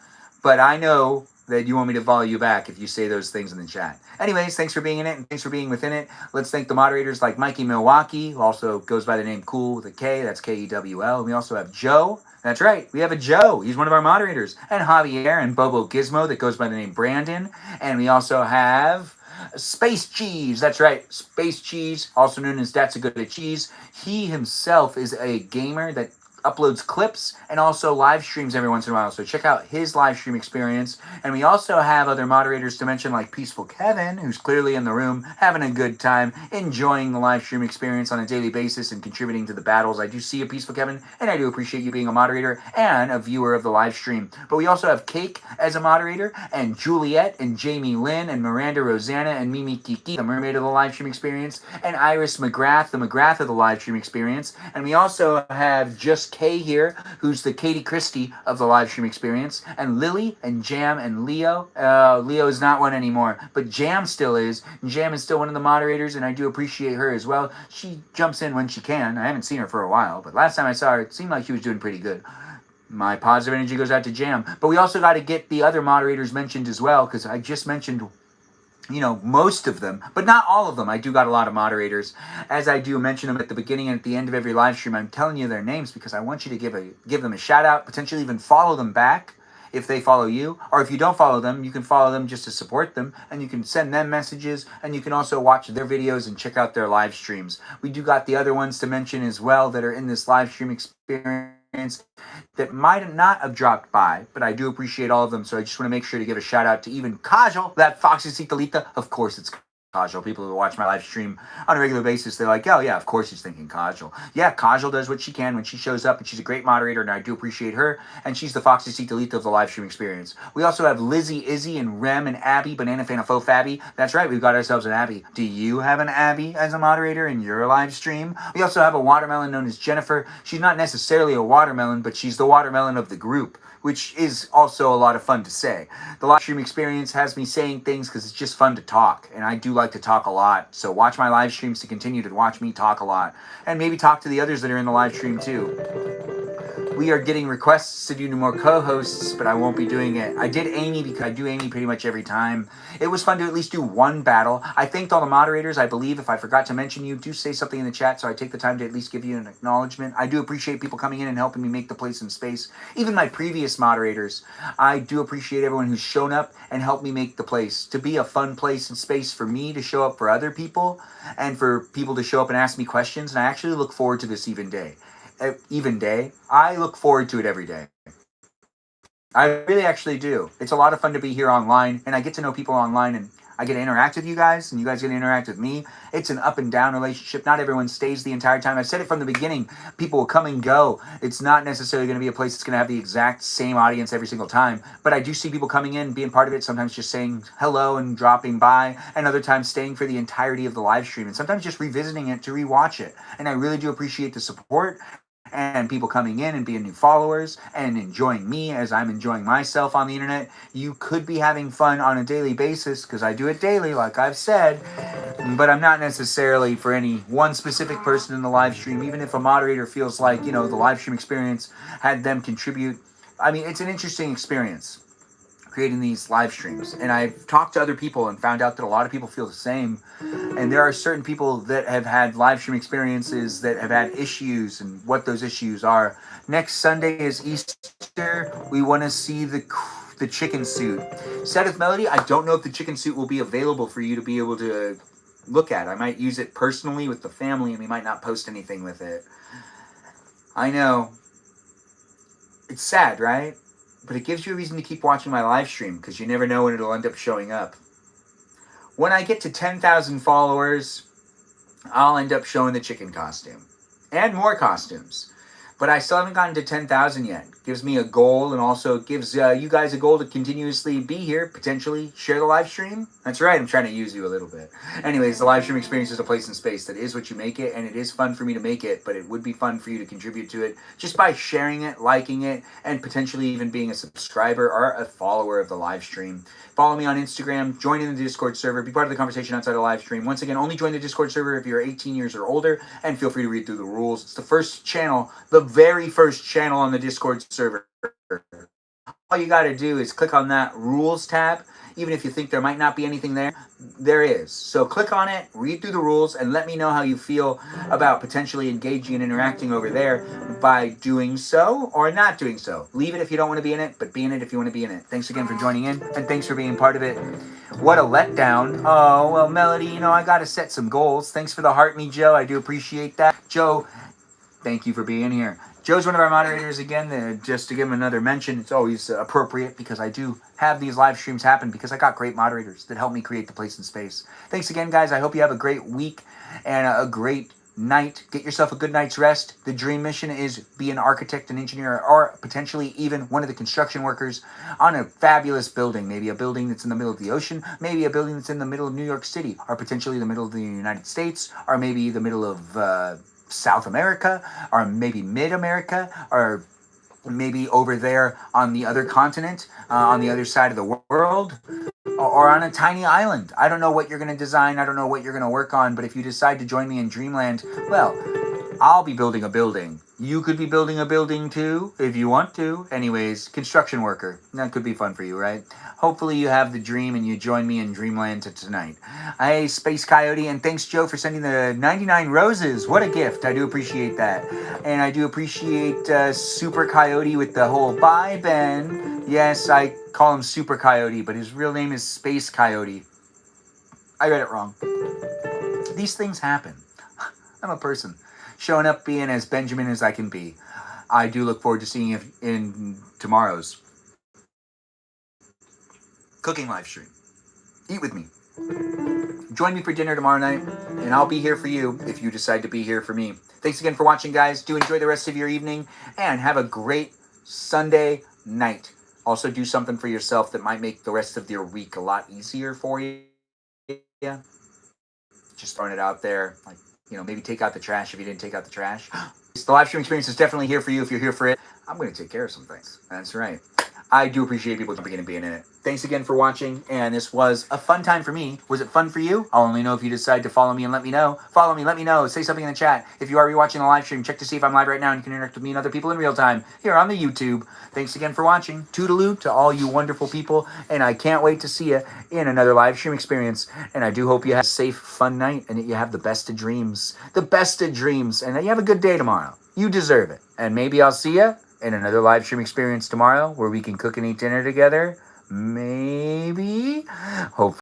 but I know that you want me to follow you back if you say those things in the chat. Anyways, thanks for being in it and thanks for being within it. Let's thank the moderators like Mikey Milwaukee, who also goes by the name Cool with a K. That's Kewl. And we also have Joe. That's right. We have a Joe. He's one of our moderators. And Javier and Bobo Gizmo that goes by the name Brandon. And we also have Space Cheese. That's right. Space Cheese, also known as That's a Good Cheese. He himself is a gamer that uploads clips and also live streams every once in a while. So check out his live stream experience. And we also have other moderators to mention like Peaceful Kevin, who's clearly in the room, having a good time, enjoying the live stream experience on a daily basis and contributing to the battles. I do see a Peaceful Kevin, and I do appreciate you being a moderator and a viewer of the live stream. But we also have Cake as a moderator, and Juliet, and Jamie Lynn, and Miranda Rosanna, and Mimi Kiki, the mermaid of the live stream experience, and Iris McGrath, the McGrath of the live stream experience. And we also have Just Kay here, who's the Katie Christie of the live stream experience, and Lily and Jam and Leo. Leo is not one anymore, but Jam still is. Jam is still one of the moderators, and I do appreciate her as well. She jumps in when she can. I haven't seen her for a while, but last time I saw her, it seemed like she was doing pretty good. My positive energy goes out to Jam. But we also got to get the other moderators mentioned as well, because I just mentioned most of them, but not all of them. I do got a lot of moderators. As I do mention them at the beginning and at the end of every live stream, I'm telling you their names because I want you to give them a shout out, potentially even follow them back if they follow you. Or if you don't follow them, you can follow them just to support them, and you can send them messages, and you can also watch their videos and check out their live streams. We do got the other ones to mention as well that are in this live stream experience that might not have dropped by, but I do appreciate all of them. So I just want to make sure to give a shout out to even Kajal, that Foxy Citalita. Of course it's Kajal. People who watch my live stream on a regular basis, they're like, oh yeah, of course he's thinking Kajal. Yeah, Kajal does what she can when she shows up, and she's a great moderator, and I do appreciate her, and she's the Foxy Citalita of the live stream experience. We also have Lizzie, Izzy, and Rem, and Abby, Banana Fan of Faux Fabby. That's right, we've got ourselves an Abby. Do you have an Abby as a moderator in your live stream? We also have a watermelon known as Jennifer. She's not necessarily a watermelon, but she's the watermelon of the group, which is also a lot of fun to say. The live stream experience has me saying things because it's just fun to talk, and I do like to talk a lot. So watch my live streams to continue to watch me talk a lot, and maybe talk to the others that are in the live stream too. We are getting requests to do more co-hosts, but I won't be doing it. I did Amy because I do Amy pretty much every time. It was fun to at least do one battle. I thanked all the moderators. I believe if I forgot to mention you, do say something in the chat so I take the time to at least give you an acknowledgement. I do appreciate people coming in and helping me make the place and space. Even my previous moderators, I do appreciate everyone who's shown up and helped me make the place to be a fun place and space for me to show up for other people and for people to show up and ask me questions. And I actually look forward to this even day. I look forward to it every day. I really actually do. It's a lot of fun to be here online, and I get to know people online, and I get to interact with you guys, and you guys get to interact with me. It's an up and down relationship. Not everyone stays the entire time. I've said it from the beginning. People will come and go. It's not necessarily going to be a place that's going to have the exact same audience every single time, but I do see people coming in, being part of it, sometimes just saying hello and dropping by, and other times staying for the entirety of the live stream, and sometimes just revisiting it to rewatch it. And I really do appreciate the support and people coming in and being new followers and enjoying me as I'm enjoying myself on the internet. You could be having fun on a daily basis because I do it daily, like I've said, but I'm not necessarily for any one specific person in the live stream. Even if a moderator feels like, the live stream experience had them contribute. I mean, it's an interesting experience creating these live streams, and I've talked to other people and found out that a lot of people feel the same, and there are certain people that have had live stream experiences that have had issues, and what those issues are. Next Sunday is Easter. We want to see the chicken suit. Seth Melody, I don't know if the chicken suit will be available for you to be able to look at. I might use it personally with the family, and we might not post anything with it. I know. It's sad, right? But it gives you a reason to keep watching my live stream because you never know when it'll end up showing up. When I get to 10,000 followers, I'll end up showing the chicken costume and more costumes. but I still haven't gotten to 10,000 yet. Gives me a goal, and also gives you guys a goal to continuously be here, potentially share the live stream. That's right, I'm trying to use you a little bit. Anyways, the live stream experience is a place in space that is what you make it, and it is fun for me to make it, but it would be fun for you to contribute to it just by sharing it, liking it, and potentially even being a subscriber or a follower of the live stream. Follow me on Instagram, join in the Discord server, be part of the conversation outside the live stream. Once again, only join the Discord server if you're 18 years or older, and feel free to read through the rules. It's the first channel, the very first channel on the Discord server. All you got to do is click on that rules tab. Even if you think there might not be anything there, there is. So click on it, read through the rules, and let me know how you feel about potentially engaging and interacting over there by doing so or not doing so. Leave it if you don't want to be in it, but be in it if you want to be in it. Thanks again for joining in, and thanks for being part of it. What a letdown. Oh, well, Melody, I got to set some goals. Thanks for the heart me, Joe. I do appreciate that. Joe, thank you for being here. Joe's one of our moderators again. Just to give him another mention, it's always appropriate because I do have these live streams happen because I got great moderators that help me create the place and space. Thanks again, guys. I hope you have a great week and a great night. Get yourself a good night's rest. The dream mission is be an architect, an engineer, or potentially even one of the construction workers on a fabulous building. Maybe a building that's in the middle of the ocean, maybe a building that's in the middle of New York City, or potentially the middle of the United States, or maybe the middle of South America, or maybe mid-America, or maybe over there on the other continent, on the other side of the world, or on a tiny island. I don't know what you're going to design. I don't know what you're going to work on, but if you decide to join me in Dreamland, well, I'll be building a building. You could be building a building too, if you want to. Anyways, construction worker. That could be fun for you, right? Hopefully you have the dream and you join me in Dreamland tonight. Hey, Space Coyote, and thanks, Joe, for sending the 99 roses. What a gift. I do appreciate that. And I do appreciate Super Coyote with the whole bye, Ben. Yes, I call him Super Coyote, but his real name is Space Coyote. I read it wrong. These things happen. I'm a person. Showing up being as Benjamin as I can be. I do look forward to seeing you in tomorrow's cooking live stream. Eat with me. Join me for dinner tomorrow night, and I'll be here for you if you decide to be here for me. Thanks again for watching, guys. Do enjoy the rest of your evening, and have a great Sunday night. Also, do something for yourself that might make the rest of your week a lot easier for you. Yeah. Just throwing it out there. Like, maybe take out the trash if you didn't take out the trash. The live stream experience is definitely here for you if you're here for it. I'm going to take care of some things. That's right. I do appreciate people jumping in and being in it. Thanks again for watching, and this was a fun time for me. Was it fun for you? I'll only know if you decide to follow me and let me know. Follow me, let me know. Say something in the chat. If you are rewatching the live stream, check to see if I'm live right now and you can interact with me and other people in real time here on the YouTube. Thanks again for watching. Toodaloo to all you wonderful people, and I can't wait to see you in another live stream experience. And I do hope you have a safe, fun night and that you have the best of dreams. The best of dreams, and that you have a good day tomorrow. You deserve it. And maybe I'll see you in another live stream experience tomorrow where we can cook and eat dinner together. Maybe. Hopefully.